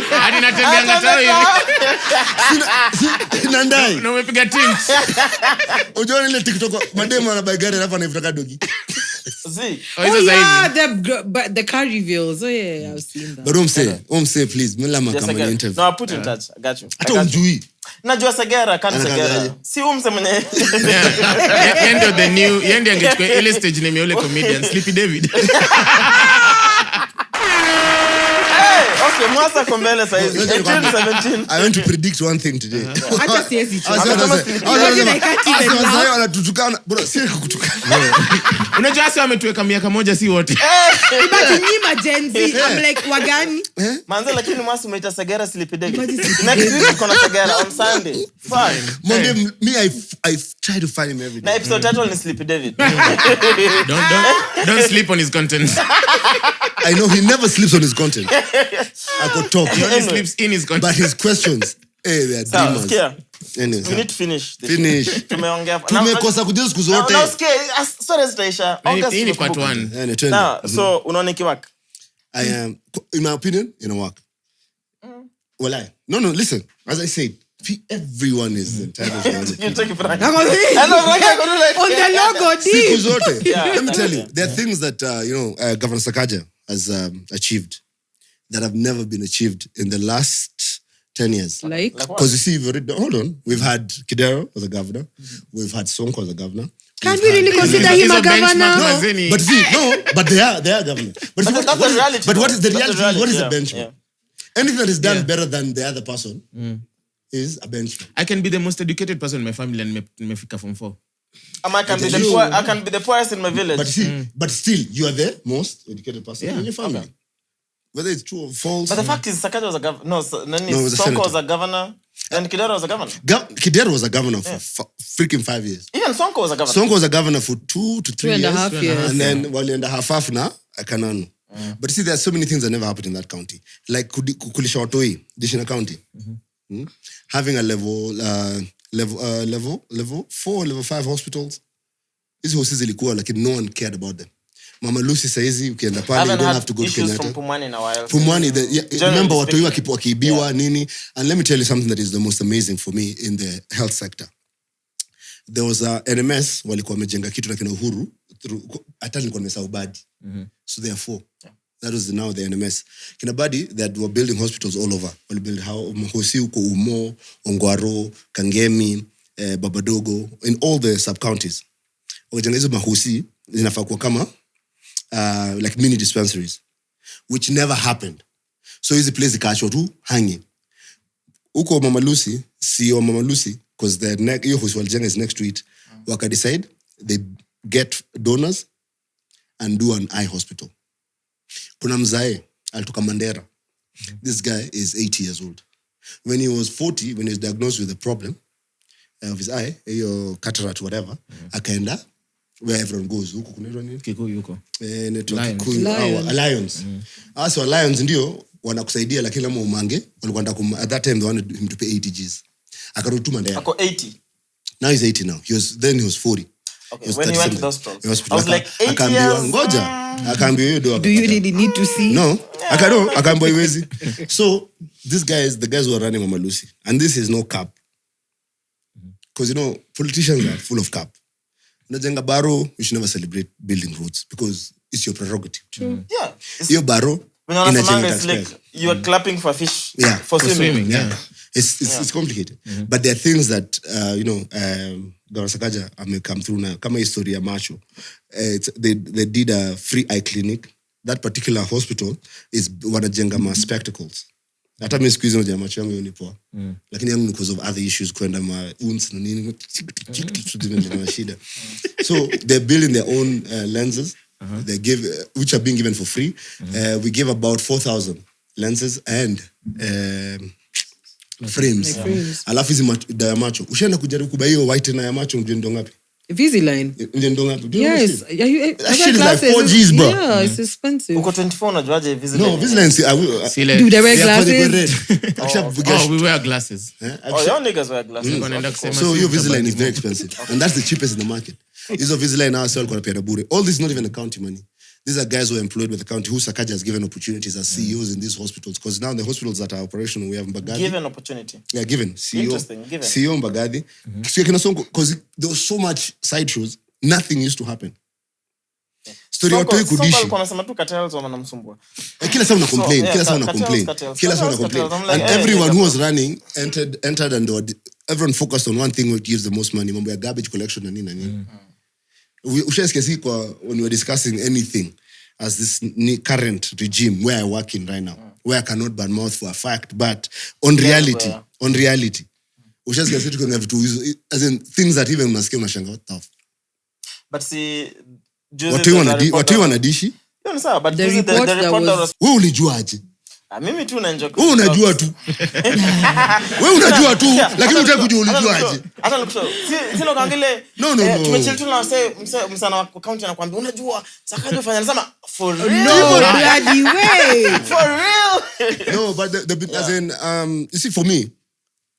Hadi inatembea ngatao hivi. Nandai. Na umepiga tilt. Unajua ile TikTok mademo anabai gari alafu anavuta dogi. See. The car reveals. Oh yeah, I've seen that. But say please, Mullah kama ni interview. No, I put in touch. I got you. Hata umjui. Najua Segera, kan Segera. Si mwenye. End of the new, end angechukua ile stage name ya ule comedian Sleepy David. Okay, Mwasa kombele saizi. 17. I want to predict one thing today. Hata siwezi. Wanatutukana. Bro, si kutukana. Unajua sasa wametuweka miaka moja si wote. But ni majenzi. I'm like wagani. Manze lakini Mwasa umeita Segera Sleepy David. Next week kuna Segera on Sunday. Fine. Me I try to find him every day. Na episode title ni Sleepy David. Don't sleep on his content. I know he never sleeps on his content. I could talk. He only sleeps in his content. But his questions, they are demons. Anyways, we need to finish. Tumeongea. Tumekosa kujua siku zote. Now, sorry zitaisha. Hii ni part 1. Now, so unaona kiwak? I am, in my opinion, work. Well, no, listen. As I said, everyone is entitled to You take it for On the logo, siku zote. Let me tell you, there are things that Governor Sakaja has achieved that have never been achieved in the last 10 years. Like? Because you see, hold on. We've had Kidero as a governor. We've had Sonko as a governor. Can we really consider him a governor? But they are governor. But that's the reality. But what is the reality? What is the benchmark? Anything that is done better than the other person is a benchmark. I can be the most educated person in my family and nimefika form 4. I can be the poorest in my village. But still, you are the most educated person in your family. Okay. Whether it's true or false. But the fact is, Sakaja was a governor. Sonko was a governor. And Kidero was a governor. Kidero was a governor for freaking 5 years. Even Sonko was a governor. Sonko was a governor for 2 to 3 years. 2.5 years. And then, while in the half now, I can't. But you see, there are so many things that never happened in that county. Like Kulisha Watoi, Dishina County. Having a level 4, level 5 hospitals. These horses ilikuwa, like no one cared about them. Mama Lucy saizi ukienda pale you don't have to go to Kenyan. From Pumwani in a while. Pumwani, remember watoi wakiibiwa nini? And let me tell you something that is the most amazing for me in the health sector. There was a NMS walikuwa wamejenga kitu na kina Uhuru hata nilikuwa nimesahau Badi. So therefore that was now the NMS. Kina Badi that were building hospitals all over. Wali build Hosi huko Umo, Ongwaro, Kangemi, Babadogo, in all the sub-counties. Wakijenga hizo mahosi zinafaa kuwa kama like mini dispensaries, which never happened. So hizi place ikaachwa tu hanging. Uko Mama Lucy, CEO Mama Lucy, because hiyo hosi walijenga is next to it, waka decide they get donors and do an eye hospital. Kuna mzae alitoka Mandera. This guy is 80 years old. When he was 40, when he was diagnosed with a problem of his eye, cataract, whatever, akaenda where everyone goes. Huko kunaitwa nini? Kikuyu huko. Lions. So Lions ndio wanakusaidia lakini kama umange walikuwa at that time they wanted him to pay 80 Gs. Akarudi tu Mandera. Ako 80. Now he's 80 now. He was 40. Okay, when he went to the hospital. I was like 80 akaambiwa ngoja. Akaambiwa do you really need to see? No. Akaambiwa iwezi. So the guys who are running Mama Lucy, and this is no cap. Because politicians are full of cap. Unajenga baro, you should never celebrate building roads because it's your prerogative. True. Yeah. Your baro, it's like you are clapping for fish. Yeah. For swimming. Yeah. It's complicated. But there are things that Governor Sakaja may come through now. Kama history ya macho. They did a free eye clinic. That particular hospital is wanajenga ma spectacles. Hata mimi siku hizo moja macho yangu ni poa. Lakini yangu because of other issues kwenda ma wounds na nini na shida. So they're building their own lenses. They give which are being given for free. We give about 4,000 lenses and frames. Alafu hizi ya macho. Ushaenda kujaribu kubai hiyo white na ya macho ndio ndo ngapi? Invisalign. Ndio ngapi? Yes. That shit is like 4 Gs, bro. Yeah, it's expensive. Uko 24 unajuaje Invisalign? No, Invisalign do they wear glasses? We wear glasses. Your niggas wear glasses. So your Invisalign is very expensive. And that's the cheapest in the market. Hizo Invisalign now sell kwa pia bure. All this is not even the county money. these are guys who are employed with the county who Sakaja has given opportunities as CEOs in these hospitals. Because now the hospitals that are operational, we have Mbagathi. Given opportunity. Yeah, given. CEO, Interesting, given. CEO Mbagathi. Because there was so much side shows, nothing used to happen. Story ya Toi Kudishi. Kwa nasema tu cartels wanamsumbua. Kila saa una complain. And everyone who was running entered and everyone focused on one thing which gives the most money. Mambo ya garbage collection na nini. Ushasikia when we were discussing anything as this current regime where I work in right now, where I cannot ban mouth for a fact, but on reality, ushasikia sisi tuko na vitu as in things that even unasikia unashanga what the. But see, watu wanadishi? Yo, ni sawa, but the report was... Wewe ulijuaje? Mimi tu naenjoy. Wewe unajua tu. Wewe unajua tu, lakini unataka kujua ulijuaje? Hata nikusho. Sino kaangile. No. Tumechill tu na wase msana wa county anakuambia unajua Sakaja ufanya nasema for real. No bloody way. For real. No, but the as in you see for me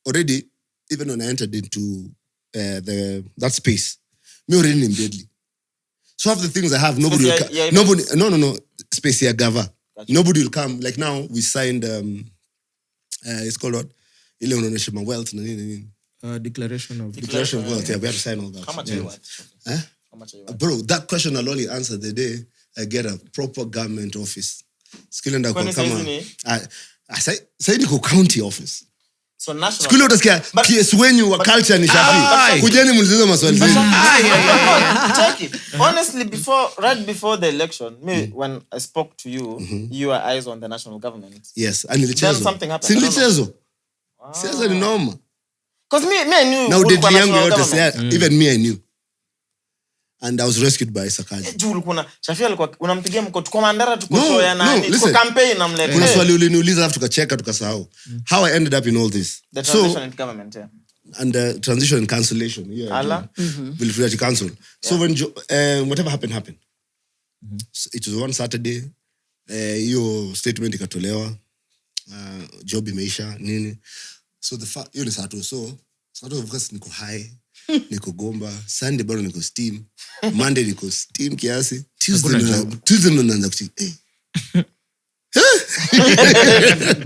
already even when I entered into that space, me already named deadly. So half the things I have, nobody will come. No. Space here, Gava. Gotcha. Nobody will come. Like now, we signed, it's called what? Ile wealth. Declaration of wealth. Yeah, we have to sign all that. How much are you worth? How much are you worth? Bro, that question I'll only answer the day I get a proper government office. Skillenda kwa kama. I say niko county office. So national. Skule utasikia PS wenyu wa culture ni Shafi. Kujeni mlizizo maswali zenu. Check it. Honestly, right before the election, when I spoke to you, you were eyes on the national government. Yes, and then something happened. Silichezo. Sasa ni normal. Because me I knew. Now the young yote even me I knew. And I was rescued by Sakaja. Juu kuna Shafia alikuwa unampigia mko tuko mandara tuko shoya nani tuko campaign namleta. Kuna swali uliniuliza alafu tukacheka tukasahau. How I ended up in all this. The transition in government, yeah. And the transition and cancellation. Yeah. Will free to cancel. So when whatever happened. So it was one Saturday. Hiyo statement ikatolewa. Job imeisha nini. So hiyo ni Saturday. So Saturday of course niko high. Niko gomba. Sunday bado niko steam. Monday niko steam kiasi. Tuesday ndo naanza kuti.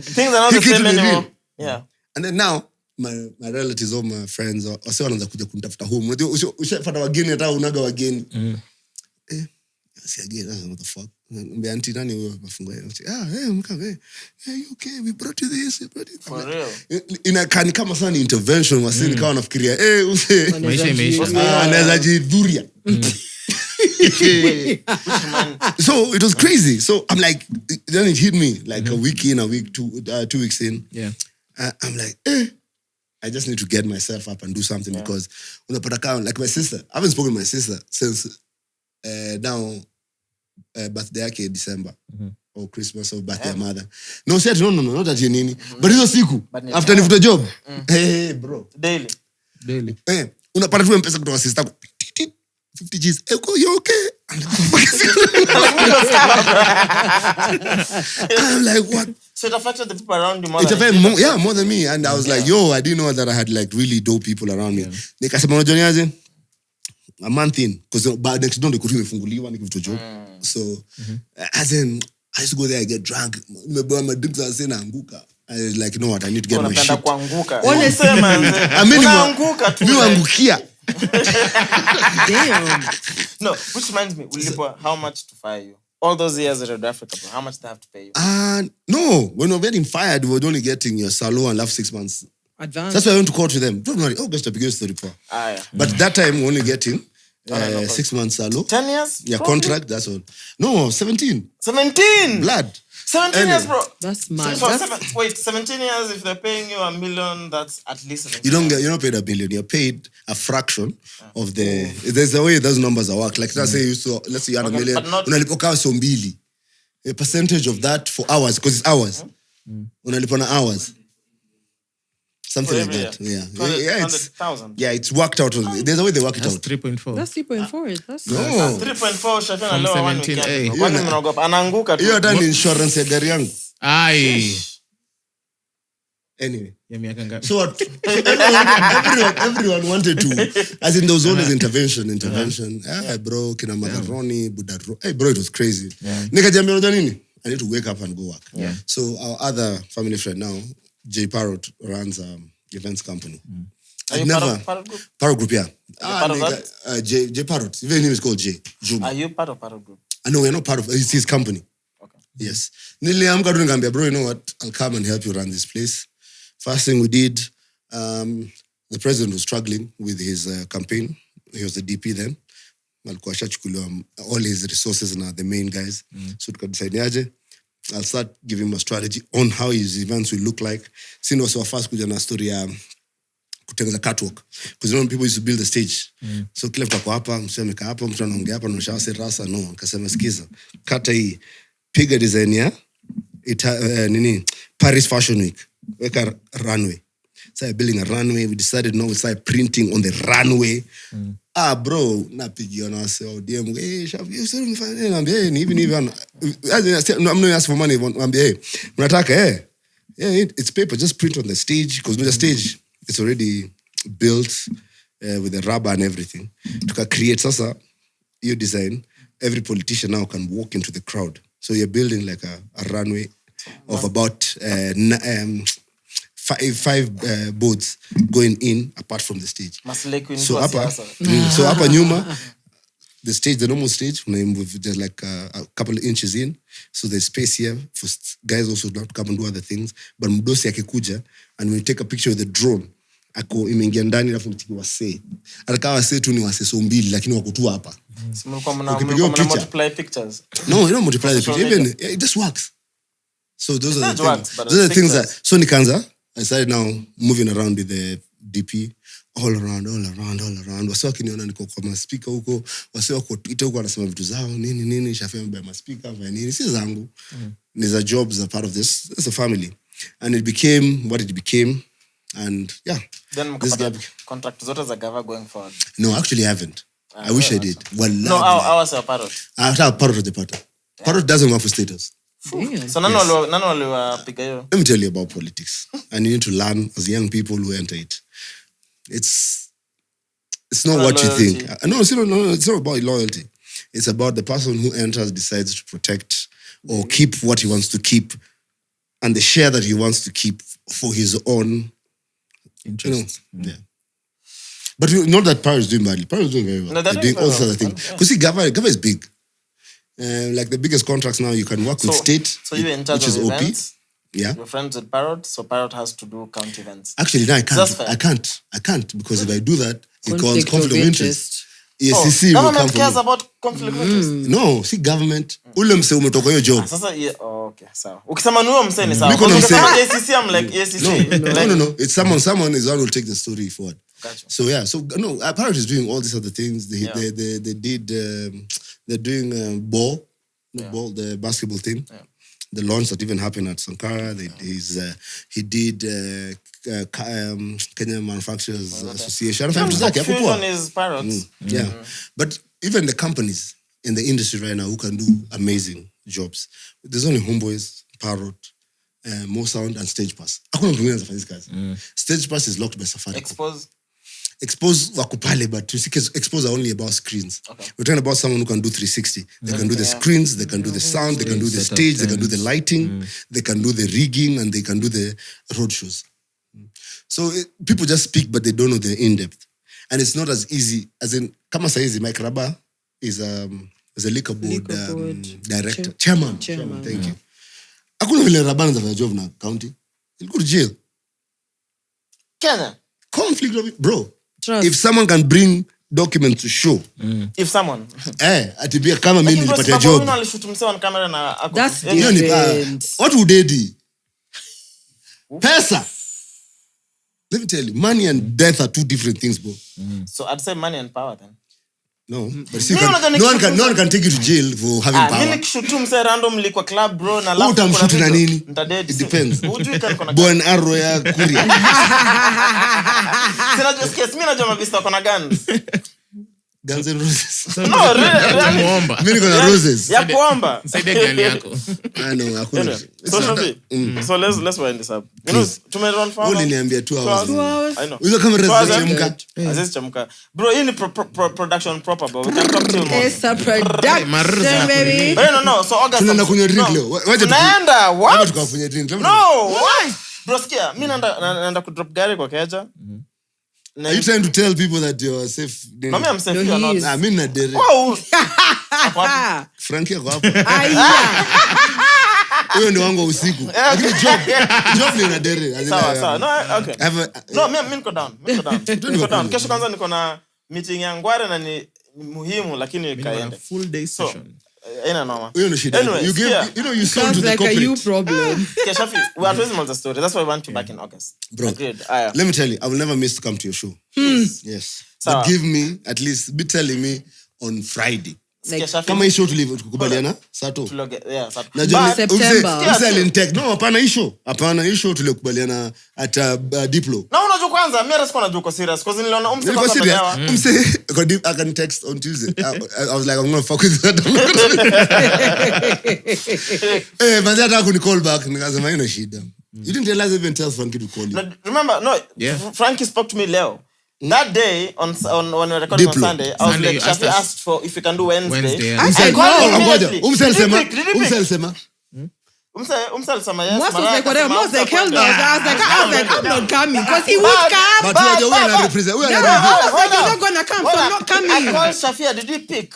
Things are not the same anymore. Yeah. And then now my relatives or my friends wase wanaanza kuja kunitafuta home. Ushapata wageni hata unaga wageni. Si again, what the fuck? Mbe auntie nani huyo mafungwa yao. Okay, we brought you this, we brought it. For real. Inakani kama sana intervention wasini kawa nafikiria maisha imeisha. Anaweza jidhuria. So it was crazy. So I'm like, then it hit me like a week in, 2 weeks in. Yeah. I'm like, I just need to get myself up and do something because unapata kama like my sister. I haven't spoken to my sister since now birthday yake December or Christmas or birthday mother. No, said no, not that you nini. But hizo siku after nifuta job. Hey bro. Daily. Unapata tu M-PESA kutoka sister 50 G's. You okay? I'm like, what? So it affected the people around you more more than me. And I was like, yo, I didn't know that I had like really dope people around me. Nikasema unajua niaje? A month in, because by next day nikuti imefunguliwa nikivuta job. So as in I used to go there, I get drunk. My drinks are saying naanguka. I was like, you know what, I need to get my shit. Kuanguka. Unaanguka tu. Mimi angukia. Damn. No, which reminds me, Ulipo, how much to fire you? All those years at Red Africa, bro, how much they have to pay you? No, when we were getting fired, we were only getting your salary and last 6 months. Advance. That's why I went to court with them. Don't worry, August begins to report. Yeah. But that time we only getting 6 months salary. 10 years? Yeah, contract, that's all. No, 17. 17? Blood. 17 years, bro. That's mad. So 17 years, if they're paying you $1 million, that's at least 17 you're not paid $1 million. You're paid a fraction of the... There's a way those numbers are work. Like let's say you had $1 million. Unalipoka so mbili. A percentage of that for hours, because it's hours. Unalipona hours. Something like that. Yeah. 100,000. Yeah, it's worked out. There's a way they work it out. 3.4. That's 3.4. That's No. 3.4 Shafia na leo 17A. Kwani mnaogopa anaanguka tu. Hiyo hata ni insurance ya gari yangu. Ai. Anyway. Ya miaka ngapi? So everyone wanted to, as in there was always intervention. Bro, kina macaroni, budaro. Hey, bro, it was crazy. Nikajambia unajua nini? I need to wake up and go work. So our other family friend now, J Parrot, runs events company. Are you part of Parrot Group? Parrot Group, yeah. Part of that? J Parrot. His name is called J. Juma. Are you part of Parrot Group? No, we're not part of it's his company. Okay. Yes. Niliamka tu ngambia, bro, you know what? I'll come and help you run this place. First thing we did, the president was struggling with his campaign. He was the DP then. Alikuwa shachukuliwa all his resources na the main guys. So tukadecide aje, I'll start giving him a strategy on how his events will look like. Sino was first kuja na story ya kutengeneza catwalk. Because you know people used to build the stage. So kila mtu hapa, msema amekaa hapa, mtu anaongea hapa na mshawase rasa no. Akasema sikiza, kata hii, piga design ya Paris Fashion Week. Weka runway. Started building a runway. We decided now we started printing on the runway. Bro, napigiwa na wase wa DM. Hey, Shaffie, you still fine? Naambia, hey, even I'm not asking for money. Naambia, hey, mnataka, yeah, it's paper. Just print on the stage because the stage it's already built with the rubber and everything. To create sasa your design, every politician now can walk into the crowd. So you're building like a runway of about five boards going in apart from the stage. So hapa nyuma, the stage, the normal stage, just like a couple of inches in. So there's space here for guys also not to come and do other things. But mdosi akikuja, and when you take a picture with the drone, ako imeingia ndani alafu mtiki wase. Ataka wase tu ni wase so mbili lakini wako tu hapa. Mna multiply pictures. No, you don't multiply the picture. Even it just works. So those are the things that so nikanza I started now moving around with the DP all around. Wase wakiniona niko kwa maspika huko, wase wako Twitter huko wanasema vitu zao nini Shaffie mbaya maspika mbaya nini si zangu. These are jobs are part of this. It's a family. And it became what it became. And yeah. Then mkapata contract zote za gava going forward. No, actually I haven't. I wish I did. Well, no, I was a Parrot. I was a Parrot of the Parrot. Parrot doesn't work for status. So none waliwapiga hiyo. Let me tell you about politics. And you need to learn as young people who enter it. It's not what loyalty. you think. No, it's not about loyalty. It's about the person who enters decides to protect or keep what he wants to keep and the share that he wants to keep for his own interest. Yeah. But not that Parrot is doing badly. Parrot is doing very well. No, they're doing all sorts of things. Because see, Gava is big. Like the biggest contracts now, you can work with state, so you're in charge which is of OP. Events. Yeah. You're friends with Parrot, so Parrot has to do county events. Actually, no, I can't because if I do that, it causes conflict of interest. Yes, government cares about conflict of interest. No, see government. Ule mse umetoka hiyo job. Sasa okay, sawa. Ukisema nuo mse ni sawa. Ukisema JCC I'm like JCC. No. It's someone is one will take the story forward. Gotcha. So yeah, no, Parrot is doing all these other things. They did they're doing ball, the basketball team. Yeah. The launch that even happened at Sankara. He did Kenyan Manufacturers Association. Fusion is Parrots. Yeah. But even the companies in the industry right now who can do amazing jobs. There's only Homeboys, Parrot, More Sound, and Stage Pass. Hakuna mtu mwingine anafanya kazi. Stage Pass is locked by Safari. Expose wako pale, but Expose are only about screens. Okay. We're talking about someone who can do 360. They can do the screens, they can do the sound, they can do the stage, they can do the lighting, they can do the rigging, and they can do the road shows. So people just speak, but they don't know the in-depth. And it's not as easy, as in, kama saizi, Mike Raba is a liquor board director. Chairman. Thank you. Hakuna vile Raba anafanya job na county. He'll go to jail. Kenya. Conflict of it, bro. Trust. If someone can bring documents to show. If someone. Atibia kama mimi nilipatia job. That's different. What would they do? Pesa. Let me tell you, money and death are two different things, bro. So I'd say money and power then. No, but see, no one can take you to jail for having power. Mimi nikishutu mse randomly kwa club bro na lafu. Utamshutu na nini? It depends. Born arrow ya kuria. Sina just case mimi najua mavista kona guns. Guns and Roses. No, really. Muomba. Mimi niko na roses. Ya kuomba. Saidia gani yako. I know, hakuna. Anyway, so Shafi, so let's wind this up. You know, tumerun for Uliniambia 2 hours. 2 hours. I know. Hizo kamera zinachemka. Azizi chamka. Bro, hii ni production proper, bro. We can talk till more. It's a production, baby. No. So August. Tunaenda kunywa drink leo. Wacha Naenda, what? tukakunywa drink. No, what? Bro, sikia, mimi naenda kudrop gari kwa keja. Are you trying to tell people that you're safe? Mami, I'm safe, No, you're he not. is. Mimi na dere. Wow. Frankie ako hapo. Aya. Huyo ni wangu wa usiku. Lakini job ni na dere. Sawa. No, okay. No, mimi niko down. Niko down. Kesho kwanza niko na meeting ya ngware na ni muhimu lakini kaende. Full day session. Ina noma. Huyo ndo shida. Anyway, You give, yeah. you know, you sold to Sounds the like a corporate. you problem. Okay, Shafi, we are tourism of the story. That's why we want you back in August. Bro, Agreed. Aya. let me tell you, I will never miss to come to your show. Yes. Sawa. But give me, at least, be telling me on Friday. Sikia, Shafi, Kama hii show tukubaliana, sato. yeah, sato. Najua But- September. umse alinitech. No, hapana hii show. Hapana hii show tulikubaliana at Diplo. Na unajua kwanza, mimi hata sikuwa najua uko serious because niliona umse Nilikuwa kwanza serious. melewa. Umse, I can text on Tuesday. I was like, I'm gonna fuck with that. Manzi hata kunicall back. Nikasema ina shida. You didn't realize even tell Frankie to call you. No, remember, Yeah. Frankie spoke to me Leo. That day, on when we were recording Diplo. on Sunday, I was Sunday, like, you asked Shafi us. asked for if we can do Wednesday. Wednesday, yeah. I called him immediately. Umse alisema. Did he pick? Umse alisema. Umse alisema yes. Mwass was Mariah like, whatever. akasema, Mwass like, hell no. "Umse I was like, I'm not coming. Because he would come. But huyo ana represent. Huyo Yeah, ana I was like, you're not gonna come, so I'm not I coming. called Shafia, did he pick?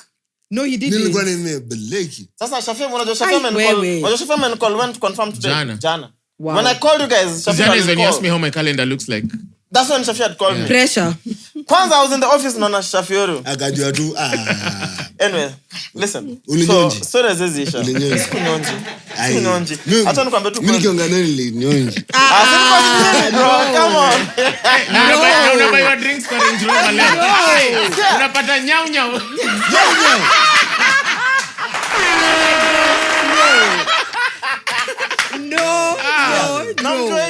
No, he nilikuwa didn't. nimebeleki. Sasa Shafia, unajua Ai, Shafia wewe. amenicall when to confirm today. Jana. Wow. When I called you guys, Shafia Jana is when you asked called. me how my calendar looks like. That's when Shafia had called me. Pressure. Kwanza I was in the office naona Shafi Weru. Akajua tu Anyway, listen. Ulinyonji. So stories hizi isha. Ulinyonji. Sikunyonji. Ai. Sikunyonji. Mimi- Acha nikwambie tu mimi kweli. nikiongea naye nilinyonji. Bro, come on. Na unabaiwa drinks kwa Range Rover leo. Unapata nyau. Namjua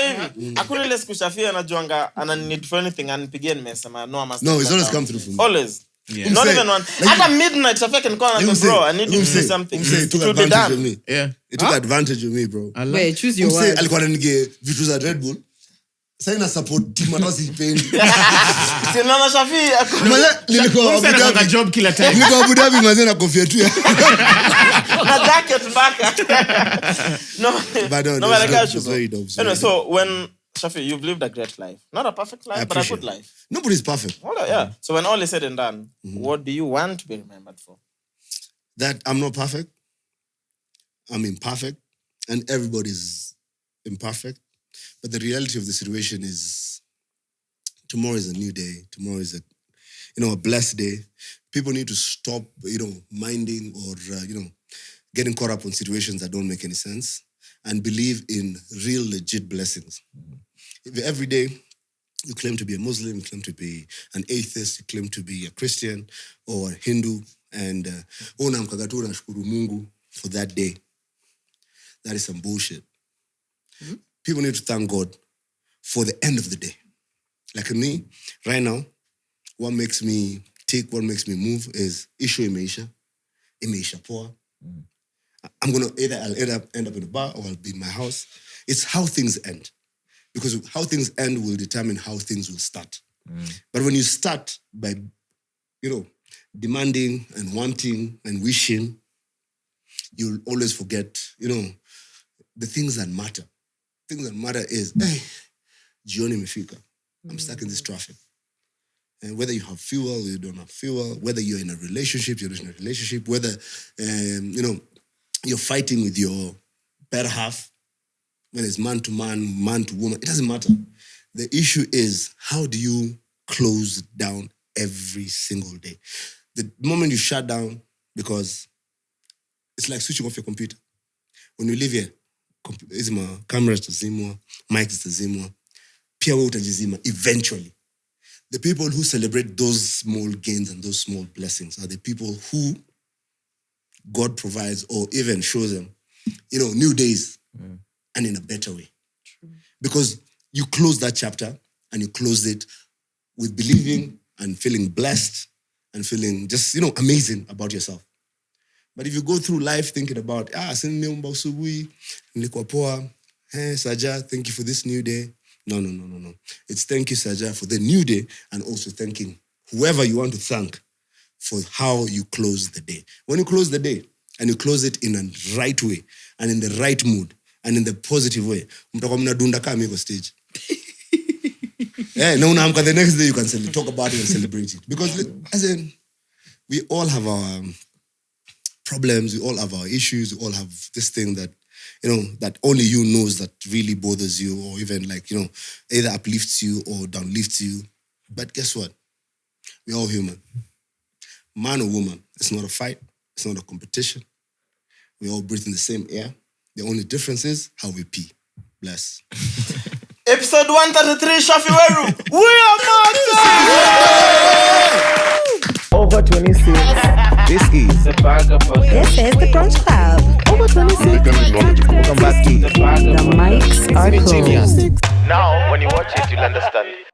hivi. Hakuna ile siku Shafia anajuanga ana need for anything anipigie nimesema no I must. No, it's always come through for me. Always. Yeah. Not Umse- even one. like- At midnight Shafia can call and say, bro, I need you to do something. Umse It took will be advantage of done. me. Yeah. It took advantage of me, bro. Wait, choose your Umse words. alikuwa ananige vitu za Red Bull. Sasa ina support team hata sipendi. Si naona Shafia. Nilikuwa Abu Umse anakuanga Dhabi. job kila time. Nilikuwa Abu Dhabi mazee na kofia tu. Na jacket mpaka. No. But no, No, it's but I dope, got it's you, bro. very dope, it's Anyway, very so when Shafi, you've lived a great life. Not a perfect life, I but a appreciate good it. life. Nobody's perfect. Hold on, yeah. So when all is said and done, what do you want to be remembered for? That I'm not perfect. I'm imperfect. And everybody's imperfect. But the reality of the situation is tomorrow is a new day. Tomorrow is a blessed day. People need to stop, minding or, getting caught up on situations that don't make any sense and believe in real, legit blessings. If every day you claim to be a Muslim, you claim to be an atheist, you claim to be a Christian or a Hindu, and unamkaga tu nashukuru Mungu for that day. That is some bullshit. People need to thank God for the end of the day. Like me, right now, what makes me tick, what makes me move is issue imeisha poa. I'm gonna I'll end up in a bar or I'll be in my house. It's how things end. Because how things end will determine how things will start. But when you start by, demanding and wanting and wishing, you'll always forget, the things that matter. Things that matter is, hey, jioni imefika. I'm stuck in this traffic. And whether you have fuel or you don't have fuel, whether you're in a relationship, you're not in a relationship, whether, you're fighting with your better half, whether it's man to man, man to woman, it doesn't matter. The issue is, how do you close down every single day? The moment you shut down, because it's like switching off your computer. When you live here, cameras tazimwa, mics tazimwa, pia wewe utajizima eventually. The people who celebrate those small gains and those small blessings are the people who God provides or even shows them, new days and in a better way. Because you close that chapter and you close it with believing and feeling blessed and feeling just, amazing about yourself. But if you go through life thinking about, nilikuwa poa, Saja, thank you for this new day. No. It's thank you, Saja, for the new day, and also thanking whoever you want to thank for how you close the day. When you close the day, and you close it in a right way, and in the right mood, and in the positive way, mtakuwa mnadunda kama iko stage. The next day you can talk about it and celebrate it. Because as in, we all have our problems, we all have our issues, we all have this thing that, that only you knows that really bothers you, or even either uplifts you or downlifts you. But guess what? We're all human. Man or woman, it's not a fight, it's not a competition. We all breathe in the same air. The only difference is how we pee. Bless. Episode 133, SHAFFIE WERU. We are Martha! Over 26. This is This is the Brunch Club. Over 26. Welcome back to The mics are closed. Now, when you watch it, you'll understand.